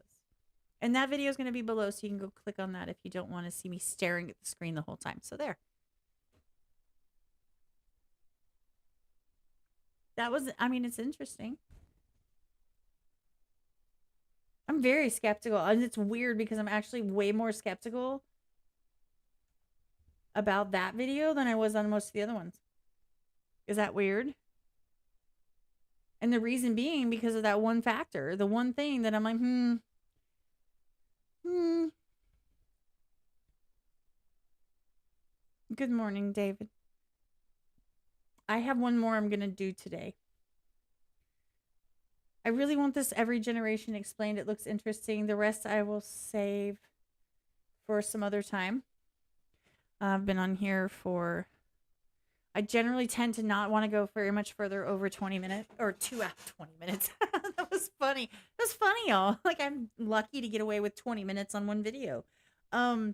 And that video is going to be below, so you can go click on that if you don't want to see me staring at the screen the whole time. So there. That was, I mean, it's interesting. I'm very skeptical. And it's weird because I'm actually way more skeptical about that video than I was on most of the other ones. Is that weird? And the reason being because of that one factor, the one thing that I'm like, Good morning, David. I have one more I'm going to do today. I really want this every generation explained. It looks interesting. The rest I will save for some other time. I've been on here for... I generally tend to not want to go very much further over 20 minutes or 20 minutes. That was funny. That was funny, y'all. Like, I'm lucky to get away with 20 minutes on one video. I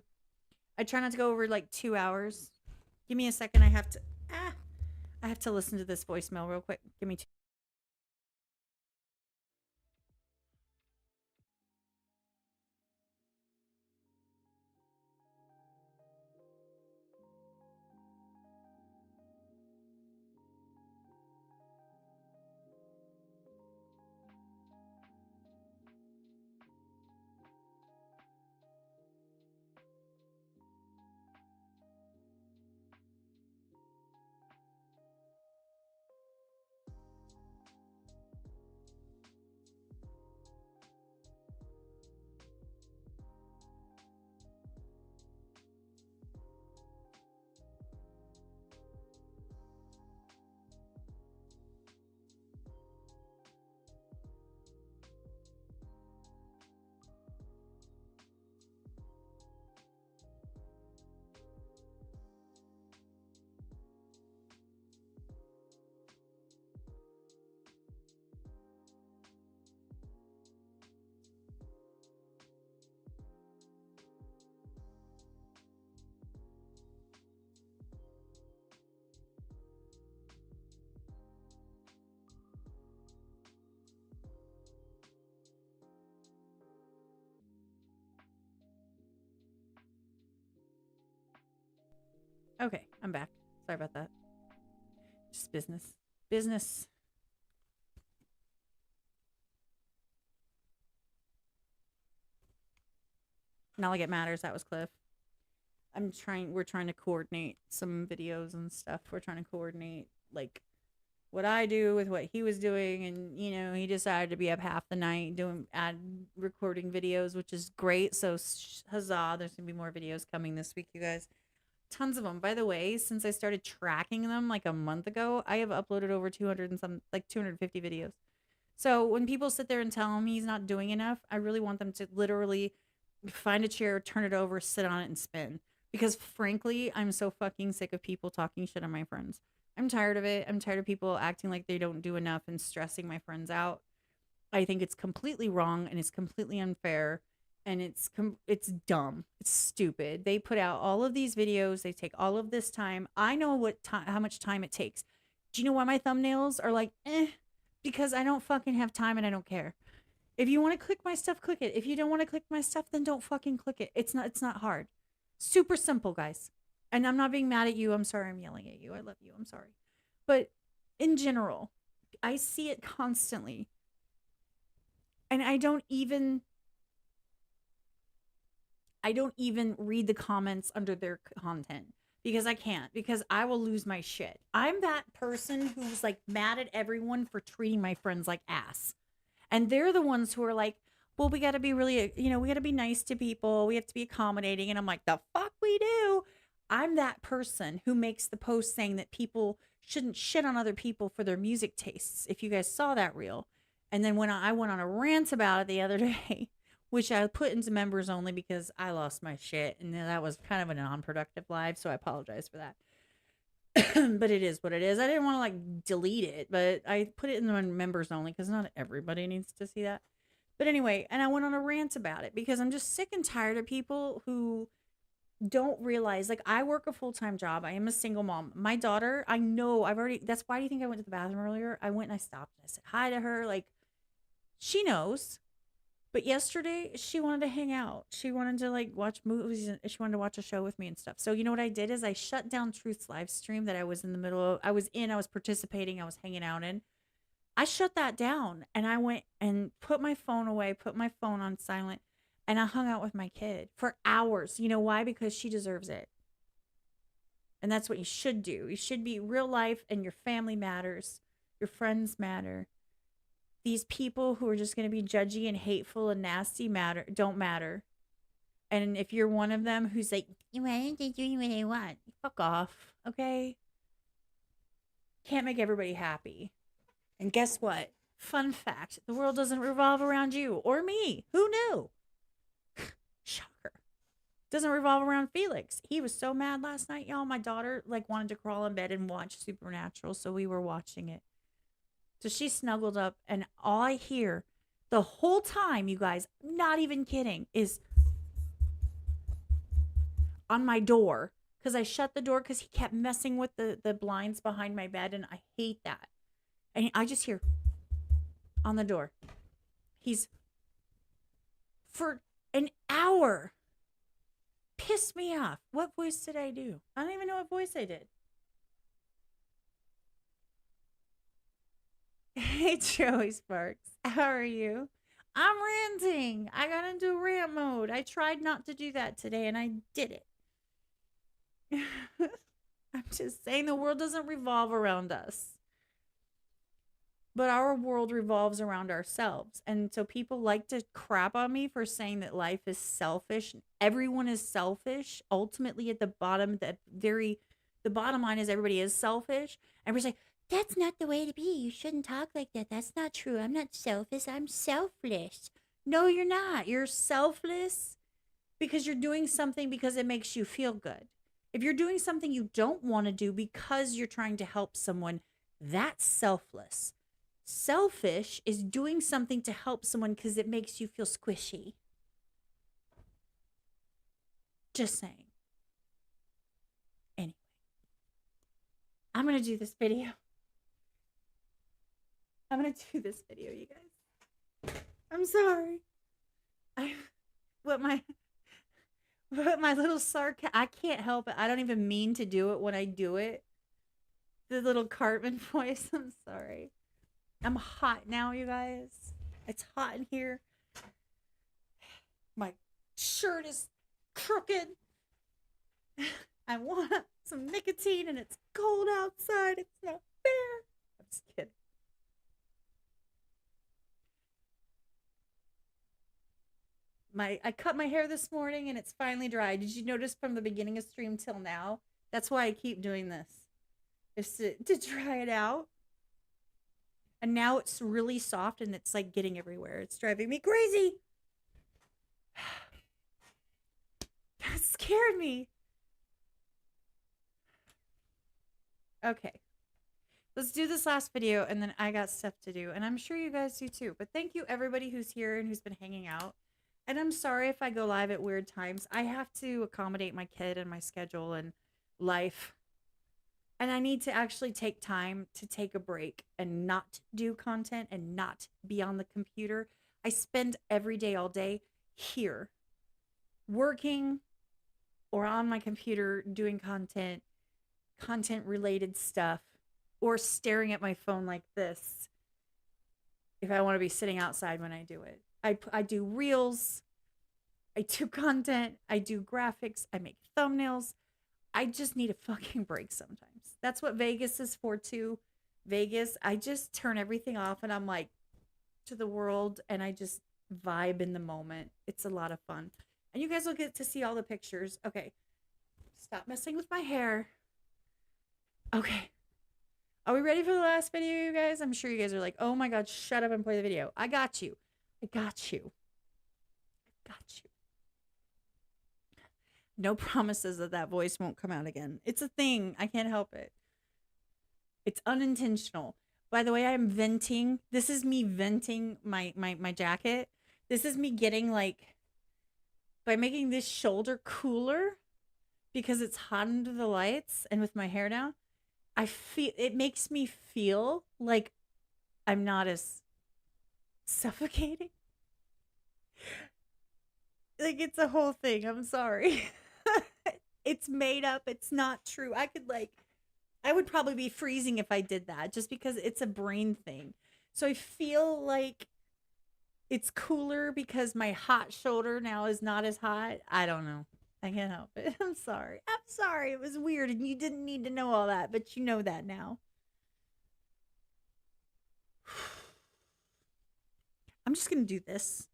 try not to go over like 2 hours. Give me a second. I have to listen to this voicemail real quick. Give me 2. Okay, I'm back. Sorry about that. Just business. Business. Not like it matters. That was Cliff. We're trying to coordinate some videos and stuff. We're trying to coordinate like what I do with what he was doing. And, you know, he decided to be up half the night recording videos, which is great. So huzzah. There's going to be more videos coming this week, you guys. Tons of them. By the way, since I started tracking them like a month ago, I have uploaded over 250 videos. So when people sit there and tell me he's not doing enough, I really want them to literally find a chair, turn it over, sit on it, and spin. Because frankly, I'm so fucking sick of people talking shit on my friends. I'm tired of it. I'm tired of people acting like they don't do enough and stressing my friends out. I think it's completely wrong and it's completely unfair and it's dumb. It's stupid. They put out all of these videos. They take all of this time. I know how much time it takes. Do you know why my thumbnails are like, because I don't fucking have time and I don't care. If you want to click my stuff, click it. If you don't want to click my stuff, then don't fucking click it. It's not hard. Super simple, guys. And I'm not being mad at you. I'm sorry I'm yelling at you. I love you. I'm sorry. But in general, I see it constantly. And I don't even read the comments under their content because I can't, because I will lose my shit. I'm that person who's like mad at everyone for treating my friends like ass. And they're the ones who are like, well, we got to be really, we got to be nice to people. We have to be accommodating. And I'm like, the fuck we do. I'm that person who makes the post saying that people shouldn't shit on other people for their music tastes. If you guys saw that reel. And then when I went on a rant about it the other day, which I put into members only because I lost my shit. And that was kind of a non-productive live. So I apologize for that. But it is what it is. I didn't want to like delete it, but I put it in the members only because not everybody needs to see that. But anyway, and I went on a rant about it because I'm just sick and tired of people who don't realize, like, I work a full-time job. I am a single mom. My daughter, I know that's why do you think I went to the bathroom earlier? I went and I stopped and I said hi to her. Like, she knows. But yesterday she wanted to hang out. She wanted to like watch movies and she wanted to watch a show with me and stuff. So you know what I did is I shut down Truth's live stream that I was in the middle of. I was participating, I was hanging out in. I shut that down and I went and put my phone away, put my phone on silent, and I hung out with my kid for hours. You know why? Because she deserves it. And that's what you should do. You should be real life, and your family matters. Your friends matter. These people who are just going to be judgy and hateful and nasty don't matter. And if you're one of them who's like, why don't they do what they want? Fuck off, okay? Can't make everybody happy. And guess what? Fun fact, the world doesn't revolve around you or me. Who knew? Shocker. Doesn't revolve around Felix. He was so mad last night, y'all. My daughter like wanted to crawl in bed and watch Supernatural, so we were watching it. So she snuggled up, and all I hear the whole time, you guys, not even kidding, is on my door. Because I shut the door because he kept messing with the blinds behind my bed, and I hate that. And I just hear on the door. He's for an hour. Pissed me off. What voice did I do? I don't even know what voice I did. Hey, Joey Sparks. How are you? I'm ranting. I got into rant mode. I tried not to do that today, and I did it. I'm just saying the world doesn't revolve around us. But our world revolves around ourselves. And so people like to crap on me for saying that life is selfish. Everyone is selfish. Ultimately, at the bottom, the bottom line is everybody is selfish. Everybody's like, that's not the way to be. You shouldn't talk like that. That's not true. I'm not selfish. I'm selfless. No, you're not. You're selfless because you're doing something because it makes you feel good. If you're doing something you don't want to do because you're trying to help someone, that's selfless. Selfish is doing something to help someone because it makes you feel squishy. Just saying. Anyway, I'm going to do this video. You guys. I'm sorry. What my little I can't help it. I don't even mean to do it when I do it. The little Cartman voice. I'm sorry. I'm hot now, you guys. It's hot in here. My shirt is crooked. I want some nicotine and it's cold outside. It's not fair. I'm just kidding. I cut my hair this morning and it's finally dry. Did you notice from the beginning of stream till now? That's why I keep doing this. Is to dry it out. And now it's really soft and it's like getting everywhere. It's driving me crazy. That scared me. Okay. let's do this last video, and then I got stuff to do, and I'm sure you guys do too. But thank you everybody who's here and who's been hanging out. And I'm sorry if I go live at weird times. I have to accommodate my kid and my schedule and life. And I need to actually take time to take a break and not do content and not be on the computer. I spend every day, all day here working or on my computer doing content related stuff, or staring at my phone like this if I want to be sitting outside when I do it. I do reels, I do content, I do graphics, I make thumbnails. I just need a fucking break sometimes. That's what Vegas is for too. Vegas, I just turn everything off and I'm like to the world and I just vibe in the moment. It's a lot of fun. And you guys will get to see all the pictures. Okay. Stop messing with my hair. Okay. Are we ready for the last video, you guys? I'm sure you guys are like, oh my God, shut up and play the video. I got you. I got you. I got you. No promises that that voice won't come out again. It's a thing. I can't help it. It's unintentional. By the way, I'm venting. This is me venting my jacket. This is me getting like, by making this shoulder cooler because it's hot under the lights and with my hair down, I feel, it makes me feel like I'm not as suffocating. Like, it's a whole thing. I'm sorry. It's made up. It's not true. I would probably be freezing if I did that, just because it's a brain thing. So I feel like it's cooler because my hot shoulder now is not as hot. I don't know. I can't help it. I'm sorry. I'm sorry. It was weird and you didn't need to know all that, but you know that now. I'm just going to do this.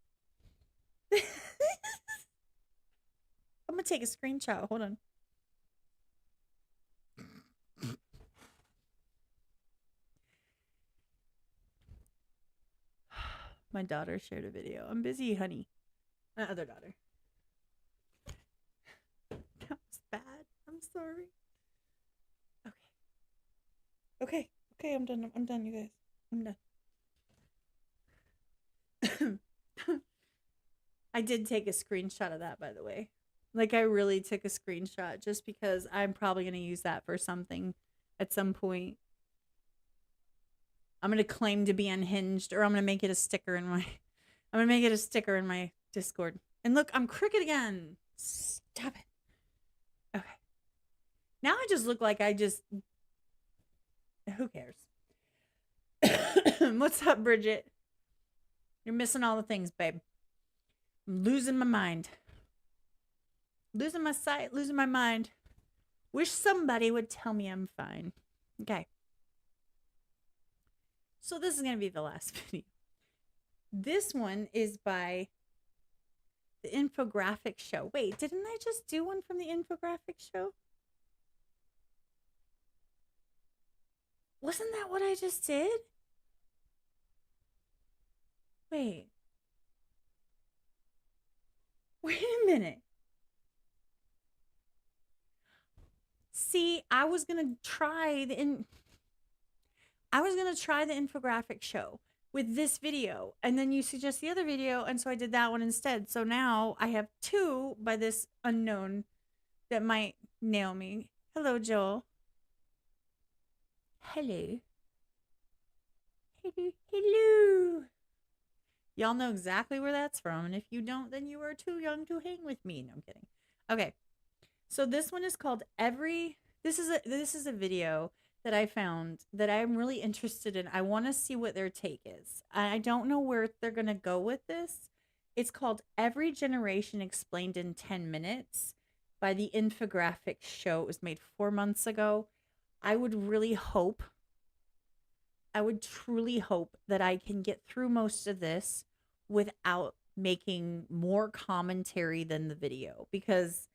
I'm going to take a screenshot. Hold on. My daughter shared a video. I'm busy, honey. My other daughter. That was bad. I'm sorry. Okay. Okay, I'm done. I'm done, you guys. I'm done. I did take a screenshot of that, by the way. Like, I really took a screenshot just because I'm probably going to use that for something at some point. I'm going to claim to be unhinged, or I'm going to make it a sticker in my... I'm going to make it a sticker in my Discord. And look, I'm crooked again. Stop it. Okay. Now I just look like I just... Who cares? What's up, Bridget? You're missing all the things, babe. I'm losing my mind. Losing my sight, losing my mind. Wish somebody would tell me I'm fine. Okay. So this is going to be the last video. This one is by the infographic show. Wait, didn't I just do one from the infographic show? Wasn't that what I just did? Wait. Wait a minute. See, I was going to try the infographic show with this video, and then you suggest the other video, and so I did that one instead. So now I have two by this unknown that might nail me. Hello, Joel. Hello. Hello. Hello. Y'all know exactly where that's from, and if you don't, then you are too young to hang with me. No, I'm kidding. Okay. So this one is called this is a video that I found that I'm really interested in. I want to see what their take is. I don't know where they're going to go with this. It's called Every Generation Explained in 10 Minutes by the Infographic Show. It was made 4 months ago. I would truly hope that I can get through most of this without making more commentary than the video, because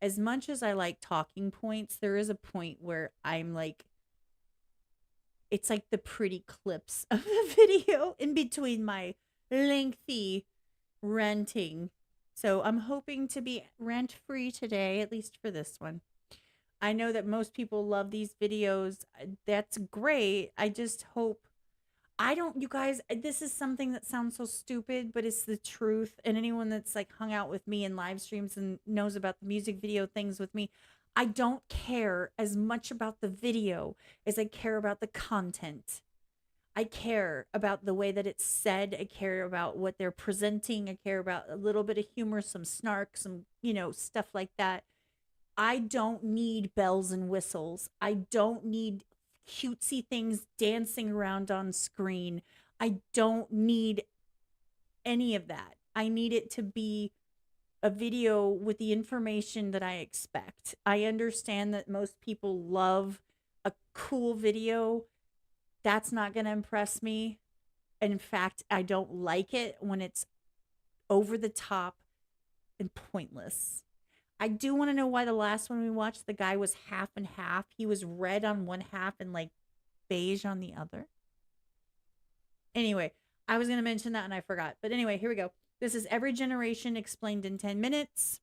as much as I like talking points, there is a point where I'm like, it's like the pretty clips of the video in between my lengthy ranting. So I'm hoping to be rant free today, at least for this one. I know that most people love these videos. That's great. I just hope you guys, this is something that sounds so stupid, but it's the truth. And anyone that's like hung out with me in live streams and knows about the music video things with me, I don't care as much about the video as I care about the content. I care about the way that it's said. I care about what they're presenting. I care about a little bit of humor, some snark, some, stuff like that. I don't need bells and whistles. I don't need cutesy things dancing around on screen. I don't need any of that. I need it to be a video with the information that I expect. I understand that most people love a cool video. That's not going to impress me. In fact, I don't like it when it's over the top and pointless. I do want to know why the last one we watched, the guy was half and half. He was red on one half and like beige on the other. Anyway, I was going to mention that and I forgot. But anyway, here we go. This is Every Generation Explained in 10 Minutes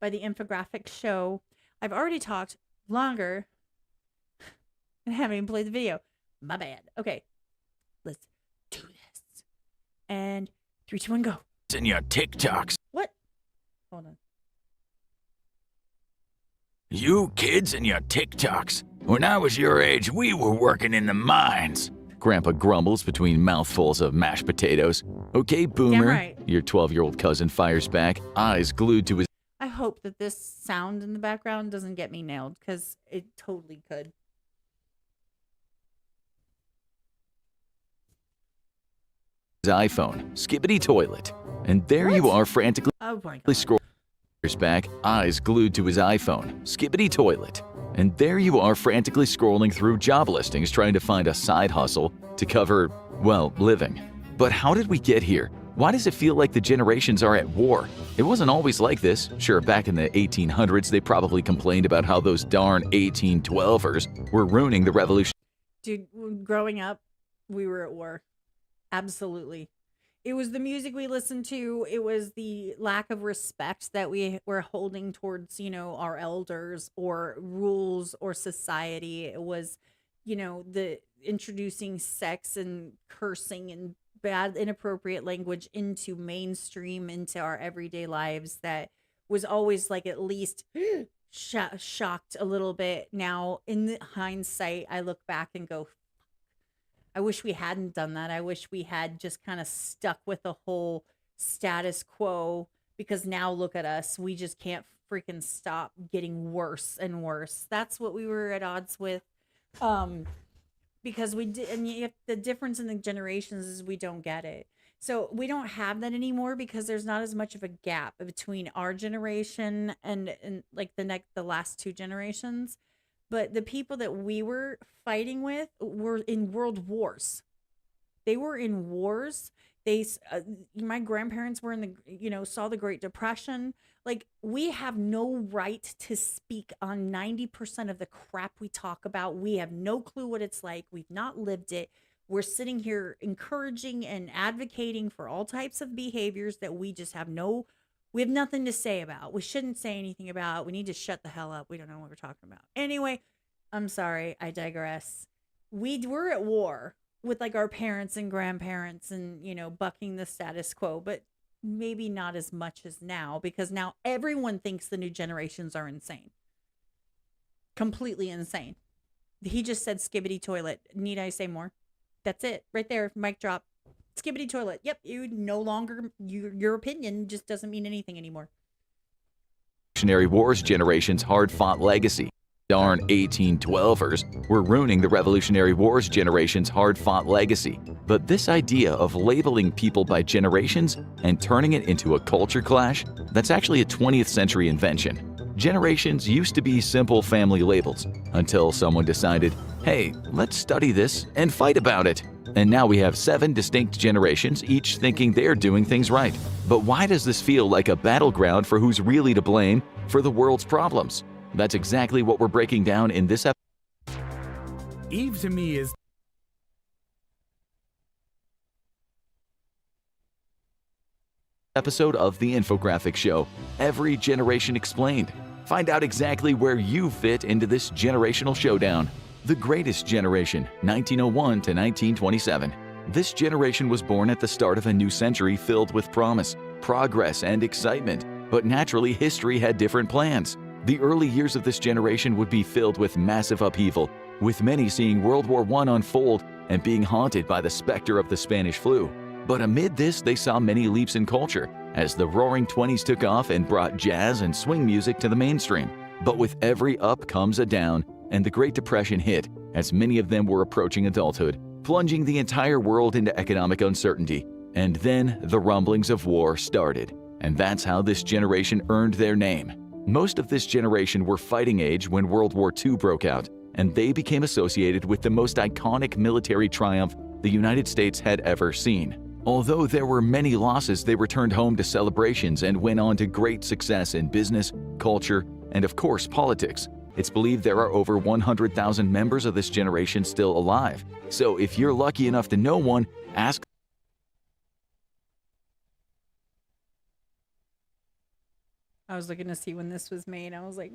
by the Infographic Show. I've already talked longer and haven't even played the video. My bad. Okay, let's do this. And 3, 2, 1, go. In your TikToks. What? Hold on. You kids and your TikToks. When I was your age, we were working in the mines. Grandpa grumbles between mouthfuls of mashed potatoes. Okay, boomer. Right. Your 12-year-old cousin fires back, eyes glued to his I hope that this sound in the background doesn't get me nailed, because it totally could. iPhone, skibbity toilet. And there What? you are frantically Oh my God. scrolling back, eyes glued to his iPhone, skibbity toilet. And there you are frantically scrolling through job listings trying to find a side hustle to cover, well, living. But how did we get here? Why does it feel like the generations are at war? It wasn't always like this. Sure, back in the 1800s, they probably complained about how those darn 1812ers were ruining the revolution. Dude, growing up, we were at war. Absolutely. It was the music we listened to. It was the lack of respect that we were holding towards, our elders or rules or society. It was, the introducing sex and cursing and bad, inappropriate language into mainstream, into our everyday lives that was always like at least shocked a little bit. Now, in the hindsight, I look back and go, I wish we hadn't done that. I wish we had just kind of stuck with the whole status quo, because now look at us. We just can't freaking stop getting worse and worse. That's what we were at odds with. Because we did, and the difference in the generations is we don't get it. So we don't have that anymore because there's not as much of a gap between our generation and like the last 2 generations. But the people that we were fighting with were in world wars. They were in wars. My grandparents were in saw the Great Depression. Like, we have no right to speak on 90% of the crap we talk about. We have no clue what it's like. We've not lived it. We're sitting here encouraging and advocating for all types of behaviors that we just have nothing to say about. We shouldn't say anything about. We need to shut the hell up. We don't know what we're talking about. Anyway, I'm sorry. I digress. We were at war with like our parents and grandparents and, bucking the status quo, but maybe not as much as now, because now everyone thinks the new generations are insane. Completely insane. He just said skibbity toilet. Need I say more? That's it. Right there. Mic drop. Skibbity toilet. Yep. You no longer, your opinion just doesn't mean anything anymore. Revolutionary Wars generation's hard-fought legacy. Darn 1812ers were ruining the Revolutionary Wars generation's hard-fought legacy. But this idea of labeling people by generations and turning it into a culture clash, that's actually a 20th century invention. Generations used to be simple family labels until someone decided, hey, let's study this and fight about it. And now we have 7 distinct generations, each thinking they're doing things right. But why does this feel like a battleground for who's really to blame for the world's problems? That's exactly what we're breaking down in this episode. Eve to me is Of the Infographic Show, Every Generation Explained. Find out exactly where you fit into this generational showdown. The Greatest Generation, 1901 to 1927. This generation was born at the start of a new century filled with promise, progress, and excitement. But naturally, history had different plans. The early years of this generation would be filled with massive upheaval, with many seeing World War I unfold and being haunted by the specter of the Spanish flu. But amid this, they saw many leaps in culture, as the Roaring Twenties took off and brought jazz and swing music to the mainstream. But with every up comes a down, and the Great Depression hit, as many of them were approaching adulthood, plunging the entire world into economic uncertainty. And then the rumblings of war started, and that's how this generation earned their name. Most of this generation were fighting age when World War II broke out, and they became associated with the most iconic military triumph the United States had ever seen. Although there were many losses, they returned home to celebrations and went on to great success in business, culture, and of course politics. It's believed there are over 100,000 members of this generation still alive. So if you're lucky enough to know one, ask. I was looking to see when this was made. I was like,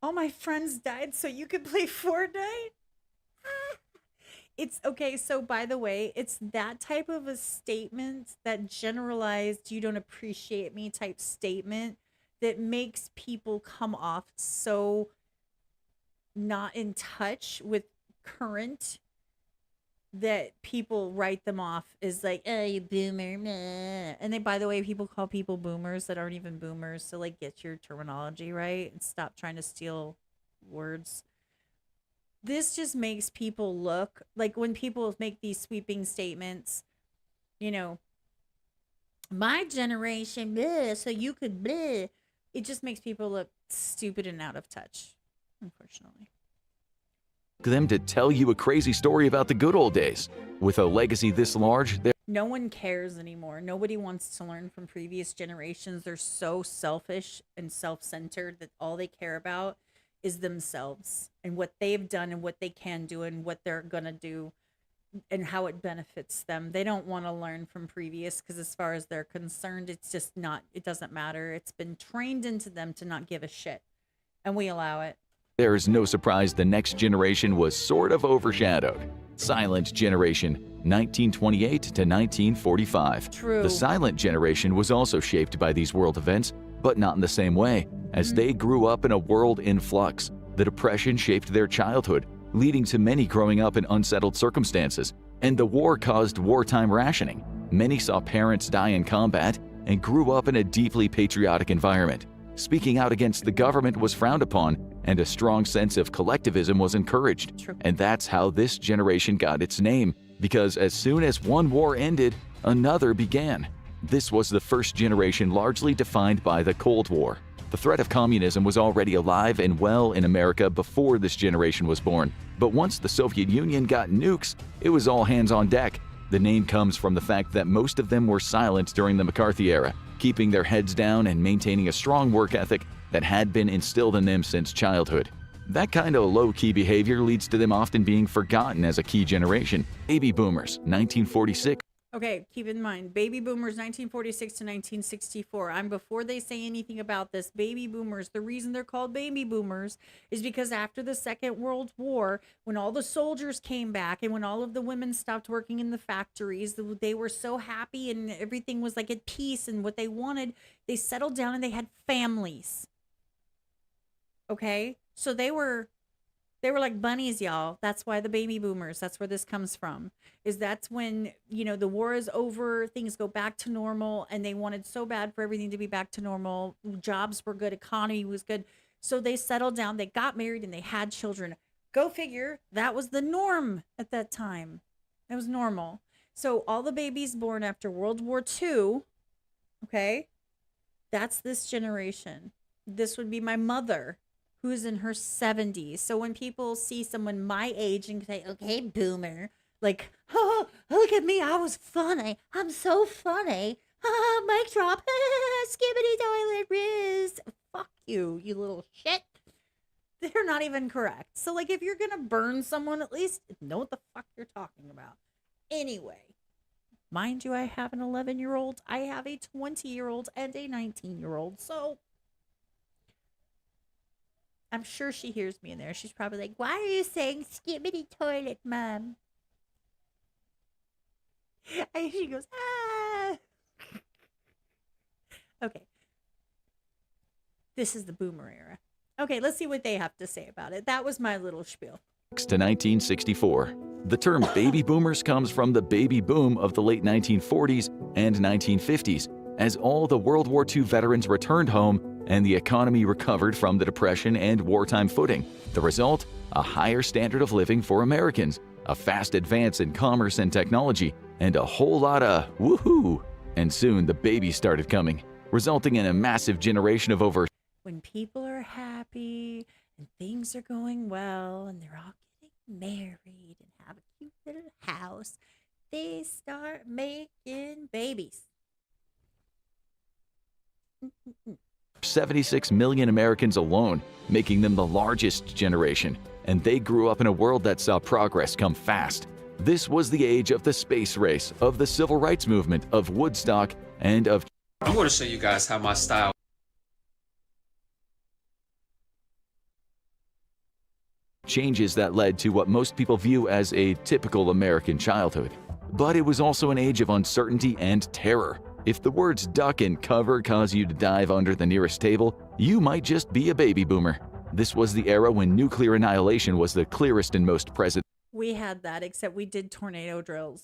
all my friends died so you could play Fortnite? It's okay. So by the way, it's that type of a statement, that generalized, you don't appreciate me type statement, that makes people come off so not in touch with current, that people write them off as like, oh, you boomer, meh. And they, by the way, people call people boomers that aren't even boomers. So like, get your terminology right and stop trying to steal words. This just makes people look like, when people make these sweeping statements, you know, my generation, bleh, so you could bleh. It just makes people look stupid and out of touch, unfortunately. Them to tell you a crazy story about the good old days. With a legacy this large, no one cares anymore. Nobody wants to learn from previous generations. They're so selfish and self-centered that all they care about is themselves and what they've done and what they can do and what they're gonna do and how it benefits them. They don't want to learn from previous, because as far as they're concerned, it's just not, it doesn't matter. It's been trained into them to not give a shit, and we allow it. There is no surprise the next generation was sort of overshadowed. Silent Generation, 1928 to 1945. True. The Silent Generation was also shaped by these world events, but not in the same way, as they grew up in a world in flux. The Depression shaped their childhood, leading to many growing up in unsettled circumstances, and the war caused wartime rationing. Many saw parents die in combat and grew up in a deeply patriotic environment. Speaking out against the government was frowned upon, and a strong sense of collectivism was encouraged. True. And that's how this generation got its name, because as soon as one war ended, another began. This was the first generation largely defined by the Cold War. The threat of communism was already alive and well in America before this generation was born. But once the Soviet Union got nukes, it was all hands on deck. The name comes from the fact that most of them were silent during the McCarthy era, keeping their heads down and maintaining a strong work ethic that had been instilled in them since childhood. That kind of low-key behavior leads to them often being forgotten as a key generation. Baby Boomers, 1946. Okay, keep in mind, baby boomers, 1946 to 1964. I'm before they say anything about this. Baby boomers, the reason they're called baby boomers is because after the Second World War, when all the soldiers came back and when all of the women stopped working in the factories, they were so happy and everything was like at peace and what they wanted. They settled down and they had families. Okay, so they were like bunnies, y'all. That's why the baby boomers, that's where this comes from. Is that's when, you know, the war is over, things go back to normal, and they wanted so bad for everything to be back to normal. Jobs were good, economy was good. So they settled down, they got married, and they had children. Go figure, that was the norm at that time. It was normal. So all the babies born after World War II, okay, that's this generation. This would be my mother, who's in her 70s. So when people see someone my age and say, okay, boomer, like, oh, look at me, I was funny. I'm so funny. Mic drop. Skibbity toilet riz. Fuck you, you little shit. They're not even correct. So, like, if you're going to burn someone, at least know what the fuck you're talking about. Anyway, mind you, I have an 11-year-old. I have a 20-year-old and a 19-year-old. So I'm sure she hears me in there. She's probably like, why are you saying skibbity toilet, Mom? And she goes, ah. Okay. This is the boomer era. Okay, let's see what they have to say about it. That was my little spiel. To 1964. The term baby boomers comes from the baby boom of the late 1940s and 1950s, as all the World War II veterans returned home and the economy recovered from the Depression and wartime footing. The result? A higher standard of living for Americans, a fast advance in commerce and technology, and a whole lot of woohoo. And soon the babies started coming, resulting in a massive generation of over. When people are happy and things are going well and they're all getting married and have a cute little house, they start making babies. 76 million Americans alone, making them the largest generation, and they grew up in a world that saw progress come fast. This was the age of the space race, of the civil rights movement, of Woodstock, and of. I'm going to show you guys how my style. Changes that led to what most people view as a typical American childhood. But it was also an age of uncertainty and terror. If the words duck and cover cause you to dive under the nearest table, you might just be a baby boomer. This was the era when nuclear annihilation was the clearest and most present. We had that, except we did tornado drills.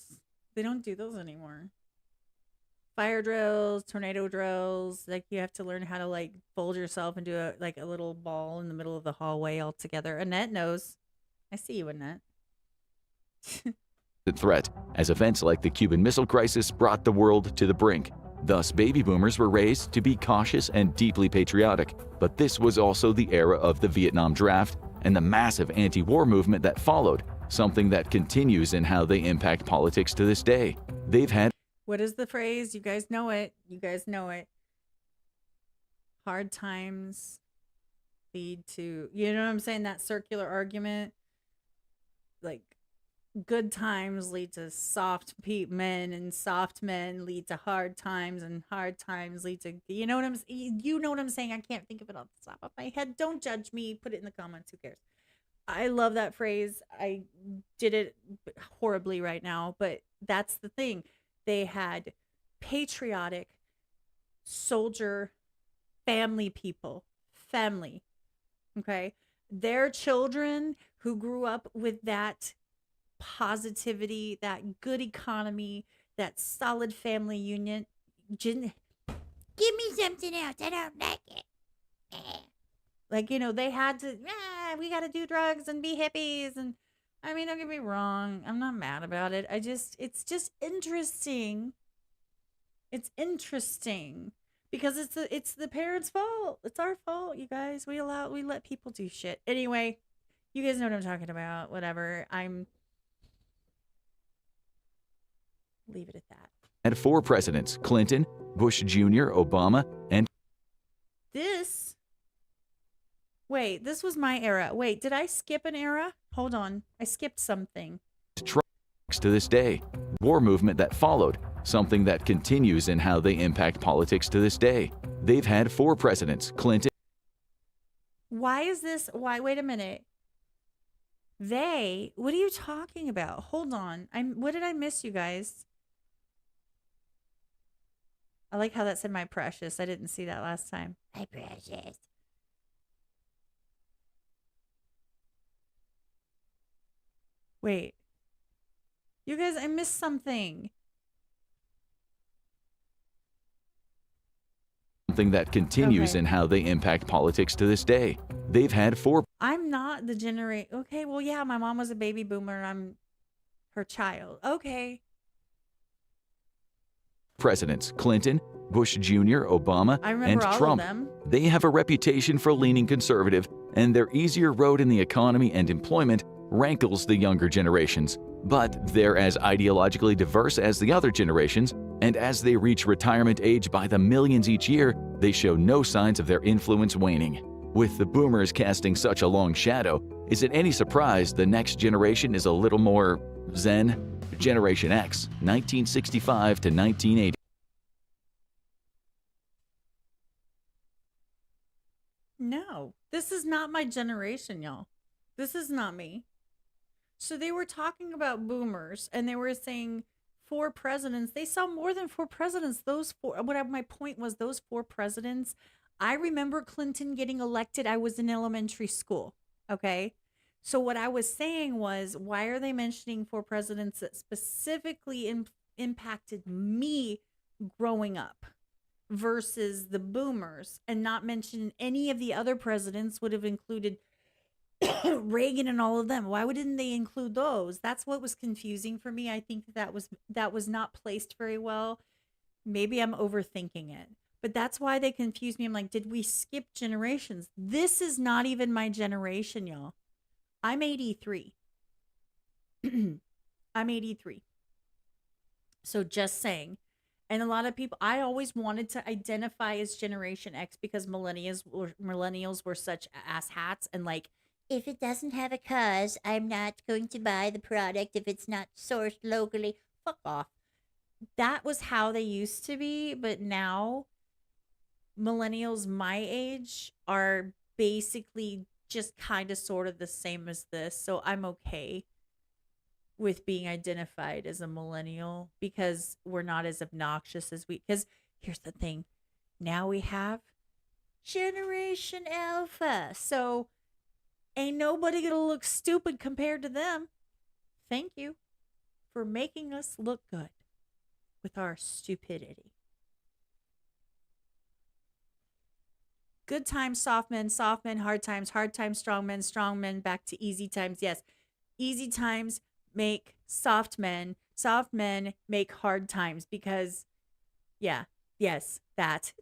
They don't do those anymore. Fire drills, tornado drills. Like, you have to learn how to, like, fold yourself into a little ball in the middle of the hallway all together. Annette knows. I see you, Annette. Threat, as events like the Cuban Missile Crisis brought the world to the brink. Thus, baby boomers were raised to be cautious and deeply patriotic. But this was also the era of the Vietnam draft and the massive anti-war movement that followed, something that continues in how they impact politics to this day. They've had. What is the phrase? You guys know it. You guys know it. Hard times lead to, you know what I'm saying? That circular argument. Like, good times lead to soft men, and soft men lead to hard times, and hard times lead to, you know what I'm saying? I can't think of it off the top of my head. Don't judge me. Put it in the comments. Who cares? I love that phrase. I did it horribly right now, but that's the thing. They had patriotic soldier family people, family. Okay. Their children who grew up with that positivity, that good economy, that solid family union. Give me something else. I don't like it. Like, you know, they had to, we got to do drugs and be hippies. And I mean, don't get me wrong. I'm not mad about it. It's just interesting. It's interesting because it's the parents' fault. It's our fault, you guys. We let people do shit. Anyway, you guys know what I'm talking about. Whatever. Leave it at that. Had 4 presidents: Clinton, Bush Jr., Obama, and Wait, this was my era. Wait, did I skip an era? Hold on. I skipped something. Trump. To this day, war movement that followed, something that continues in how they impact politics to this day. They've had 4 presidents: Clinton. Why is this? Wait a minute. What are you talking about? Hold on. What did I miss, you guys? I like how that said my precious. I didn't see that last time. My precious. Wait. You guys, I missed something. Something that continues in how they impact politics to this day. They've had 4. I'm not the generation. Okay, well, yeah, my mom was a baby boomer and I'm her child. Okay. Presidents: Clinton, Bush Jr., Obama, I and remember all Trump. of them. They have a reputation for leaning conservative, and their easier road in the economy and employment rankles the younger generations. But they're as ideologically diverse as the other generations, and as they reach retirement age by the millions each year, they show no signs of their influence waning. With the boomers casting such a long shadow, is it any surprise the next generation is a little more zen? Generation X, 1965 to 1980. No. This is not my generation, y'all. This is not me. So they were talking about boomers and they were saying 4 presidents. They saw more than 4 presidents. Those 4, whatever my point was, those 4 presidents. I remember Clinton getting elected. I was in elementary school. Okay. So what I was saying was, why are they mentioning 4 presidents that specifically impacted me growing up versus the boomers, and not mention any of the other presidents would have included Reagan and all of them? Why wouldn't they include those? That's what was confusing for me. I think that was not placed very well. Maybe I'm overthinking it, but that's why they confused me. I'm like, did we skip generations? This is not even my generation, y'all. I'm 83. I'm 83. So just saying. And a lot of people, I always wanted to identify as Generation X because millennials were such asshats, and like, if it doesn't have a cause, I'm not going to buy the product if it's not sourced locally. Fuck off. That was how they used to be, but now millennials my age are basically just kind of sort of the same as this. So I'm okay with being identified as a millennial because we're not as obnoxious as because here's the thing. Now we have Generation Alpha. So ain't nobody gonna look stupid compared to them. Thank you for making us look good with our stupidity. Good times, soft men, hard times, strong men, back to easy times. Yes, easy times make soft men make hard times because, yeah, yes, that.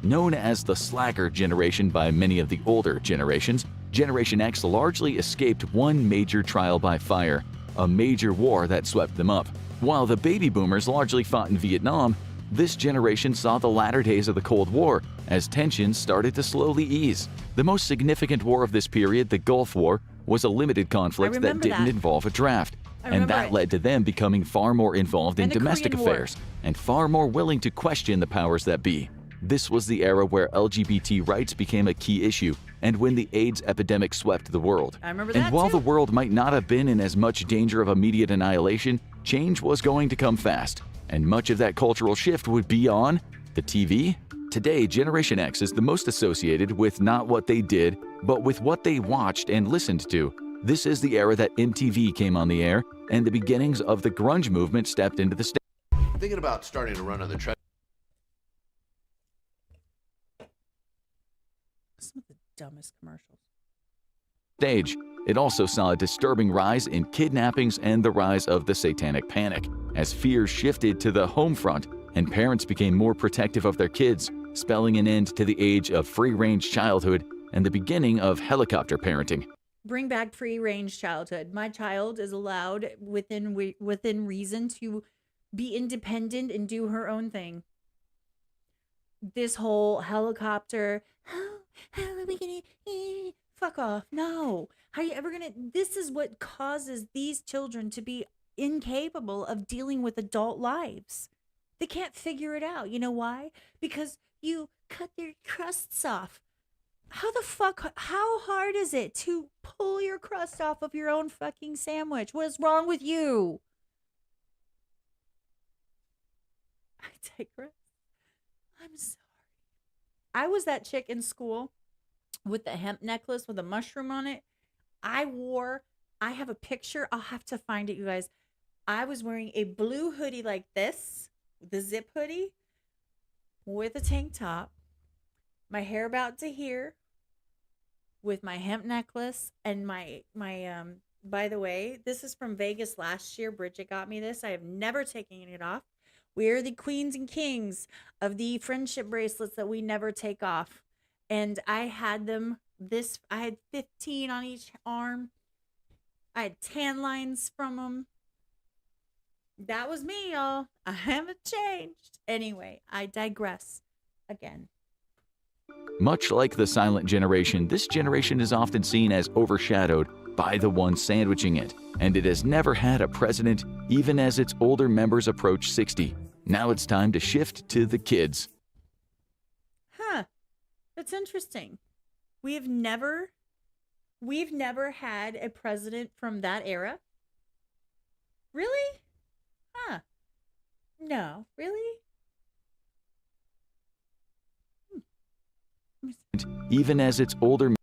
Known as the slacker generation by many of the older generations, Generation X largely escaped one major trial by fire, a major war that swept them up. While the baby boomers largely fought in Vietnam, this generation saw the latter days of the Cold War as tensions started to slowly ease. The most significant war of this period, the Gulf War, was a limited conflict that didn't involve a draft, and that led to them becoming far more involved in domestic affairs and far more willing to question the powers that be. This was the era where LGBT rights became a key issue, and when the AIDS epidemic swept the world. I remember that and while the world might not have been in as much danger of immediate annihilation, change was going to come fast, and much of that cultural shift would be on the TV. Today, Generation X is the most associated with not what they did, but with what they watched and listened to. This is the era that MTV came on the air, and the beginnings of the grunge movement stepped into the stage. Thinking about starting to run on the treadmill. Some of the dumbest commercials. It also saw a disturbing rise in kidnappings and the rise of the satanic panic, as fears shifted to the home front and parents became more protective of their kids, spelling an end to the age of free-range childhood and the beginning of helicopter parenting. Bring back free-range childhood. My child is allowed within reason to be independent and do her own thing. This whole helicopter, how are we gonna fuck off? No. How are you ever gonna? This is what causes these children to be incapable of dealing with adult lives. They can't figure it out. You know why? Because you cut their crusts off. How hard is it to pull your crust off of your own fucking sandwich? What is wrong with you? I digress. I'm sorry. I was that chick in school with the hemp necklace with a mushroom on it. I have a picture. I'll have to find it, you guys. I was wearing a blue hoodie like this, the zip hoodie, with a tank top, my hair about to here, with my hemp necklace, and my by the way, this is from Vegas last year. Bridget got me this. I have never taken it off. We're the queens and kings of the friendship bracelets that we never take off. And I had them I had 15 on each arm. I had tan lines from them. That was me, y'all. I haven't changed. Anyway, I digress again. Much like the silent generation, this generation is often seen as overshadowed by the one sandwiching it, and it has never had a president even as its older members approach 60. Now it's time to shift to the kids. The That's interesting. We've never had a president from that era. Really? Huh. No, really? Even as its older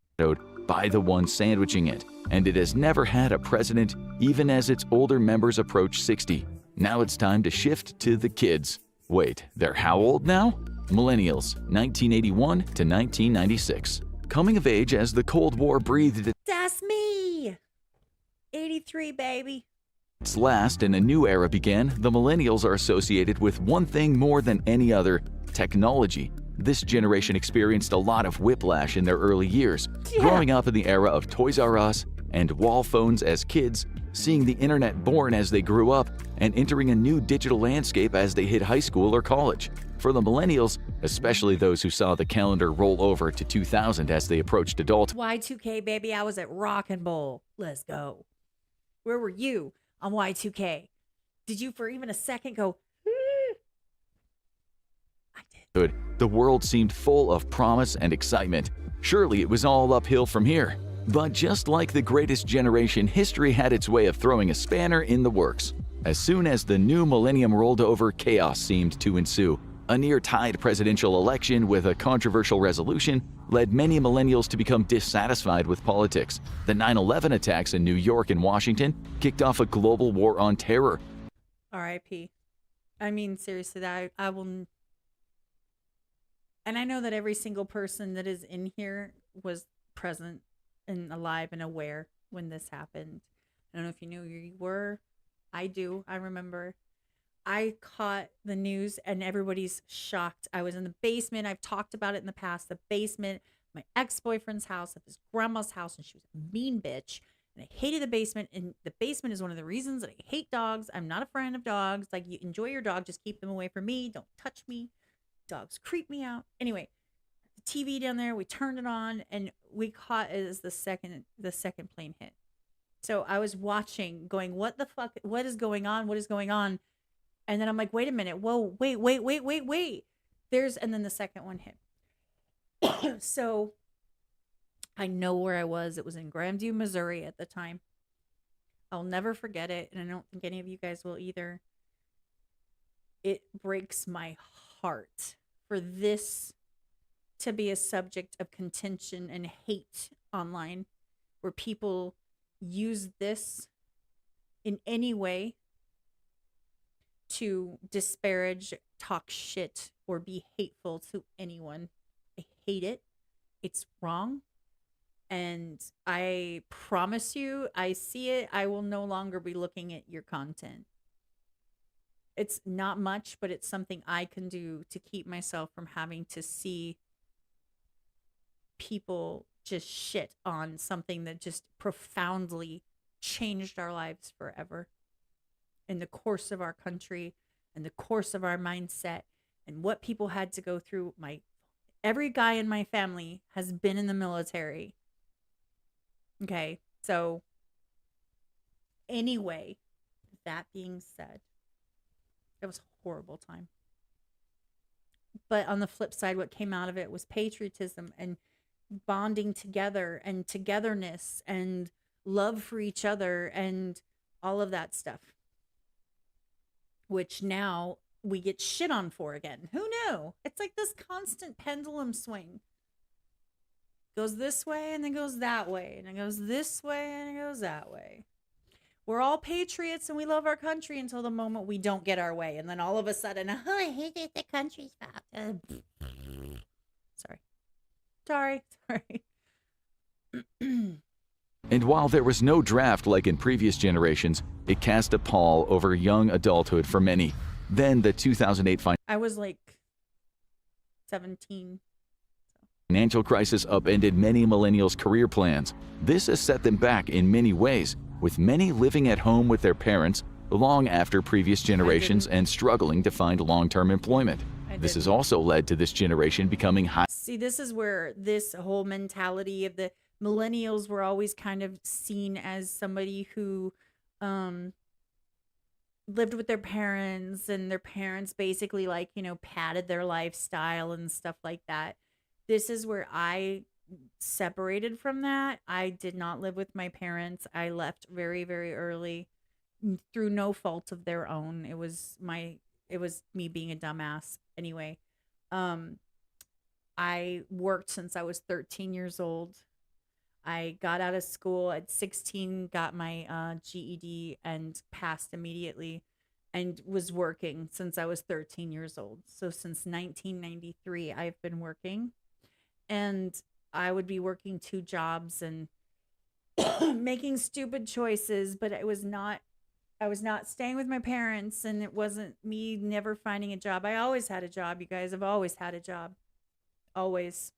by the one sandwiching it, and it has never had a president even as its older members approach 60. Now it's time to shift to the kids. Wait, they're how old now? Millennials, 1981 to 1996. Coming of age as the Cold War breathed That's me. 83, baby. its last and a new era began, the millennials are associated with one thing more than any other: technology. This generation experienced a lot of whiplash in their early years, growing up in the era of Toys R Us and wall phones as kids, seeing the internet born as they grew up, and entering a new digital landscape as they hit high school or college. For the millennials, especially those who saw the calendar roll over to 2000 as they approached adulthood, Y2K, baby. I was at Rock and Bowl. Let's go. Where were you on Y2K? Did you for even a second go, I did. the world seemed full of promise and excitement. Surely it was all uphill from here. But just like the greatest generation, history had its way of throwing a spanner in the works. As soon as the new millennium rolled over, chaos seemed to ensue. A near-tied presidential election with a controversial resolution led many millennials to become dissatisfied with politics. The 9/11 attacks in New York and Washington kicked off a global war on terror. R.I.P. I mean, seriously, that I will. And I know that every single person that is in here was present and alive and aware when this happened. I don't know if you knew you were. I do. I remember. I caught the news and everybody's shocked. I was in the basement. I've talked about it in the past. The basement, my ex-boyfriend's house, at his grandma's house, and she was a mean bitch. And I hated the basement. And the basement is one of the reasons that I hate dogs. I'm not a friend of dogs. Like, you enjoy your dog, just keep them away from me. Don't touch me. Dogs creep me out. Anyway, the TV down there, we turned it on and we caught it as the second plane hit. So I was watching, going, what the fuck? What is going on? What is going on? And then I'm like, wait a minute. Whoa, wait. And then the second one hit. So I know where I was. It was in Grandview, Missouri at the time. I'll never forget it. And I don't think any of you guys will either. It breaks my heart for this to be a subject of contention and hate online, where people use this in any way to disparage, talk shit, or be hateful to anyone. I hate it. It's wrong. And I promise you, I see it. I will no longer be looking at your content. It's not much, but it's something I can do to keep myself from having to see people just shit on something that just profoundly changed our lives forever in the course of our country and the course of our mindset and what people had to go through. Every guy in my family has been in the military. Okay, so anyway, that being said, it was a horrible time. But on the flip side, what came out of it was patriotism and bonding together and togetherness and love for each other and all of that stuff, which now we get shit on for again. Who knew? It's like this constant pendulum swing. Goes this way and then goes that way, and it goes this way and it goes that way. We're all patriots and we love our country until the moment we don't get our way. And then all of a sudden, I hate it, the country's fault. Sorry. And while there was no draft like in previous generations, it cast a pall over young adulthood for many. Then the 2008 I was like 17. Financial crisis upended many millennials' career plans. This has set them back in many ways, with many living at home with their parents long after previous generations and struggling to find long-term employment. This has also led to this generation becoming high. See, this is where this whole mentality of the millennials were always kind of seen as somebody who lived with their parents, and their parents basically, like, you know, padded their lifestyle and stuff like that. this is where I separated from that. I did not live with my parents. I left very, very early through no fault of their own. It was me being a dumbass anyway. I worked since I was 13 years old. I got out of school at 16, got my GED and passed immediately, and was working since I was 13 years old. So since 1993, I've been working, and I would be working 2 jobs and making stupid choices, but I was not staying with my parents, and it wasn't me never finding a job. I always had a job, you guys. I've always had a job. Always.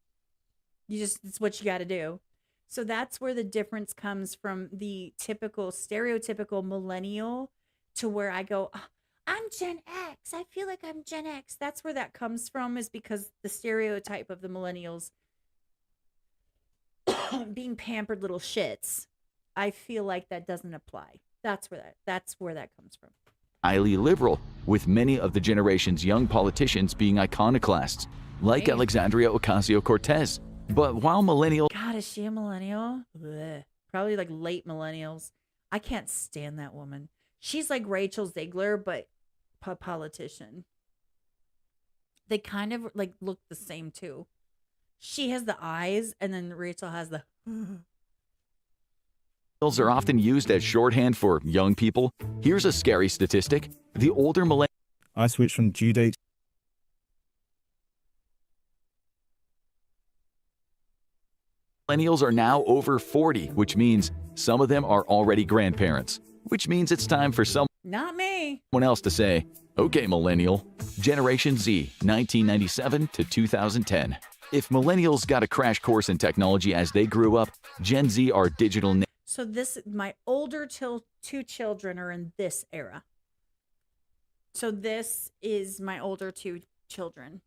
It's what you got to do. So that's where the difference comes from the typical, stereotypical millennial to where I go, "Oh, I'm Gen X. I feel like I'm Gen X." That's where that comes from, is because the stereotype of the millennials being pampered little shits. I feel like that doesn't apply. That's where that comes from. Highly liberal, with many of the generation's young politicians being iconoclasts, like Hey. Alexandria Ocasio-Cortez. But while millennials God, is she a millennial? Blech. Probably like late millennials. I can't stand that woman. She's like Rachel Ziegler, but a politician. They kind of like look the same too. She has the eyes, and then Rachel has the. are often used as shorthand for young people, here's a scary statistic. The older I switched from due date. millennials are now over 40, which means some of them are already grandparents, which means it's time for someone Not me. else to say, okay, millennial. Generation Z, 1997 to 2010. If millennials got a crash course in technology as they grew up, Gen Z are digital So my older 2 children are in this era. So this is my older 2 children.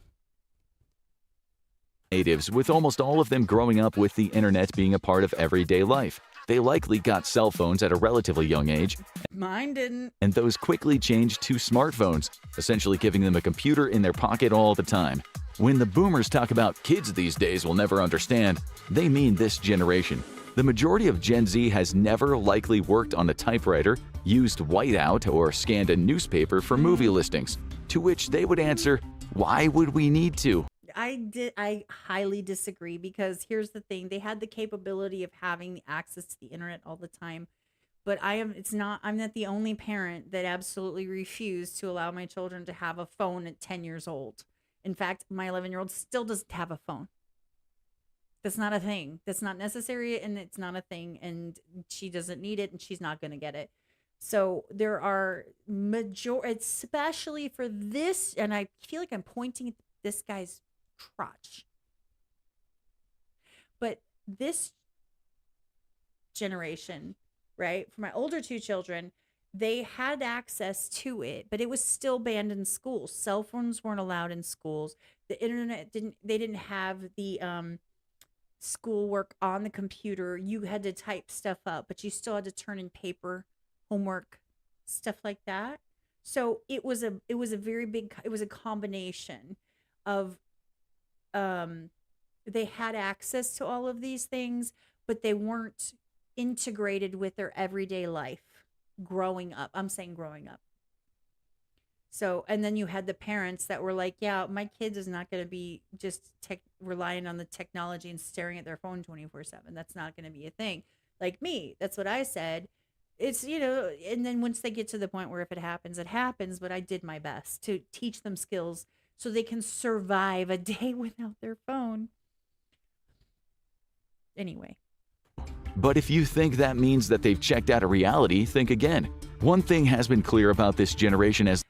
natives, with almost all of them growing up with the internet being a part of everyday life. They likely got cell phones at a relatively young age, Mine didn't. and those quickly changed to smartphones, essentially giving them a computer in their pocket all the time. When the boomers talk about kids these days will never understand, they mean this generation. The majority of Gen Z has never likely worked on a typewriter, used whiteout, or scanned a newspaper for movie listings, to which they would answer, why would we need to? I highly disagree, because here's the thing. They had the capability of having the access to the internet all the time. But I'm not the only parent that absolutely refused to allow my children to have a phone at 10 years old. In fact, my 11-year-old still doesn't have a phone. That's not a thing. That's not necessary, and it's not a thing, and she doesn't need it, and she's not going to get it. So there are especially for this, and I feel like I'm pointing at this guy's crotch. But this generation, right, for my older 2 children, they had access to it, but it was still banned in schools. Cell phones weren't allowed in schools. The internet they didn't have the schoolwork on the computer. You had to type stuff up, but you still had to turn in paper, homework, stuff like that. So it was a very big, it was a combination of they had access to all of these things, but they weren't integrated with their everyday life growing up. I'm saying growing up. So, and then you had the parents that were like, yeah, my kid is not going to be just relying on the technology and staring at their phone 24/7. That's not going to be a thing. Like me, that's what I said. It's, and then once they get to the point where if it happens, it happens. But I did my best to teach them skills so they can survive a day without their phone. Anyway. But if you think that means that they've checked out of reality, think again. One thing has been clear about this generation as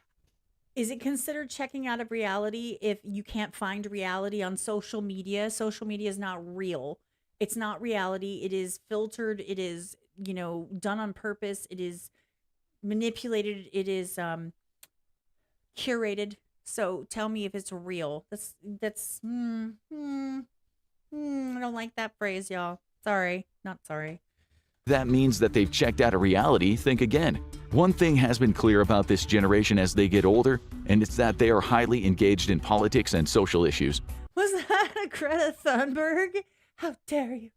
Is it considered checking out of reality if you can't find reality on social media? Social media is not real. It's not reality. It is filtered. It is, done on purpose. It is manipulated. It is curated. So tell me if it's real. I don't like that phrase, y'all. Sorry. Not sorry. that means that they've checked out of reality, think again. One thing has been clear about this generation as they get older, and it's that they are highly engaged in politics and social issues. Was that Greta Thunberg? How dare you?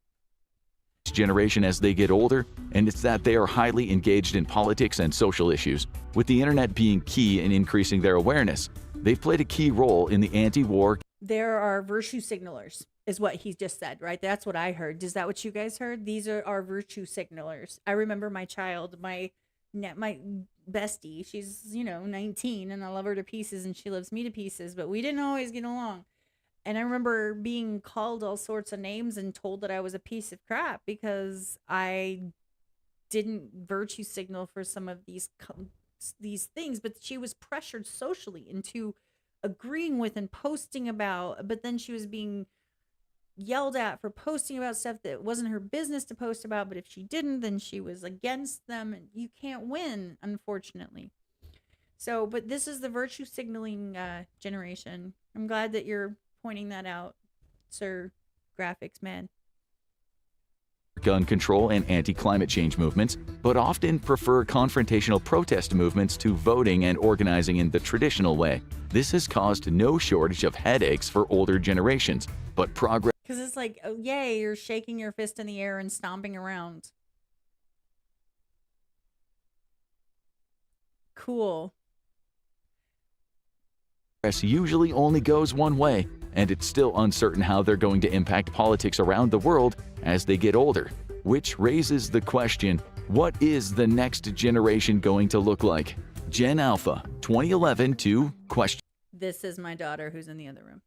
Generation as they get older, and it's that they are highly engaged in politics and social issues, with the internet being key in increasing their awareness. They've played a key role in the anti-war. There are virtue signalers, is what he just said, right? That's what I heard. Is that what you guys heard? These are our virtue signalers. I remember my child, my bestie, she's, 19, and I love her to pieces, and she loves me to pieces, but we didn't always get along. And I remember being called all sorts of names and told that I was a piece of crap because I didn't virtue signal for some of these things, but she was pressured socially into agreeing with and posting about, but then she was being yelled at for posting about stuff that wasn't her business to post about, but if she didn't, then she was against them, and you can't win, unfortunately. So, but this is the virtue signaling generation. I'm glad that you're pointing that out, Sir Graphics Man. Gun control and anti-climate change movements, but often prefer confrontational protest movements to voting and organizing in the traditional way. This has caused no shortage of headaches for older generations, but progress. Because it's like, oh, yay, you're shaking your fist in the air and stomping around. Cool. Usually only goes one way, and it's still uncertain how they're going to impact politics around the world as they get older, which raises the question, what is the next generation going to look like? Gen Alpha, 2011 to question. This is my daughter who's in the other room.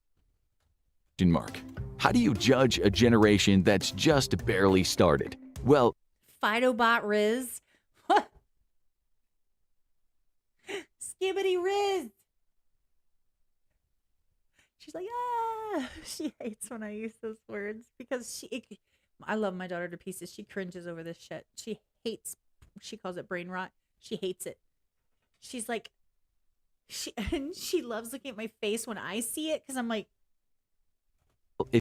Mark. How do you judge a generation that's just barely started? Well, Fidobot Riz. What? Skibbity Riz. She's like, ah. She hates when I use those words because I love my daughter to pieces. She cringes over this shit. She calls it brain rot. She hates it. She's like, she loves looking at my face when I see it because I'm like,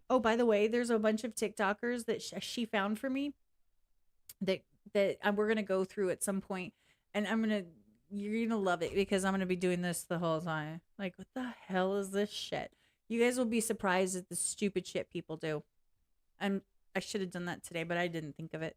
oh, by the way, there's a bunch of TikTokers that she found for me that we're going to go through at some point, and you're going to love it because I'm going to be doing this the whole time. Like, what the hell is this shit? You guys will be surprised at the stupid shit people do. I should have done that today, but I didn't think of it.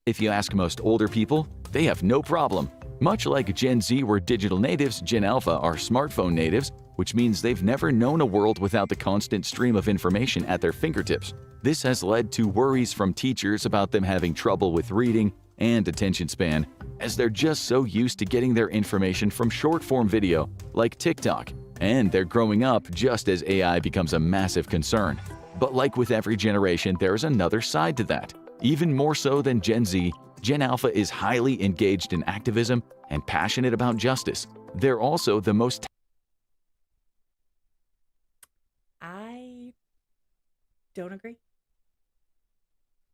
If you ask most older people, they have no problem. Much like Gen Z were digital natives, Gen Alpha are smartphone natives, which means they've never known a world without the constant stream of information at their fingertips. This has led to worries from teachers about them having trouble with reading and attention span, as they're just so used to getting their information from short-form video like TikTok, and they're growing up just as AI becomes a massive concern. But like with every generation, there's another side to that. Even more so than Gen Z, Gen Alpha is highly engaged in activism and passionate about justice. They're also the most I don't agree.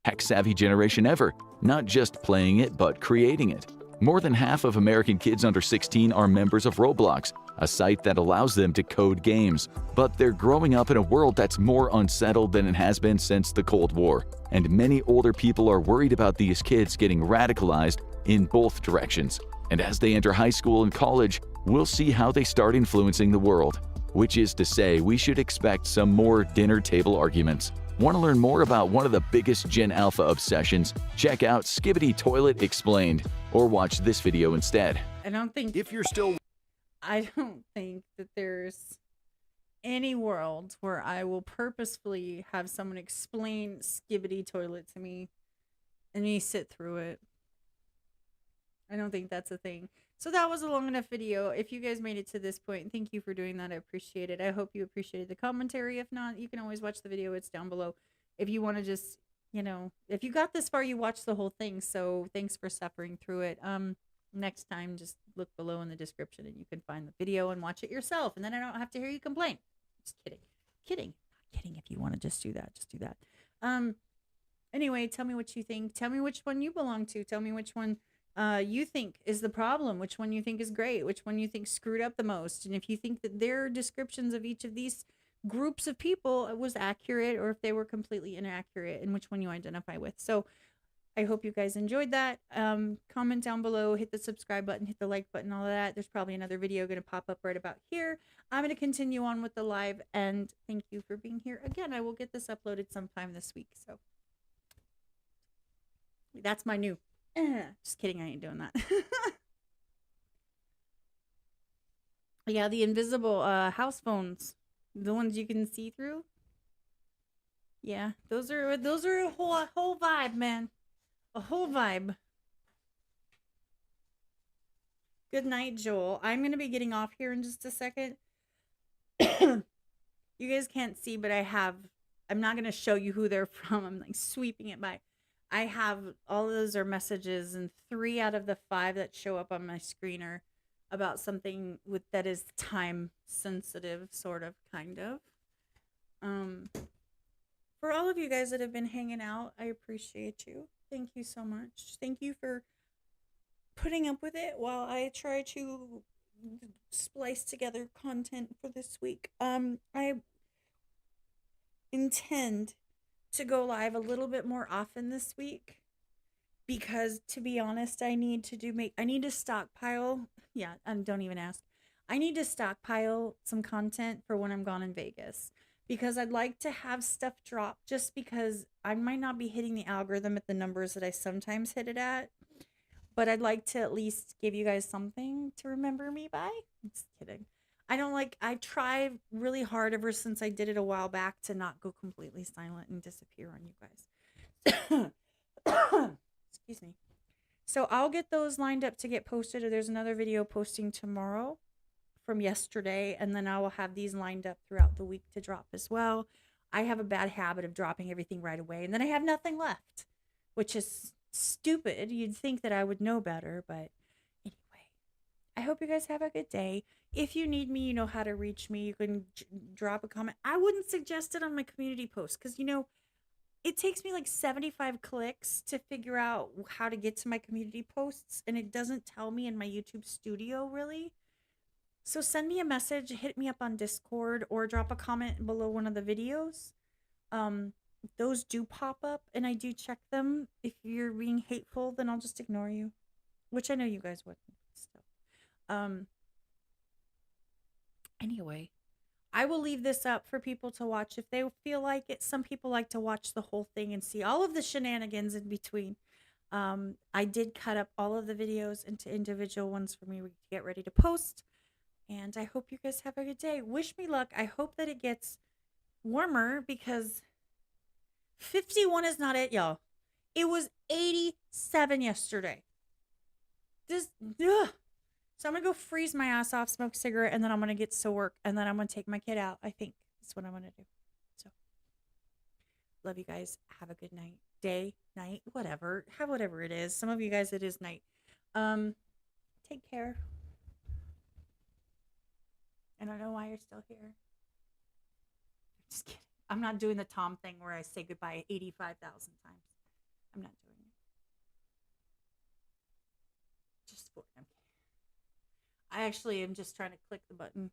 tech-savvy generation ever, not just playing it, but creating it. More than half of American kids under 16 are members of Roblox, a site that allows them to code games. But they're growing up in a world that's more unsettled than it has been since the Cold War, and many older people are worried about these kids getting radicalized in both directions. And as they enter high school and college, we'll see how they start influencing the world. Which is to say, we should expect some more dinner table arguments. Want to learn more about one of the biggest Gen Alpha obsessions? Check out Skibbity Toilet Explained, or watch this video instead. I don't think that there's any world where I will purposefully have someone explain Skibbity Toilet to me and me sit through it. I don't think that's a thing. So that was a long enough video. If you guys made it to this point, thank you for doing that. I appreciate it. I hope you appreciated the commentary. If not, you can always watch the video. It's down below. If you want to just, if you got this far, you watched the whole thing. So thanks for suffering through it. Next time, just look below in the description and you can find the video and watch it yourself. And then I don't have to hear you complain. Just kidding. Not kidding. If you want to just do that, just do that. Anyway, tell me what you think. Tell me which one you belong to. Tell me which one you think is the problem, which one you think is great, which one you think screwed up the most, and if you think that their descriptions of each of these groups of people was accurate, or if they were completely inaccurate, and which one you identify with. So I hope you guys enjoyed that. Comment down below, hit the subscribe button, hit the like button, all of that. There's probably another video going to pop up right about here. I'm going to continue on with the live, and thank you for being here again. I will get this uploaded sometime this week. So that's my new. Just kidding, I ain't doing that. Yeah, the invisible house phones, the ones you can see through. Yeah, those are a whole vibe, man. A whole vibe. Good night, Joel. I'm going to be getting off here in just a second. You guys can't see, but I'm not going to show you who they're from. I'm like sweeping it by. I have all of those are messages, and 3 out of the 5 that show up on my screen are about something that is time sensitive, sort of, kind of. For all of you guys that have been hanging out, I appreciate you. Thank you so much. Thank you for putting up with it while I try to splice together content for this week. I intend to go live a little bit more often this week because, to be honest, I need to stockpile. Yeah, don't even ask. I need to stockpile some content for when I'm gone in Vegas, because I'd like to have stuff drop, just because I might not be hitting the algorithm at the numbers that I sometimes hit it at, but I'd like to at least give you guys something to remember me by. I'm just kidding. I try really hard ever since I did it a while back to not go completely silent and disappear on you guys. Excuse me. So I'll get those lined up to get posted. There's another video posting tomorrow from yesterday, and then I will have these lined up throughout the week to drop as well. I have a bad habit of dropping everything right away, and then I have nothing left, which is stupid. You'd think that I would know better, but anyway, I hope you guys have a good day. If you need me, you know how to reach me. You can drop a comment. I wouldn't suggest it on my community post because, it takes me like 75 clicks to figure out how to get to my community posts, and it doesn't tell me in my YouTube studio, really. So send me a message, hit me up on Discord, or drop a comment below one of the videos. Those do pop up, and I do check them. If you're being hateful, then I'll just ignore you, which I know you guys wouldn't. So, anyway, I will leave this up for people to watch if they feel like it. Some people like to watch the whole thing and see all of the shenanigans in between. I did cut up all of the videos into individual ones for me to get ready to post. And I hope you guys have a good day. Wish me luck. I hope that it gets warmer, because 51 is not it, y'all. It was 87 yesterday. So I'm going to go freeze my ass off, smoke a cigarette, and then I'm going to get to work, and then I'm going to take my kid out. I think that's what I'm going to do. So, love you guys. Have a good night, day, night, whatever. Have whatever it is. Some of you guys, it is night. Take care. I don't know why you're still here. I'm just kidding. I'm not doing the Tom thing where I say goodbye 85,000 times. I'm not doing it. Just for him. I actually am just trying to click the button.